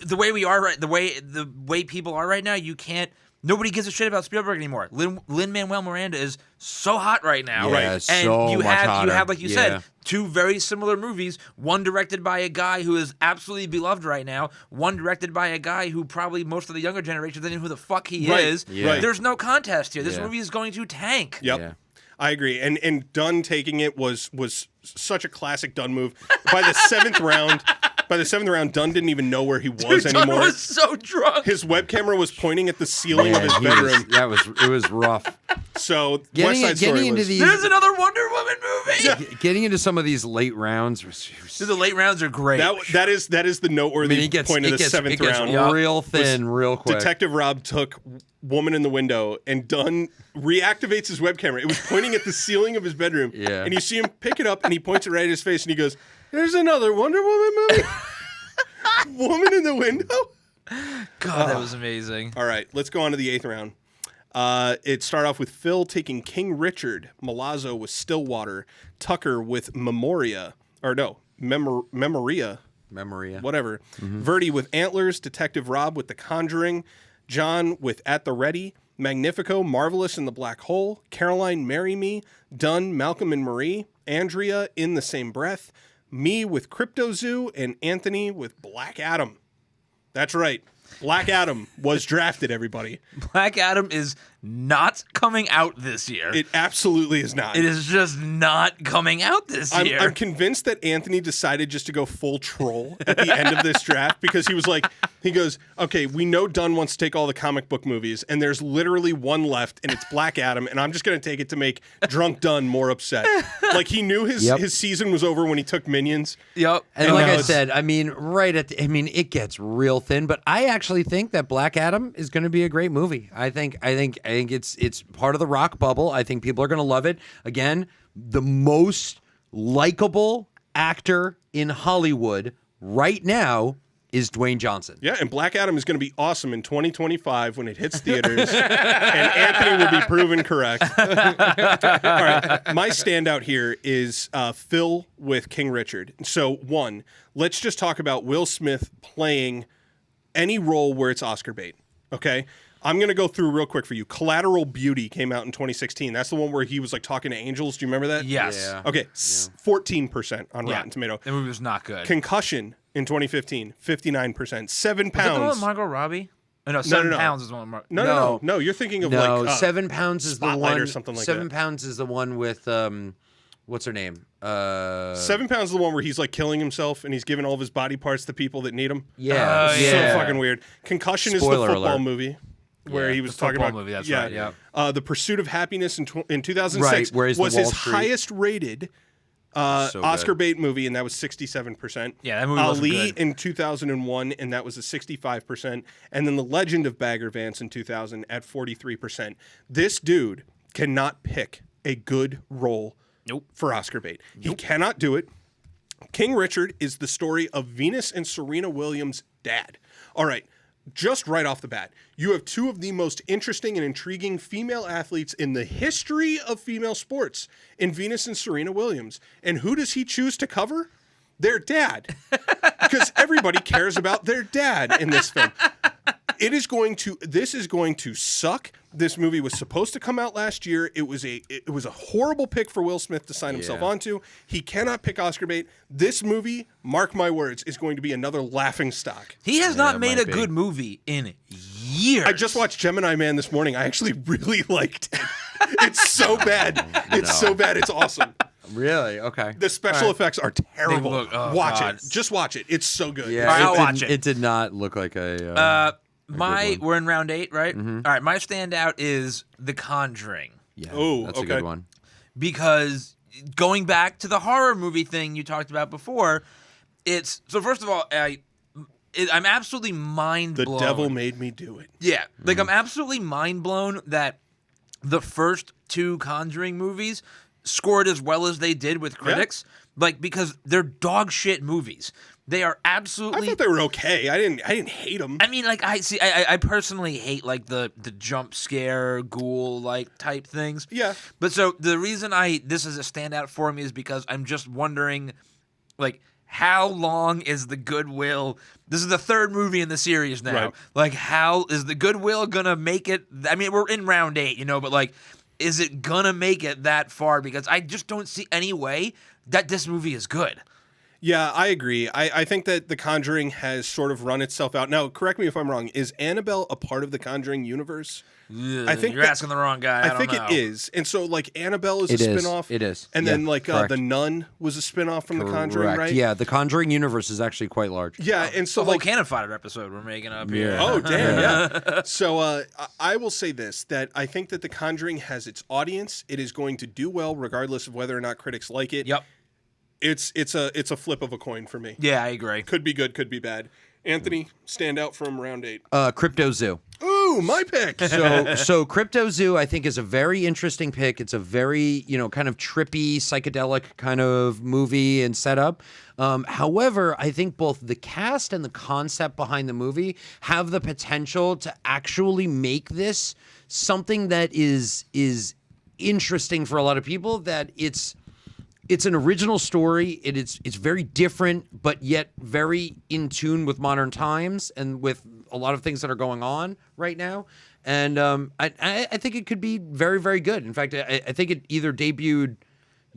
S4: the way we are right, the way people are right now, you can't. Nobody gives a shit about Spielberg anymore. Lin-Manuel Miranda is so hot right now,
S2: Yeah,
S4: and
S2: so
S4: you
S2: much
S4: have
S2: hotter.
S4: like you
S2: Yeah.
S4: said, two very similar movies. One directed by a guy who is absolutely beloved right now. One directed by a guy who probably most of the younger generation doesn't know who the fuck he
S1: Right,
S4: is.
S2: yeah.
S4: There's no contest here. This
S2: Yeah.
S4: movie is going to tank.
S1: Yep.
S2: Yeah.
S1: I agree. And Dunn taking it was such a classic Dunn move. By the seventh round, Dunn didn't even know where he was
S4: Dunn
S1: anymore.
S4: was so drunk.
S1: His web camera was pointing at the ceiling of
S2: Man,
S1: his bedroom.
S2: it was rough.
S1: So West Side Story
S2: Getting into
S1: was,
S2: these,
S4: There's another Wonder Woman movie.
S2: getting into some of these late rounds.
S4: Dude, the late rounds are great.
S1: that is the noteworthy point of the seventh round.
S2: real thin, real quick.
S1: Detective Rob took Woman in the Window, and Dunn reactivates his web camera. It was pointing at the ceiling of his bedroom.
S2: Yeah.
S1: And you see him pick it up, and he points it right at his face, and he goes, "There's another Wonder Woman movie." Woman in the Window?
S4: God, that was amazing.
S1: All right, let's go on to the eighth round. It started off with Phil taking King Richard, Malazzo with Stillwater, Tucker with Memoria,
S2: Memoria.
S1: whatever. Verdi with Antlers, Detective Rob with The Conjuring, John with At the Ready, Magnifico, Marvelous in the Black Hole, Caroline, Marry Me, Dunn, Malcolm and Marie, Andrea, In the Same Breath, me with Crypto Zoo, and Anthony with Black Adam. That's right. Black Adam was drafted, everybody.
S4: Black Adam is not coming out this year.
S1: It absolutely is not.
S4: It is just not coming out this year.
S1: I'm convinced that Anthony decided just to go full troll at the end of this draft because he goes, okay, we know Dunn wants to take all the comic book movies, and there's literally one left, and it's Black Adam, and I'm just going to take it to make drunk Dunn more upset. Like, he knew his season was over when he took Minions.
S4: Yep.
S2: And
S1: And
S2: like
S1: now
S2: I
S1: it's-
S2: said, I mean, it gets real thin, but I actually think that Black Adam is going to be a great movie. I think it's part of the rock bubble. I think people are going to love it. Again, the most likable actor in Hollywood right now is Dwayne Johnson.
S1: Yeah, and Black Adam is going to be awesome in 2025 when it hits theaters, and Anthony will be proven correct. All right, my standout here is Phil with King Richard. So, one, let's just talk about Will Smith playing any role where it's Oscar bait, okay? I'm going to go through real quick for you. Collateral Beauty came out in 2016. That's the one where he was like talking to angels. Do you remember that?
S4: Yes.
S2: Yeah.
S1: Okay, 14% on Rotten Tomato.
S4: The movie was not good.
S1: Concussion in 2015, 59%. 7
S4: Was that the one with
S1: pounds.
S4: Margot Robbie? Oh, no, 7
S1: no.
S4: pounds is one with Margot.
S1: No. You're thinking of
S2: No,
S1: like
S2: 7 pounds is the
S1: Spotlight
S2: one.
S1: or something like
S2: 7
S1: that.
S2: pounds is the one with what's her name?
S1: 7 pounds is the one where he's like killing himself and he's giving all of his body parts to people that need them.
S2: Yeah,
S4: Oh,
S2: yeah.
S1: So fucking weird. Concussion is
S2: Spoiler
S1: the football
S2: alert.
S1: movie where
S2: Yeah,
S1: he was
S4: the
S1: talking
S4: football
S1: about
S4: movie, that's right, yeah.
S1: The Pursuit of Happiness in 2006
S2: Right, where he's the
S1: was
S2: Wall
S1: his
S2: Street.
S1: highest rated
S2: So good.
S1: Oscar bait movie, and that was 67%.
S4: Yeah, that movie wasn't
S1: Ali
S4: good.
S1: in 2001, and that was a 65%. And then The Legend of Bagger Vance in 2000 at 43%. This dude cannot pick a good role for Oscar bait. He cannot do it. King Richard is the story of Venus and Serena Williams' dad. All right, just right off the bat, you have two of the most interesting and intriguing female athletes in the history of female sports in Venus and Serena Williams. And who does he choose to cover? Their dad. Because everybody cares about their dad in this film. This is going to suck. This movie was supposed to come out last year. It was a horrible pick for Will Smith to sign himself onto. He cannot pick Oscar bait. This movie, mark my words, is going to be another laughing stock.
S4: He has not made
S2: might
S4: a
S2: be.
S4: good movie in years.
S1: I just watched Gemini Man this morning. I actually really liked it. It's so bad. It's so bad. It's awesome.
S2: Really? Okay.
S1: The special effects are terrible. Watch
S4: God.
S1: it. Just watch it. It's so good.
S2: Yeah,
S4: All right, I'll
S2: it
S4: watch
S2: did,
S4: it.
S2: It did not look like a.
S4: We're in round 8, right? All right, my standout is The Conjuring.
S2: Yeah,
S1: Oh,
S2: that's a
S1: okay.
S2: good one.
S4: Because going back to the horror movie thing you talked about before, so first of all, I'm absolutely mind
S1: The
S4: blown.
S1: devil made me do it.
S4: Yeah, like I'm absolutely mind blown that the first 2 Conjuring movies scored as well as they did with critics. Like, because they're dog shit movies. They are absolutely.
S1: I thought they were okay. I didn't hate them.
S4: I mean, like I personally hate like the jump scare ghoul like type things.
S1: Yeah.
S4: But so the reason this is a standout for me is because I'm just wondering, like, how long is the Goodwill? This is the 3rd movie in the series now.
S1: Right.
S4: Like, how is the Goodwill gonna make it? I mean, we're in round 8, but like, is it gonna make it that far? Because I just don't see any way that this movie is good.
S1: Yeah, I agree. I think that The Conjuring has sort of run itself out. Now, correct me if I'm wrong. Is Annabelle a part of the Conjuring universe? I think
S4: You're asking the wrong guy.
S1: I think it is. And so, like, Annabelle is
S2: It
S1: a
S2: is.
S1: spinoff.
S2: It is.
S1: And
S2: Yeah,
S1: then, like,
S2: correct.
S1: The Nun was a spinoff from The Conjuring,
S2: Correct.
S1: right?
S2: Yeah, the Conjuring universe is actually quite large.
S1: Yeah, and so,
S4: The whole
S1: like,
S4: Cannon Fodder episode we're making up here.
S2: Yeah.
S1: oh, damn, yeah. So I will say this, that I think that The Conjuring has its audience. It is going to do well regardless of whether or not critics like it.
S4: Yep.
S1: It's a flip of a coin for me.
S4: Yeah, I agree.
S1: Could be good, could be bad. Anthony, stand out from round 8.
S2: Crypto Zoo.
S1: Ooh, my pick.
S2: So Crypto Zoo, I think, is a very interesting pick. It's a very, kind of trippy, psychedelic kind of movie and setup. However, I think both the cast and the concept behind the movie have the potential to actually make this something that is interesting for a lot of people. That it's an original story. It's very different, but yet very in tune with modern times and with a lot of things that are going on right now. And I think it could be very, very good. In fact, I think it either debuted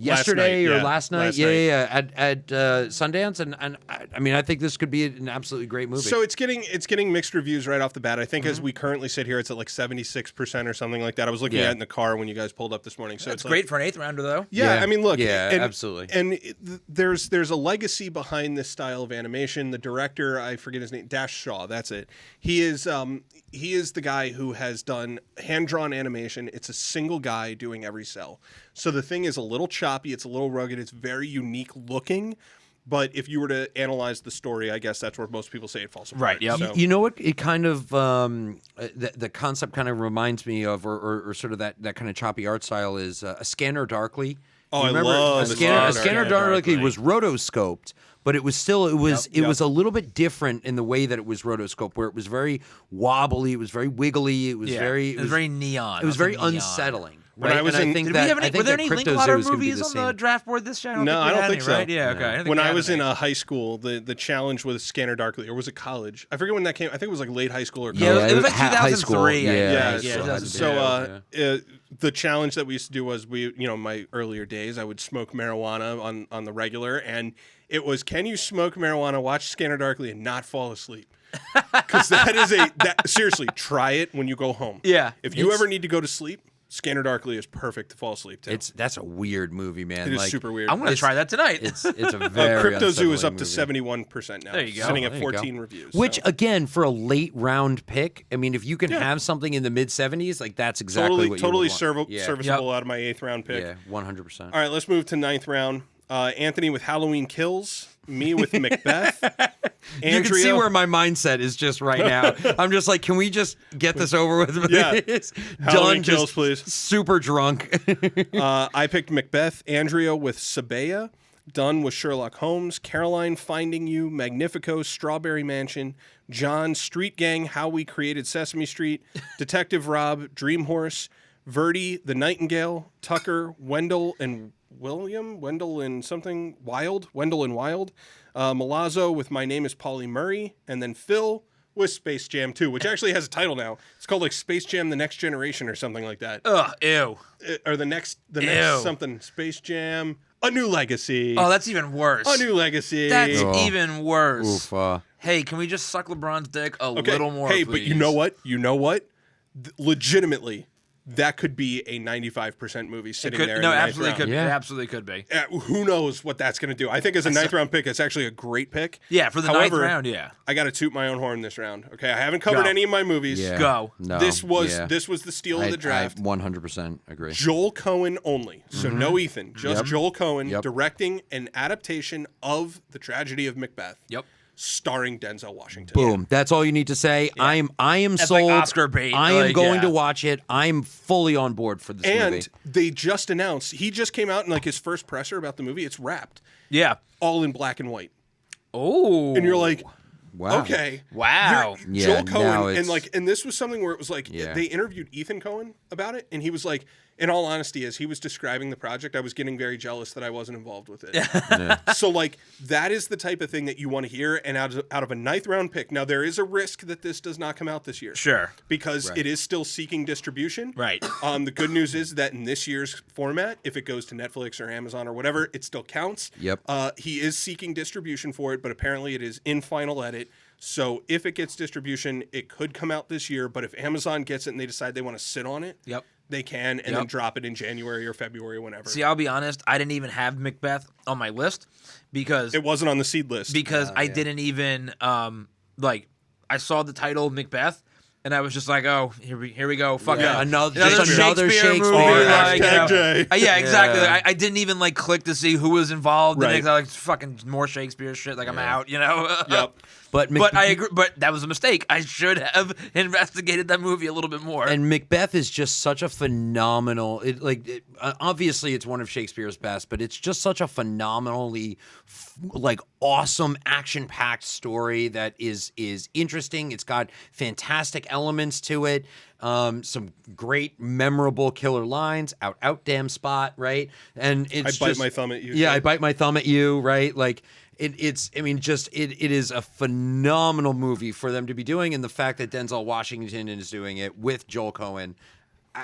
S2: yesterday or last night. Yeah, at Sundance, and I mean, I think this could be an absolutely great movie.
S1: So it's getting mixed reviews right off the bat. I think as we currently sit here, it's at like 76% or something like that. I was looking at it in the car when you guys pulled up this morning. So
S4: It's
S1: it's
S4: great
S1: like,
S4: for an 8th rounder, though.
S1: yeah, I mean, look,
S2: absolutely.
S1: And there's a legacy behind this style of animation. The director, I forget his name, Dash Shaw. That's it. He is the guy who has done hand-drawn animation. It's a single guy doing every cell. So the thing is a little choppy. It's a little rugged. It's very unique looking. But if you were to analyze the story, I guess that's where most people say it falls apart.
S4: Right, yep.
S1: So,
S2: You know what? It kind of the concept kind of reminds me of, or sort of that kind of choppy art style is A Scanner Darkly.
S1: Oh,
S2: You
S1: I
S2: remember
S1: love
S2: A
S1: The
S2: Scanner
S1: Scanner
S2: Darkly
S4: Darkly.
S2: was rotoscoped, but it was still it was a little bit different in the way that it was rotoscoped, where it was very wobbly, it was very wiggly, it was very
S4: it was very neon.
S2: it was very
S4: neon.
S2: unsettling.
S1: When
S2: right?
S1: I was
S2: and
S1: in-
S2: I think
S4: Did
S2: that
S4: we have any?
S2: I think
S4: Were there
S2: that
S4: any
S2: Crypto Zoo
S4: Linklater
S2: is going to be
S4: movies
S2: the
S4: on
S2: same.
S4: the draft board this year?
S1: No,
S4: we
S1: I don't
S4: had
S1: think
S4: any,
S1: so.
S4: Right? Yeah, okay.
S1: When I was in high school, the challenge was Scanner Darkly, or was it college? I forget when that came. I think it was like late high school or college.
S4: Yeah, it was like
S2: high school.
S4: 2003. I
S2: Yeah,
S4: think.
S1: Yeah,
S2: so it had to be.
S1: so the challenge that we used to do was my earlier days, I would smoke marijuana on the regular, and it was, can you smoke marijuana, watch Scanner Darkly, and not fall asleep? Because seriously, try it when you go home.
S4: Yeah.
S1: If you ever need to go to sleep, Scanner Darkly is perfect to fall asleep to.
S2: That's a weird movie, man.
S1: It is super weird.
S4: I'm going to try that tonight.
S2: It's a very
S1: Crypto Zoo is
S2: unsettling
S1: up
S2: movie.
S1: to 71% now.
S4: There you go.
S1: Sitting
S2: Oh,
S1: at
S2: there you go.
S1: 14 reviews.
S2: Which
S1: so.
S2: again, for a late round pick, I mean, if you can have something in the mid 70s, like that's exactly what you
S1: totally
S2: would want. Yeah.
S1: serviceable out of my 8th round pick.
S2: Yeah, 100%.
S1: All right, let's move to 9th round. Anthony with Halloween Kills, me with Macbeth.
S2: You can see where my mindset is just right now. I'm just like, can we just get this over with?
S1: Yeah. Halloween
S2: Done,
S1: Kills,
S2: just
S1: please.
S2: super drunk.
S1: I picked Macbeth. Andrea with Sabea. Dunn with Sherlock Holmes. Caroline Finding You. Magnifico. Strawberry Mansion. John Street Gang. How We Created Sesame Street. Detective Rob. Dream Horse. Verdi. The Nightingale. Tucker. Wendell and William. Wendell and something. Wild. Wendell and Wild. Malazzo with My Name is Polly Murray. And then Phil with Space Jam 2, which actually has a title now. It's called like Space Jam: The Next Generation or something like that.
S4: Ugh, ew.
S1: Or the next
S4: Ew.
S1: something. Space Jam: A New Legacy.
S4: Oh, that's even worse.
S1: A New Legacy.
S4: That's
S2: Oh.
S4: even worse.
S2: Oof,
S4: Hey, can we just suck LeBron's dick a
S1: Okay,
S4: little more,
S1: hey,
S4: please?
S1: but you know what? Legitimately, that could be a 95% movie sitting there. In
S4: No,
S1: the ninth
S4: absolutely
S1: round.
S4: could be.
S2: Yeah.
S4: It absolutely could be.
S1: Who knows what that's going to do? I think as a 9th round pick, it's actually a great pick.
S4: Yeah, for the
S1: However,
S4: 9th round, yeah.
S1: I got to toot my own horn this round. Okay, I haven't covered
S4: Go.
S1: any of my movies.
S2: Yeah.
S4: Go.
S2: No,
S1: This was
S2: yeah.
S1: the steal of the draft.
S2: I 100% agree.
S1: Joel Cohen only. So no Ethan, just
S2: Yep.
S1: Joel Cohen
S2: Yep.
S1: directing an adaptation of the tragedy of Macbeth.
S4: Yep.
S1: starring Denzel Washington.
S2: Boom. That's all you need to say. I am
S4: That's
S2: sold.
S4: like Oscar bait.
S2: I am
S4: Like,
S2: going
S4: yeah.
S2: to watch it. I'm fully on board for this
S1: And
S2: movie.
S1: they just announced, he just came out in like his first presser about the movie. It's wrapped
S4: Yeah.
S1: all in black and white.
S4: Oh.
S1: And you're like,
S2: Wow.
S1: okay.
S4: Wow.
S2: Yeah,
S1: Joel
S2: now
S1: Cohen,
S2: it's-
S1: and this was something where it was like,
S2: Yeah.
S1: they interviewed Ethan Cohen about it, and he was like, in all honesty, as he was describing the project, I was getting very jealous that I wasn't involved with it. So, like, that is the type of thing that you want to hear, and out of a ninth round pick. Now, there is a risk that this does not come out this year.
S4: Sure.
S1: Because it is still seeking distribution.
S4: Right.
S1: The good news is that in this year's format, if it goes to Netflix or Amazon or whatever, it still counts.
S2: Yep.
S1: He is seeking distribution for it, but apparently it is in final edit. So if it gets distribution, it could come out this year. But if Amazon gets it and they decide they want to sit on it,
S4: Yep.
S1: they can, and then drop it in January or February or whenever.
S4: See, I'll be honest. I didn't even have Macbeth on my list because
S1: It wasn't on the seed list.
S4: I didn't even like. I saw the title Macbeth, and I was just like, "Oh, here we go, fuck
S2: Yeah,
S4: it,
S2: another Shakespeare
S4: movie."
S2: movie.
S4: Like, you know.
S1: J.
S4: Yeah, exactly.
S2: Yeah.
S4: I didn't even like click to see who was involved.
S1: Right.
S4: And I like fucking more Shakespeare shit. Like I'm out, you know.
S1: Yep.
S2: But
S4: But I agree. But that was a mistake. I should have investigated that movie a little bit more.
S2: And Macbeth is just such a phenomenal. Obviously, it's one of Shakespeare's best, but it's just such a phenomenally, awesome, action-packed story that is interesting. It's got fantastic elements to it. Some great, memorable killer lines. Out, damn spot, right? And it's
S1: I bite my thumb at you.
S2: Yeah,
S1: Jay.
S2: I bite my thumb at you, right? Like. It is a phenomenal movie for them to be doing, and the fact that Denzel Washington is doing it with Joel Cohen.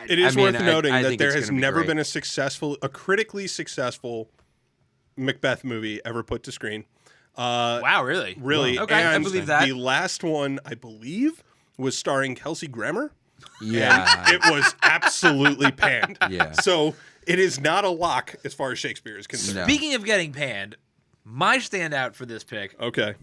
S1: It is worth noting
S2: I
S1: that
S2: think
S1: there
S2: it's
S1: has
S2: gonna be
S1: never
S2: great.
S1: been a critically successful Macbeth movie ever put to screen.
S4: wow, really?
S1: Really.
S4: Okay, I
S1: And
S4: believe that.
S1: The last one, I believe, was starring Kelsey Grammer.
S2: Yeah.
S1: It was absolutely panned.
S2: Yeah.
S1: So it is not a lock as far as Shakespeare is concerned.
S2: No.
S4: Speaking of getting panned, my standout for this pick
S1: Okay.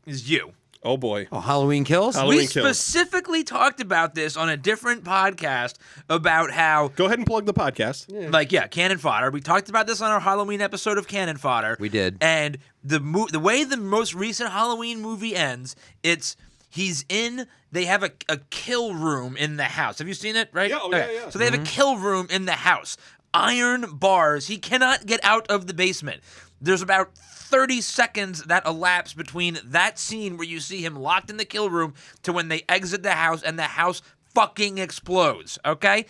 S4: is you.
S1: Oh, boy.
S2: Oh, Halloween Kills?
S1: Halloween
S4: We
S1: Kills.
S4: specifically talked about this on a different podcast about how,
S1: Go ahead and plug the podcast.
S4: Cannon Fodder. We talked about this on our Halloween episode of Cannon Fodder.
S2: We did.
S4: And the way the most recent Halloween movie ends, they have a kill room in the house. Have you seen it, right?
S1: Yeah, yeah.
S4: So they have a kill room in the house. Iron bars. He cannot get out of the basement. There's about 30 seconds that elapse between that scene where you see him locked in the kill room to when they exit the house and the house fucking explodes, okay?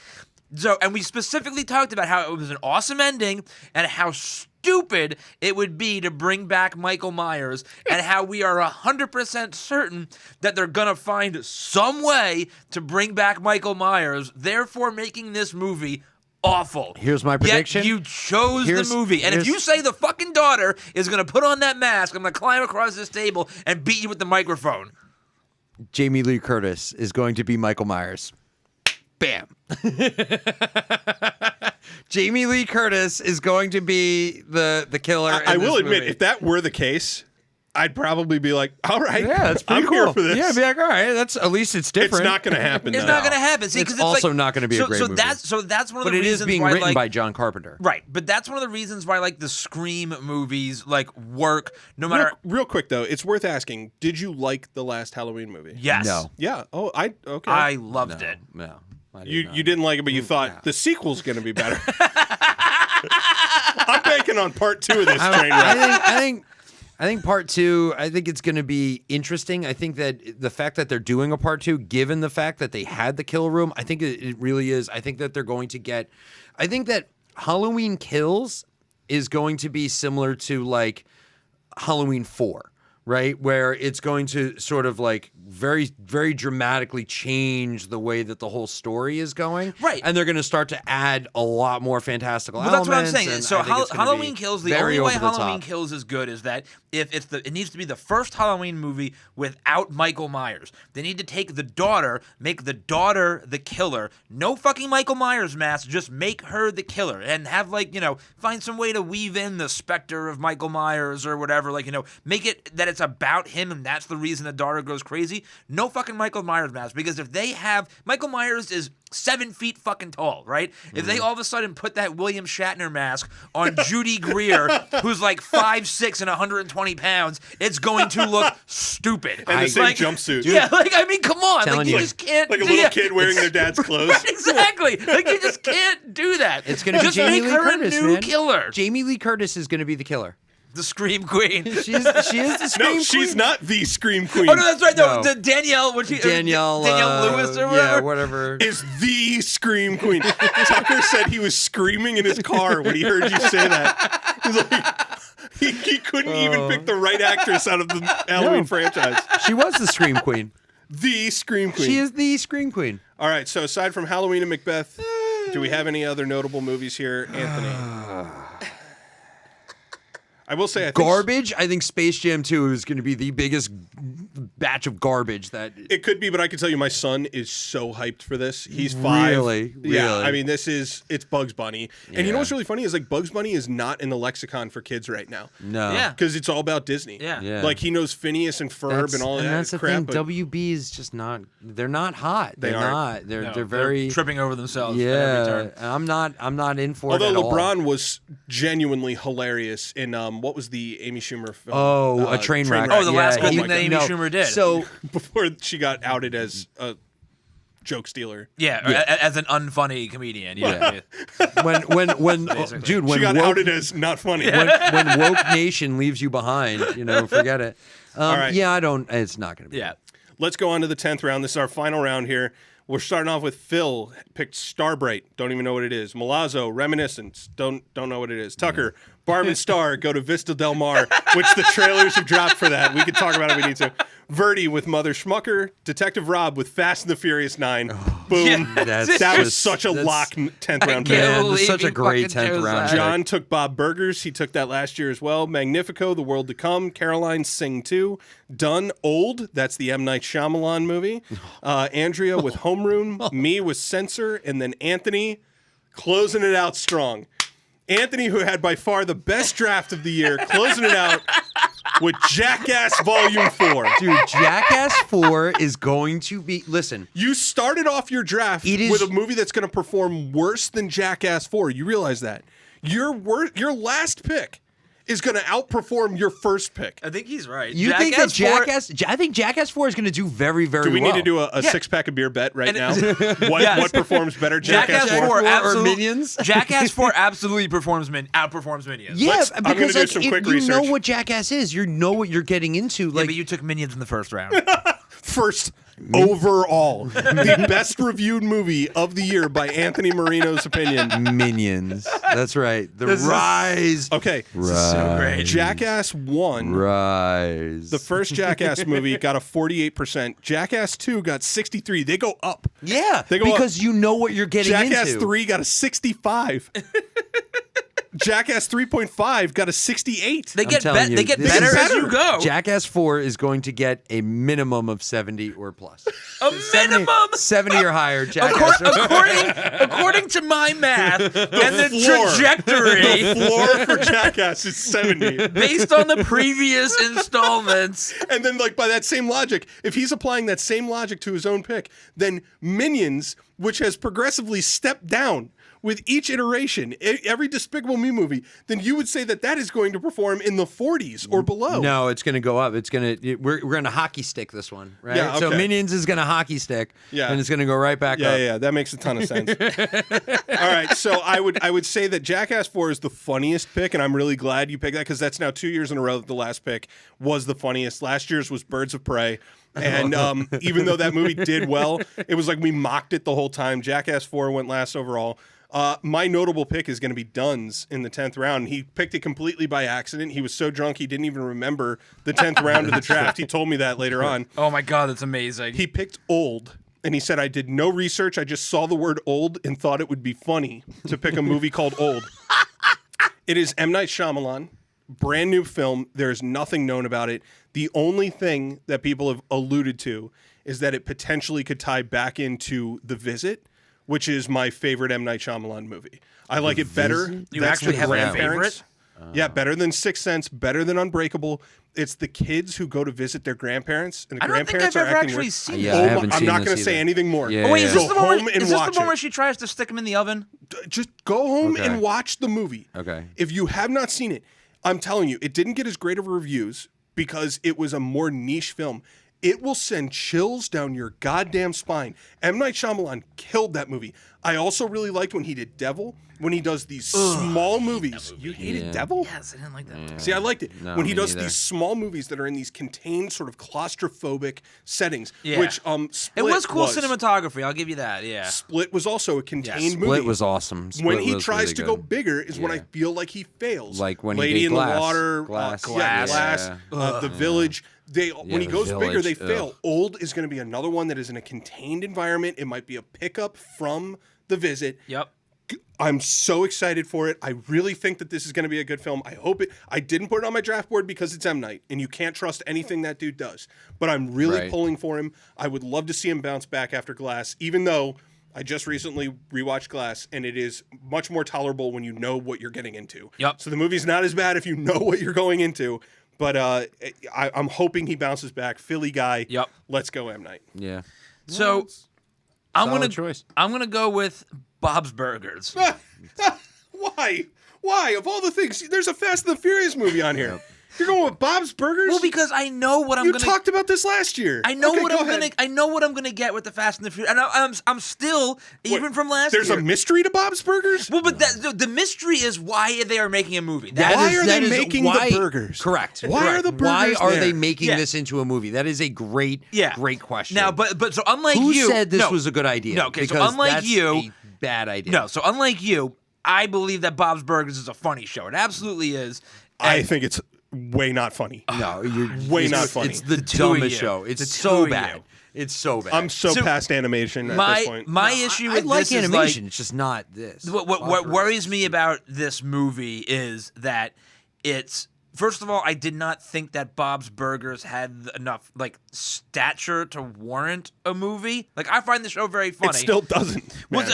S4: So, and we specifically talked about how it was an awesome ending and how stupid it would be to bring back Michael Myers and how we are 100% certain that they're going to find some way to bring back Michael Myers, therefore making this movie awful.
S2: Here's my prediction.
S4: Yet you chose the movie. And if you say the fucking daughter is going to put on that mask, I'm going to climb across this table and beat you with the microphone.
S2: Jamie Lee Curtis is going to be Michael Myers. Bam. Jamie Lee Curtis is going to be the killer.
S1: I
S2: in this
S1: will admit,
S2: movie.
S1: if that were the case, I'd probably be like, all right,
S2: Yeah, that's pretty
S1: I'm
S2: cool.
S1: here for this.
S2: Yeah, be like, all right, that's at least it's different.
S1: It's not going to happen.
S4: It's
S1: though.
S4: not going to happen. See,
S2: It's
S4: 'cause
S2: also
S4: like,
S2: not gonna be a great movie.
S4: That's one of
S2: But
S4: the
S2: it
S4: reasons
S2: is being
S4: why,
S2: written
S4: like,
S2: by John Carpenter.
S4: right. But that's one of the reasons why like the Scream movies like work no matter.
S1: Real quick though, it's worth asking: did you like the last Halloween movie?
S4: Yes.
S2: No.
S1: Yeah. Oh, okay.
S4: I loved it.
S2: No. I did
S1: you
S2: not.
S1: you didn't like it, but you thought the sequel's going to be better. I'm banking on part 2 of this train wreck.
S2: I think part 2, I think it's going to be interesting. I think that the fact that they're doing a part 2, given the fact that they had the kill room, I think it really is. I think that they're going to get, I think that Halloween Kills is going to be similar to like Halloween 4, right? Where it's going to sort of like very, very dramatically change the way that the whole story is going.
S4: Right.
S2: And they're going to start to add a lot more fantastical
S4: Well,
S2: elements.
S4: that's what I'm saying.
S2: and
S4: So
S2: I think it's gonna
S4: Halloween
S2: be
S4: Kills, the
S2: very
S4: only way
S2: over the
S4: Halloween
S2: top.
S4: Kills is good is that if it needs to be the first Halloween movie without Michael Myers. They need to take the daughter, make the daughter the killer. No fucking Michael Myers mask, just make her the killer and have like, find some way to weave in the specter of Michael Myers or whatever, like, make it that it's about him and that's the reason the daughter goes crazy, no fucking Michael Myers mask. Because if they have, Michael Myers is 7 feet fucking tall, right? If they all of a sudden put that William Shatner mask on Judy Greer, who's like 5'6" and 120 pounds, it's going to look stupid.
S1: And the same jumpsuit.
S4: Yeah, like, I mean, come on.
S2: Telling
S4: Like, you
S2: you.
S4: just can't
S1: Like a
S4: do
S1: little
S4: that.
S1: kid wearing their dad's clothes.
S4: Exactly. Like, you just can't do that.
S2: It's going to be
S4: just
S2: Jamie
S4: make
S2: Lee
S4: her
S2: Curtis,
S4: a new
S2: man.
S4: killer.
S2: Jamie Lee Curtis is going to be the killer.
S4: The Scream Queen.
S2: She is the Scream Queen.
S1: No, she's not the Scream Queen.
S4: Oh no, that's right. No,
S2: No.
S4: the Danielle,
S2: Danielle
S4: Lewis or whatever.
S2: Yeah, whatever.
S1: Is the Scream Queen. Tucker said he was screaming in his car when he heard you say that. He's like, he couldn't even pick the right actress out of the Halloween franchise.
S2: She was the Scream Queen.
S1: The Scream Queen.
S2: She is the Scream Queen.
S1: All right, so aside from Halloween and Macbeth, do we have any other notable movies here, Anthony? I will say, I think
S2: Garbage. I think Space Jam 2 is going to be the biggest batch of garbage that.
S1: it could be, but I can tell you, my son is so hyped for this. He's 5.
S2: Really?
S1: Yeah.
S2: Really?
S1: I mean, it's Bugs Bunny, and you know
S2: Yeah.
S1: what's really funny is like Bugs Bunny is not in the lexicon for kids right now.
S2: No.
S4: Yeah.
S1: Because it's all about Disney.
S4: Yeah.
S2: Yeah.
S1: Like he knows Phineas and Ferb and all that
S2: that's the
S1: crap.
S2: thing.
S1: but
S2: WB is just not. They're not hot. They're
S1: aren't.
S2: not. They're
S4: No,
S2: they're very.
S4: tripping over themselves at every
S2: Yeah.
S4: turn.
S2: I'm not in for
S1: although
S2: it at all.
S1: LeBron was genuinely hilarious in what was the Amy Schumer film?
S2: Oh, a train wreck.
S4: Oh, the last
S1: good
S4: good
S1: thing
S4: thing that Amy Schumer did.
S2: So
S1: before she got outed as a joke stealer.
S4: Yeah, as an unfunny comedian. Yeah.
S2: when
S4: Basically.
S2: dude,
S1: She
S2: when
S1: got
S2: woke,
S1: outed as not funny.
S2: when woke nation leaves you behind, forget it.
S1: right.
S2: Yeah, I don't. It's not going to be.
S4: Yeah.
S1: Let's go on to the 10th round. This is our final round here. We're starting off with Phil, picked Starbright. Don't even know what it is. Malazzo, Reminiscence. Don't know what it is. Tucker, Barb and Star, go to Vista Del Mar, which the trailers have dropped for that. We can talk about it if we need to. Verdi with Mother Schmucker. Detective Rob with Fast and the Furious 9. Boom.
S2: That's
S1: That was
S2: just-
S1: such a
S2: that's-
S1: lock 10th round
S4: can't
S1: pick.
S2: Man,
S4: believe
S2: that's such
S4: he
S2: a great
S4: fucking
S2: 10th
S4: chose
S2: round.
S4: that.
S2: pick.
S1: John took Bob Burgers. He took that last year as well. Magnifico, The World to Come. Caroline, Sing 2. Done, Old. That's the M. Night Shyamalan movie. Andrea with Homeroom. Me with Censor. And then Anthony closing it out strong. Anthony, who had by far the best draft of the year, closing it out with Jackass Volume 4.
S2: Dude, Jackass 4 is going to be. Listen,
S1: You started off your draft
S2: It is-
S1: with a movie that's going to perform worse than Jackass 4. You realize that. Your last pick is going to outperform your first pick.
S4: I think he's right.
S2: you think that
S4: 4
S2: Jackass? I think Jackass 4 is going to do very, very
S1: Do we
S2: well.
S1: need to do a six-pack of beer bet right
S4: And-
S1: now? What,
S4: Yes.
S1: what performs better, Jackass,
S4: Jackass
S1: 4?
S4: 4
S2: or
S4: absolutely,
S2: Minions?
S4: Jackass 4 absolutely outperforms Minions.
S2: Yeah,
S1: I'm gonna
S2: because
S1: do
S2: like,
S1: some
S2: if
S1: quick
S2: you know
S1: research.
S2: what Jackass is. You know what you're getting into.
S4: Yeah,
S2: Like,
S4: but you took Minions in the first round.
S1: First overall, the best reviewed movie of the year by Anthony Marino's opinion.
S2: Minions. That's right. The
S4: This is-
S2: Rise.
S1: Okay,
S4: So great.
S1: Jackass 1.
S2: Rise.
S1: The first Jackass movie got a 48%. Jackass 2 got 63. They go up.
S2: Yeah,
S1: They go
S2: because you know what you're getting
S1: Jackass
S2: into.
S1: 3 got a 65. Jackass 3.5 got a 68.
S4: They get
S2: telling you,
S4: they get
S2: this
S4: better
S1: is
S4: as you
S1: better.
S4: go.
S2: Jackass 4 is going to get a minimum of 70 or plus.
S4: A minimum.
S2: 70 or higher. Jackass.
S4: According to my math and the
S1: floor.
S4: trajectory
S1: The floor for Jackass is 70.
S4: based on the previous installments.
S1: And then, like, by that same logic, if he's applying that same logic to his own pick, then Minions, which has progressively stepped down with each iteration, every Despicable Me movie, then you would say that that is going to perform in the 40s or below.
S2: No, it's going to go up. It's going to. We're going to hockey stick this one, right?
S1: Yeah,
S2: So
S1: okay.
S2: Minions is going to hockey stick.
S1: Yeah.
S2: And it's going to go right back
S1: Yeah,
S2: up.
S1: yeah, that makes a ton of sense. All right, so I would say that Jackass 4 is the funniest pick, and I'm really glad you picked that because that's now 2 years in a row that the last pick was the funniest. Last year's was Birds of Prey. And even though that movie did well, it was like we mocked it the whole time. Jackass 4 went last overall. My notable pick is going to be Duns in the 10th round. He picked it completely by accident. He was so drunk he didn't even remember the 10th round of the draft. He told me that later on.
S4: Oh my god, that's amazing.
S1: He picked Old, and he said, I did no research. I just saw the word old and thought it would be funny to pick a movie called Old. It is M. Night Shyamalan, brand new film. There is nothing known about it. The only thing that people have alluded to is that it potentially could tie back into The Visit, which is my favorite M. Night Shyamalan movie. I like it better.
S4: You
S1: That's
S4: actually
S1: the
S4: have a
S1: grandparents. Yeah, better than Sixth Sense, better than Unbreakable. It's the kids who go to visit their grandparents, and the
S4: I don't think
S1: grandparents
S4: I've
S1: are
S4: ever
S1: acting
S4: actually
S1: weird.
S4: seen
S2: Yeah,
S4: this.
S2: I
S1: Oh,
S2: haven't
S1: I'm
S2: seen
S1: not
S2: this
S1: going to say
S2: either.
S1: anything more.
S2: Yeah,
S4: Oh, wait, is
S1: Go
S4: this the one?
S1: home and
S4: Is this
S1: watch
S4: the one
S1: it.
S4: where she tries to stick him in the oven?
S1: Just go home
S2: Okay.
S1: and watch the movie.
S2: Okay.
S1: If you have not seen it, I'm telling you, it didn't get as great of reviews because it was a more niche film. It will send chills down your goddamn spine. M. Night Shyamalan killed that movie. I also really liked when he did Devil, when he does these small movies. You hated
S2: Yeah.
S1: Devil?
S4: Yes, I didn't like that.
S1: See, I liked it.
S2: No,
S1: when he
S2: me
S1: does
S2: neither.
S1: these small movies that are in these contained, sort of claustrophobic settings,
S4: Yeah.
S1: which Split
S4: It was cool cinematography. I'll give you that. Yeah.
S1: Split was also a contained
S2: Split
S1: movie.
S2: was awesome. Split
S1: When he
S2: was
S1: tries
S2: really
S1: to
S2: good.
S1: go bigger is when I
S2: Yeah.
S1: feel like he fails.
S2: Like when he
S1: Lady
S2: did
S1: in
S2: Glass.
S1: the Water,
S2: Glass.
S1: yeah, Glass,
S2: Yeah.
S1: The Village. When he
S2: The
S1: goes bigger, they
S2: Village,
S1: fail.
S2: ugh.
S1: Old is going to be another one that is in a contained environment. It might be a pickup from The Visit.
S4: Yep.
S1: I'm so excited for it. I really think that this is going to be a good film. I hope it. I didn't put it on my draft board because it's M. Night, and you can't trust anything that dude does. But I'm really
S2: Right.
S1: pulling for him. I would love to see him bounce back after Glass, even though I just recently rewatched Glass, and it is much more tolerable when you know what you're getting into.
S4: Yep.
S1: So the movie's not as bad if you know what you're going into. But I'm hoping he bounces back. Philly guy.
S4: Yep.
S1: Let's go, M. Night.
S2: Yeah.
S4: So I'm
S2: solid
S4: gonna
S2: choice.
S4: I'm gonna go with Bob's Burgers.
S1: Why? Why? Of all the things, there's a Fast and the Furious movie on here. You're going with Bob's Burgers?
S4: Well, because I know what I'm
S1: you
S4: gonna.
S1: talked about this last year.
S4: I know
S1: Okay,
S4: what
S1: go
S4: I'm
S1: ahead.
S4: gonna. I know what I'm gonna get with the Fast and the Furious, and I'm still even
S1: What,
S4: from last
S1: There's
S4: year.
S1: a mystery to Bob's Burgers?
S4: Well, but the mystery is why they are making a movie.
S1: Why are they making the burgers?
S2: Correct.
S1: Why
S2: correct.
S1: are the
S2: Why
S1: burgers
S2: are
S1: there?
S2: they making
S4: Yeah.
S2: this into a movie? That is a great, great question.
S4: Now, but so unlike
S2: who
S4: you,
S2: said this
S4: no,
S2: was a good idea?
S4: No, okay. So
S2: Because
S4: unlike
S2: that's
S4: you,
S2: a bad idea.
S4: no. So unlike you, I believe that Bob's Burgers is a funny show. It absolutely is.
S1: I think it's way not funny.
S2: no, you're
S1: Way
S2: it's,
S1: not funny.
S2: It's the
S4: two of
S2: dumbest
S4: you.
S2: show. It's
S4: The
S2: so
S4: two of
S2: bad.
S4: you.
S2: It's so bad.
S1: I'm so
S4: So,
S1: past animation at this point.
S4: My issue
S2: I
S4: with
S2: like
S4: this is
S2: animation. It's just not this.
S4: What worries me about this movie is that it's first of all, I did not think that Bob's Burgers had enough stature to warrant a movie. Like I find the show very funny.
S1: It still doesn't. man.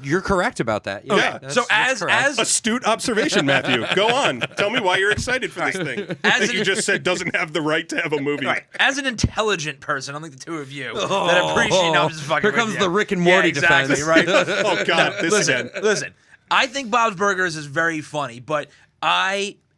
S2: You're correct about that. Yeah,
S1: Okay.
S2: that's-
S4: So
S2: that's correct.
S1: Astute observation, Matthew. Go on. Tell me why you're excited for this thing that you just said doesn't have the right to have a movie.
S4: Right. As an intelligent person, unlike the two of you, that appreciate. No, I'm just fucking
S2: Here
S4: with
S2: comes
S4: you.
S2: the Rick and Morty
S4: yeah, exactly,
S2: defense.
S4: right?
S1: Oh, God. This again.
S4: Listen. I think Bob's Burgers is very funny, but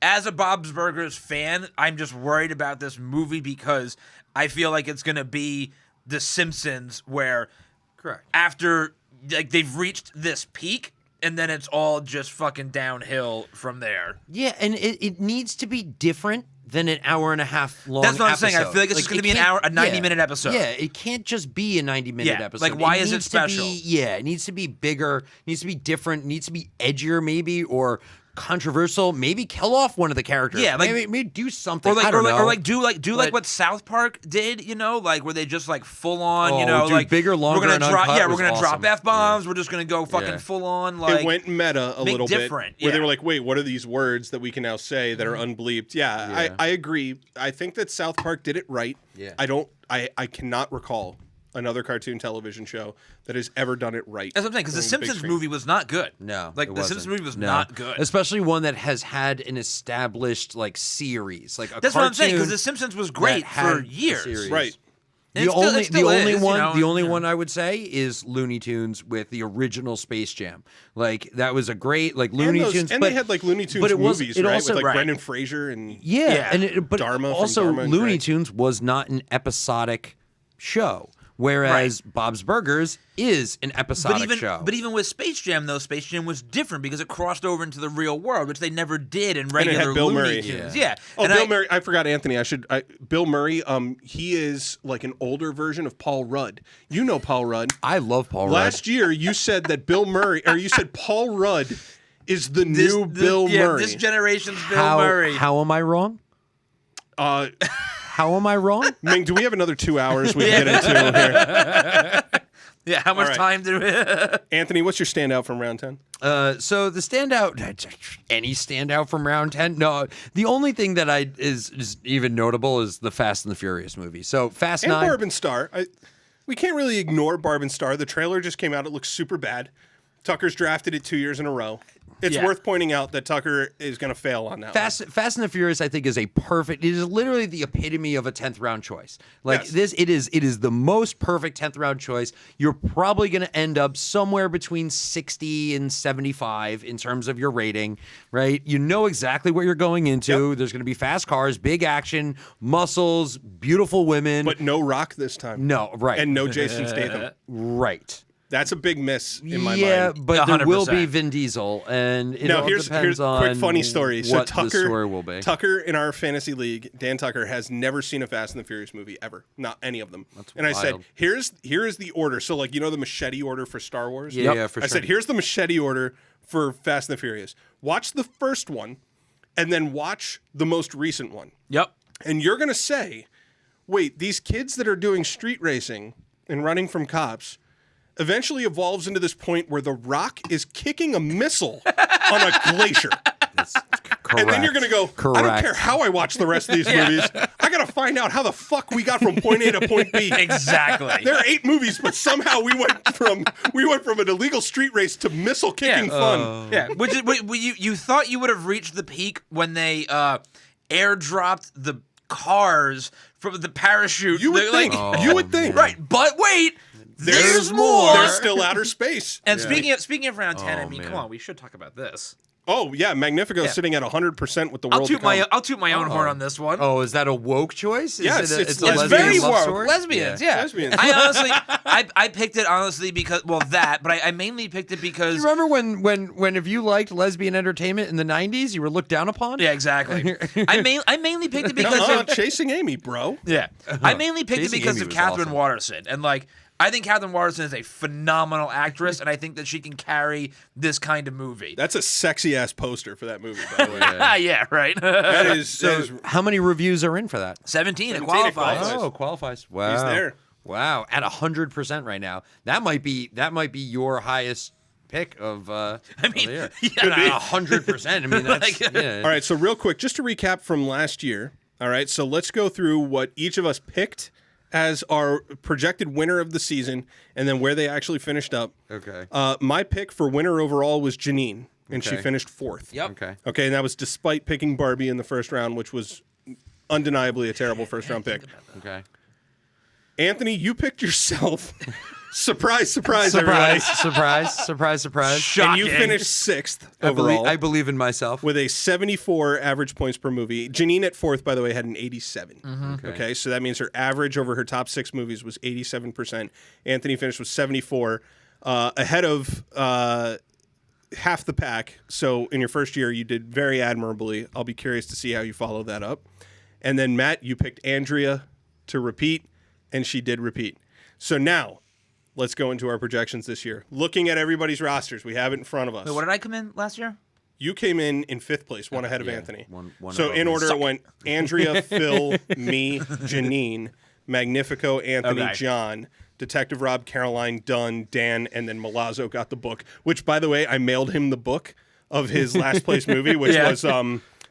S4: as a Bob's Burgers fan, I'm just worried about this movie because I feel like it's going to be The Simpsons, where
S2: Correct.
S4: after they've reached this peak, and then it's all just fucking downhill from there.
S2: Yeah, and it needs to be different than an hour and a half long.
S4: That's what I'm saying. I
S2: episode.
S4: feel like this is gonna
S2: it
S4: be an
S2: can't-
S4: hour- a 90-minute
S2: yeah,
S4: episode.
S2: Yeah, it can't just be a 90-minute
S4: Yeah,
S2: episode.
S4: like, why is it
S2: needs to be-
S4: special?
S2: Yeah, it needs to be bigger. Needs to be different. Needs to be edgier, maybe, or controversial. Maybe kill off one of the characters.
S4: Yeah, like-
S2: maybe do something.
S4: Or
S2: I don't know.
S4: do
S2: But-
S4: what South Park did, where they just full on,
S2: Oh, dude, bigger, longer,
S4: we're gonna
S2: and
S4: drop,
S2: uncut
S4: yeah, we're
S2: was
S4: gonna drop
S2: awesome.
S4: F-bombs. We're just gonna go fucking
S2: Yeah.
S4: full on,
S1: It went meta a
S4: make
S1: little
S4: different,
S1: bit, where they
S4: yeah.
S1: were like, "Wait, what are these words that we can now say that are unbleeped?" Yeah, I agree. I think that South Park did it right.
S2: Yeah.
S1: I cannot recall another cartoon television show that has ever done it right.
S4: That's what I'm saying, because the
S1: I'm a big
S4: Simpsons
S1: fan.
S4: movie was not good.
S2: No,
S4: like
S2: it
S4: the
S2: wasn't.
S4: Simpsons movie was
S2: No.
S4: not good.
S2: Especially one that has had an established series, like a
S4: That's what I'm saying, because
S2: cartoon
S4: the Simpsons was
S2: that
S4: great
S2: had
S4: for
S2: a
S4: years.
S2: series.
S1: Right.
S4: And
S2: The
S4: it still-
S2: only,
S4: it still
S2: the only
S4: is,
S2: one, the only one I would say is Looney Tunes with the original Space Jam. Like that was a great Looney Tunes,
S1: and
S2: but
S1: they had Looney Tunes
S2: but it was-
S1: movies,
S2: it
S1: right?
S2: also-
S1: With
S4: Right.
S1: Brendan Fraser and
S2: yeah,
S4: Yeah.
S2: and but
S1: Dharma from
S2: also
S1: Dharma and
S2: Looney
S1: Greg.
S2: Tunes was not an episodic show, whereas Bob's Burgers is an episodic show.
S4: But even with Space Jam, though, Space Jam was different because it crossed over into the real world, which they never did in
S1: it
S4: regular
S1: had Bill
S4: Looney
S1: Murray.
S4: Tunes. Yeah.
S1: Oh,
S4: And
S1: Bill Murray! I forgot Anthony. Bill Murray. He is like an older version of Paul Rudd. You know Paul Rudd.
S2: I love Paul Rudd.
S1: Last year, you said that Bill Murray, or you said Paul Rudd, is the new Bill Murray.
S4: This generation's Bill
S2: how,
S4: Murray.
S2: How am I wrong? How am I wrong?
S1: Ming, do we have another 2 hours we can get into here?
S4: Yeah, how much
S1: right.
S4: time do we
S1: Anthony, what's your standout from round 10?
S2: So the standout, any standout from round 10? No, the only thing that is even notable is the Fast and the Furious movie. So Fast
S1: And
S2: 9.
S1: Barb and Star. We can't really ignore Barb and Star. The trailer just came out. It looks super bad. Tucker's drafted it 2 years in a row. It's worth pointing out that Tucker is going to fail on that one.
S2: Fast and the Furious, I think, is it is literally the epitome of a 10th round choice. Like
S1: Yes.
S2: it is the most perfect 10th round choice. You're probably going to end up somewhere between 60 and 75 in terms of your rating, right? You know exactly what you're going into. There's going to be fast cars, big action, muscles, beautiful women.
S1: But no Rock this time.
S2: No, right.
S1: And no Jason Statham.
S2: Right.
S1: That's a big miss in my
S2: Yeah,
S1: mind.
S2: but there will
S4: 100%.
S2: be Vin Diesel, and it
S1: Now,
S2: all
S1: here's
S2: depends
S1: a
S2: on
S1: quick funny story. So
S2: what the story will be.
S1: Tucker in our fantasy league, Dan Tucker, has never seen a Fast and the Furious movie ever. Not any of them.
S2: That's
S1: and I said,
S2: wild.
S1: here is the order. So like the machete order for Star Wars?
S2: Yeah, for
S1: I
S2: sure.
S1: said, here's the machete order for Fast and the Furious. Watch the first one, and then watch the most recent one.
S4: Yep.
S1: And you're going to say, wait, these kids that are doing street racing and running from cops eventually evolves into this point where The Rock is kicking a missile on a glacier.
S2: Correct.
S1: And then you're going to go, I don't care how I watch the rest of these movies. I got to find out how the fuck we got from point A to point B.
S4: Exactly.
S1: There are 8 movies, but somehow we went from an illegal street race to missile kicking fun.
S4: Yeah, which is you thought you would have reached the peak when they airdropped the cars from the parachute.
S1: You would
S4: They're
S1: think.
S4: like,
S1: You would think.
S4: right? But wait, there's more.
S1: There's still outer space.
S4: And speaking of round 10, I mean,
S2: man.
S4: come on, we should talk about this.
S1: Oh yeah, Magnifico's sitting at 100% with the world.
S4: I'll toot my own horn on this one.
S2: Oh, is that a woke choice?
S1: Yeah,
S2: is
S1: it's
S2: a lesbian
S4: very
S2: love
S4: woke.
S2: story?
S4: Lesbians, yeah.
S1: Lesbians.
S4: I honestly, I picked it honestly because, well, but I mainly picked it because.
S2: You remember when if you liked lesbian entertainment in the 90s, you were looked down upon?
S4: Yeah, exactly. I mainly picked it because of
S1: Chasing Amy, bro.
S4: yeah. I mainly picked it
S2: Chasing
S4: because
S2: Amy
S4: of
S2: was
S4: Catherine
S2: awesome.
S4: Watterson, and like I think Catherine Watterson is a phenomenal actress, and I think that she can carry this kind of movie.
S1: That's a sexy ass poster for that movie, by the way.
S4: Yeah, right.
S1: That is
S2: How many reviews are in for that?
S4: 17, it
S1: 17, it
S4: qualifies.
S1: qualifies.
S2: Oh, qualifies. Wow.
S1: He's there.
S2: Wow, at 100% right now. That might be your highest pick of
S4: I mean,
S2: of the year.
S4: yeah,
S2: At 100%. I mean, that's
S4: Like-
S2: yeah.
S1: All right, so real quick, just to recap from last year. All right, so let's go through what each of us picked as our projected winner of the season, and then where they actually finished up.
S2: Okay.
S1: My pick for winner overall was Janine, and she
S2: Okay.
S1: finished 4th.
S4: Yep.
S2: Okay.
S1: Okay, and that was despite picking Barbie in the first round, which was undeniably a terrible first round pick.
S2: Okay.
S1: Anthony, you picked yourself. Surprise, surprise, everybody.
S2: Surprise.
S1: And you finished 6th overall.
S2: I believe in myself.
S1: with a 74 average points per movie. Janine at 4th, by the way, had an 87. Okay, so that means her average over her top 6 movies was 87%. Anthony finished with 74, ahead of half the pack. So in your first year, you did very admirably. I'll be curious to see how you follow that up. And then, Matt, you picked Andrea to repeat, and she did repeat. So now, let's go into our projections this year. Looking at everybody's rosters, we have it in front of us.
S4: Wait, what did I come in last year?
S1: You came in 5th place, one ahead of
S2: yeah,
S1: Anthony.
S2: one
S1: So
S2: above
S1: in
S2: me.
S1: order, it went Andrea, Phil, me, Janine, Magnifico, Anthony,
S4: Okay.
S1: John, Detective Rob, Caroline, Dunn, Dan, and then Malazzo got the book. Which, by the way, I mailed him the book of his last place movie, which
S4: Yeah.
S1: was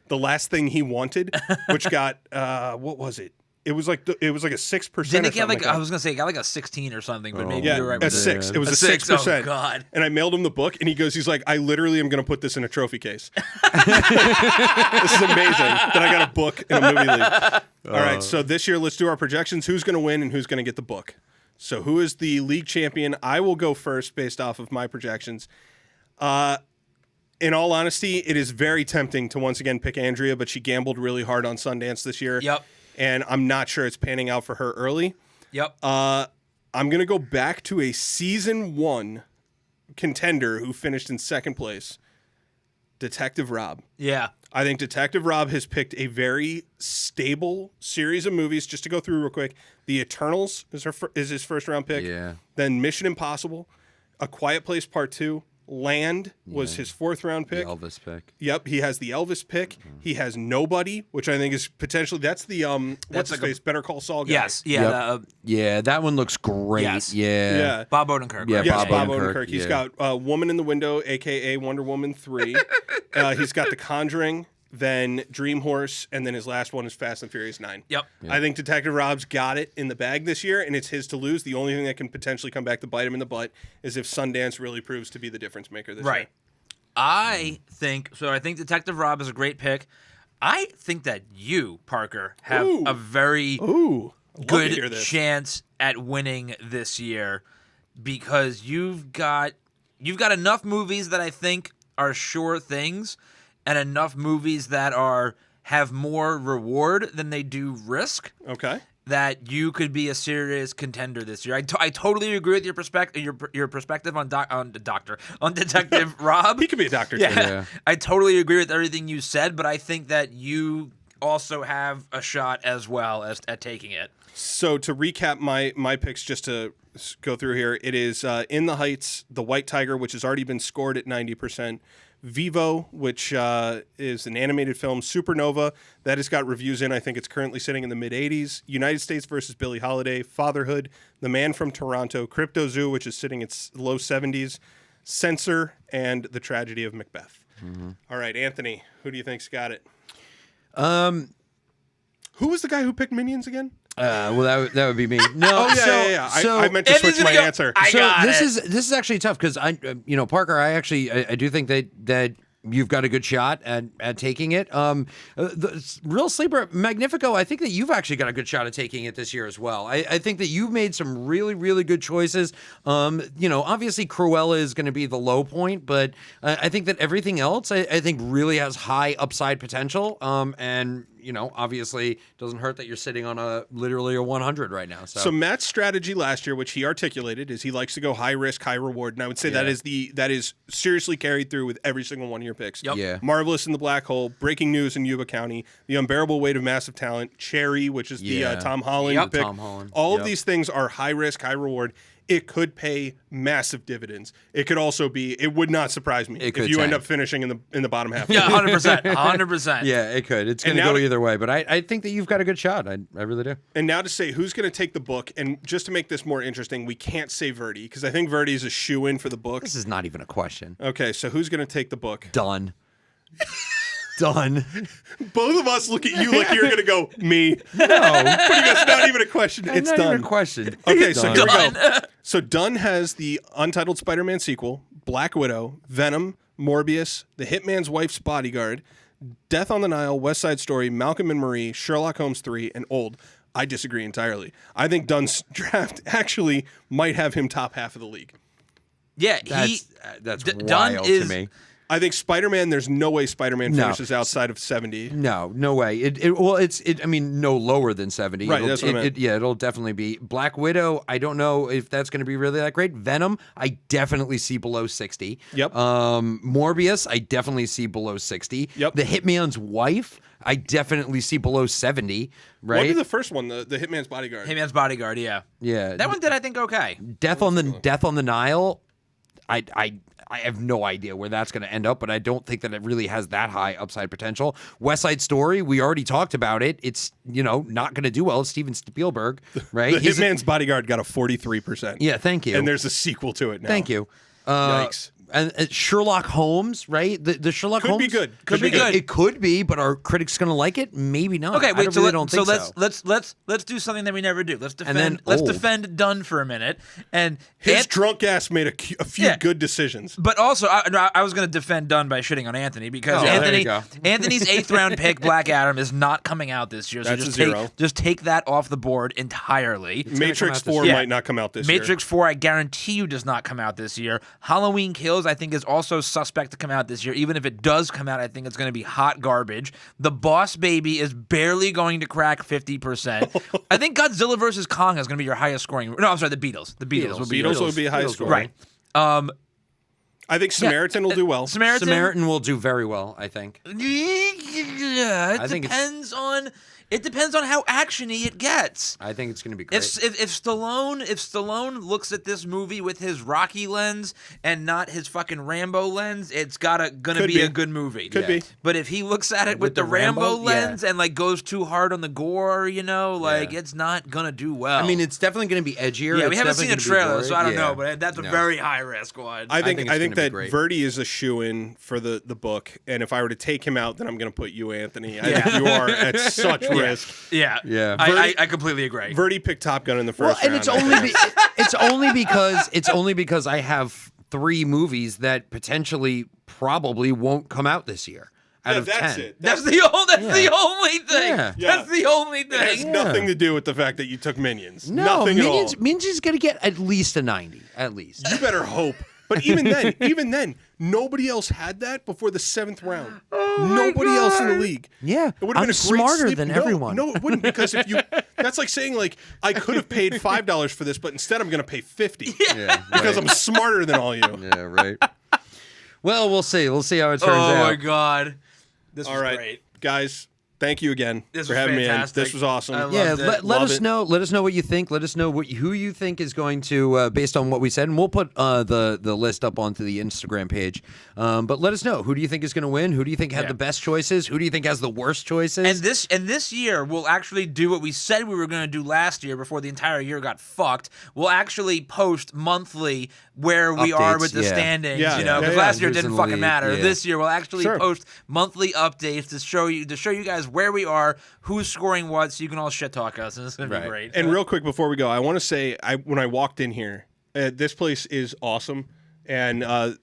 S1: The Last Thing He Wanted, which got what was it? It was like a 6%
S4: Didn't
S1: or
S4: it
S1: something
S4: get like,
S1: that.
S4: I was gonna say it got like a 16 or something, but maybe
S1: Yeah,
S4: you're right.
S1: a
S4: with
S1: 6. It was a
S4: 6.
S1: 6%.
S4: Oh God.
S1: And I mailed him the book, and he's like, I literally am going to put this in a trophy case. This is amazing that I got a book in a movie league. All right, so this year, let's do our projections. Who's going to win and who's going to get the book? So who is the league champion? I will go first based off of my projections. In all honesty, it is very tempting to once again pick Andrea, but she gambled really hard on Sundance this year.
S4: Yep.
S1: And I'm not sure it's panning out for her early.
S4: Yep.
S1: I'm going to go back to a season 1 contender who finished in 2nd place, Detective Rob.
S4: Yeah.
S1: I think Detective Rob has picked a very stable series of movies. Just to go through real quick, The Eternals is his first round pick.
S2: Yeah.
S1: Then Mission Impossible, A Quiet Place Part 2, Land was his 4th round
S2: The
S1: pick.
S2: Elvis pick.
S1: Yep, he has the Elvis pick. He has Nobody, which I think is potentially that's the what's his
S4: like
S1: face, Better Call Saul guy.
S4: Yes. Yeah.
S2: Yep. Yeah, that one looks great.
S4: Yes.
S2: Yeah.
S1: Yeah.
S4: Bob Odenkirk.
S2: Yeah,
S4: right?
S1: Yes, Bob
S2: Odenkirk,
S1: Odenkirk. He's
S2: yeah.
S1: got Woman in the Window, a.k.a. Wonder Woman 3. He's got The Conjuring, then Dream Horse, and then his last one is Fast and Furious 9.
S4: Yep.
S1: I think Detective Rob's got it in the bag this year, and it's his to lose. The only thing that can potentially come back to bite him in the butt is if Sundance really proves to be the difference maker this year.
S4: I think Detective Rob is a great pick. I think that you, Parker, have a very good chance at winning this year because you've got enough movies that I think are sure things and enough movies that have more reward than they do risk.
S1: Okay.
S4: That you could be a serious contender this year. I totally agree with your perspective on Detective Rob.
S1: He could be a doctor too.
S4: Yeah. I totally agree with everything you said, but I think that you also have a shot as well as at taking it.
S1: So to recap my picks, just to go through here, it is In the Heights, The White Tiger, which has already been scored at 90%. Vivo, which is an animated film. Supernova, that has got reviews in. I think it's currently sitting in the mid-80s. United States versus Billie Holiday. Fatherhood. The Man from Toronto. Crypto Zoo, which is sitting its low 70s. Censor, and The Tragedy of Macbeth. Mm-hmm. All right, Anthony, who do you think's got it? Who was the guy who picked Minions again?
S2: Well, that would be me. No,
S1: yeah. I meant to switch my answer.
S2: This is actually tough because Parker, I do think that you've got a good shot at taking it. The real sleeper, Magnifico, I think that you've actually got a good shot at taking it this year as well. I think that you've made some really, really good choices. Obviously Cruella is going to be the low point, but I think that everything else, I think really has high upside potential. And obviously doesn't hurt that you're sitting on literally a 100 right now. So
S1: Matt's strategy last year, which he articulated, is he likes to go high risk, high reward, and I would say that is seriously carried through with every single one of your picks.
S4: Yep.
S2: Yeah.
S1: Marvelous in the Black Hole, Breaking News in Yuba County, The Unbearable Weight of Massive Talent, Cherry, which is the Tom Holland pick.
S2: Tom Holland.
S1: All of these things are high risk, high reward. It could pay massive dividends. It could also be. It would not surprise me if you end up finishing in the bottom half.
S4: Yeah, 100%.
S2: Yeah, it could. It's going to go either way, but I think that you've got a good shot. I really do.
S1: And now to say who's going to take the book, and just to make this more interesting, we can't say Verdi because I think Verdi is a shoe-in for the book.
S2: This is not even a question.
S1: Okay, so who's going to take the book?
S2: Done. Done.
S1: Both of us look at you like you're going to go, me. No. It's not even a question. It's
S2: not
S1: done.
S2: Even a question.
S1: Okay, so here we go. So Dunn has the untitled Spider-Man sequel, Black Widow, Venom, Morbius, The Hitman's Wife's Bodyguard, Death on the Nile, West Side Story, Malcolm and Marie, Sherlock Holmes 3, and Old. I disagree entirely. I think Dunn's draft actually might have him top half of the league.
S4: Yeah,
S2: that's
S4: Dunn
S2: wild to me.
S1: I think Spider-Man, there's no way Spider-Man finishes outside of 70.
S2: No way. I mean, no lower than 70.
S1: Right, that's what I meant.
S2: It'll definitely be. Black Widow, I don't know if that's going to be really that great. Venom, I definitely see below 60.
S1: Yep.
S2: Morbius, I definitely see below 60.
S1: Yep.
S2: The Hitman's Wife, I definitely see below 70. Right?
S1: What did the first one, the Hitman's Bodyguard?
S4: Hitman's Bodyguard, yeah.
S2: Yeah.
S4: That one did, I think, okay.
S2: Death on the Nile, I have no idea where that's going to end up, but I don't think that it really has that high upside potential. West Side Story, we already talked about it. It's, not going to do well. It's Steven Spielberg, right?
S1: The Hitman's Bodyguard got a 43%.
S2: Yeah, thank you.
S1: And there's a sequel to it now.
S2: Thank you.
S1: Yikes.
S2: And Sherlock Holmes, right? The Sherlock Holmes
S1: be good.
S4: Could be good.
S2: It could be, but are critics going to like it? Maybe not.
S4: Okay, wait. Let's do something that we never do. Let's defend Dunn for a minute. And
S1: his drunk ass made a few good decisions.
S4: But also, I was going to defend Dunn by shitting on Anthony because Anthony's 8th round pick, Black Adam, is not coming out this year. So just take that off the board entirely.
S1: Matrix 4 might not come out this year.
S4: Matrix 4, I guarantee you, does not come out this year. Halloween Kills, I think, is also suspect to come out this year. Even if it does come out, I think it's going to be hot garbage. The Boss Baby is barely going to crack 50%. I think Godzilla vs. Kong is going to be your highest scoring. No, I'm sorry, the Beatles. The Beatles
S1: would be a high score.
S4: Right.
S1: I think Samaritan will do well.
S2: Samaritan will do very well, I think.
S4: Yeah, it depends on It depends on how actiony it gets.
S2: I think it's going to be great.
S4: If Stallone looks at this movie with his Rocky lens and not his fucking Rambo lens, it's gonna be a good movie.
S1: Could be.
S4: But if he looks at it with the Rambo lens and like goes too hard on the gore, it's not gonna do well.
S2: I mean, it's definitely going to be edgier.
S4: yeah, we
S2: It's
S4: haven't seen
S2: definitely
S4: a
S2: gonna be
S4: trailer,
S2: gory.
S4: so I don't
S2: Yeah.
S4: know. But that's a very high risk one.
S1: I think
S2: it's gonna be
S1: that
S2: great.
S1: Verdi is a shoe-in for the book, and if I were to take him out, then I'm going to put you, Anthony. I think you are at such risk.
S4: Yeah,
S2: Yeah.
S4: I completely agree.
S1: Verdi picked Top Gun in the
S2: Well,
S1: first
S2: and
S1: round.
S2: it's only because I have 3 movies that potentially probably won't come out this year out of 10.
S1: that's it.
S4: That's the only thing.
S2: Yeah.
S4: That's the only
S1: It has
S4: thing.
S1: nothing to do with the fact that you took Minions.
S2: No,
S1: Nothing
S2: Minions.
S1: at all.
S2: Minions is going to get at least a 90, at least.
S1: You better hope. But even then, nobody else had that before the 7th round. Nobody else in the league.
S2: Yeah,
S1: It would have
S2: I'm
S1: been a great
S2: smarter
S1: sleep.
S2: than
S1: No,
S2: everyone.
S1: No, it wouldn't, because if you that's like saying like I could have paid $5 for this, but instead I'm going to pay $50
S2: Yeah,
S1: because
S2: right.
S1: I'm smarter than all you.
S2: Yeah, right. Well, we'll see. We'll see how it turns
S4: Oh
S2: out.
S4: my god, this
S1: All
S4: was
S1: right,
S4: great.
S1: guys. Thank you again
S4: This
S1: for
S4: was
S1: having
S4: fantastic.
S1: me in. This was awesome.
S4: I love
S2: Yeah,
S4: Loved it.
S2: let
S1: Love
S2: us
S1: it.
S2: know. Let us know what you think. Let us know who you think is going to, based on what we said, and we'll put the list up onto the Instagram page. But let us know, who do you think is going to win? Who do you think had
S4: Yeah.
S2: the best choices? Who do you think has the worst choices?
S4: And this year we'll actually do what we said we were going to do last year before the entire year got fucked. We'll actually post monthly where we are
S2: Updates,
S4: with the
S2: yeah.
S4: standings,
S1: Yeah,
S4: because
S1: yeah, yeah.
S4: last year it
S2: Who's
S4: didn't
S2: in the
S4: fucking
S2: lead,
S4: matter.
S2: yeah.
S4: This year we'll actually
S1: Sure.
S4: post monthly updates to show you guys where we are, who's scoring what, so you can all shit talk us, and it's gonna be
S2: Right.
S4: great.
S1: And real quick before we go, I want to say, when I walked in here, this place is awesome, and a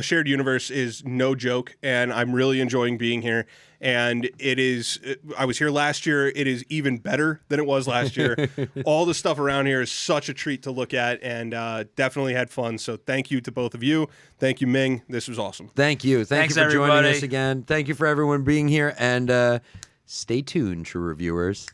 S1: shared universe is no joke, and I'm really enjoying being here. And it is. I was here last year. It is even better than it was last year. All the stuff around here is such a treat to look at, and definitely had fun. So thank you to both of you. Thank you, Ming. This was awesome.
S2: Thank you.
S4: Thanks,
S2: you for joining
S4: everybody.
S2: us again. Thank you for everyone being here, and stay tuned, true reviewers.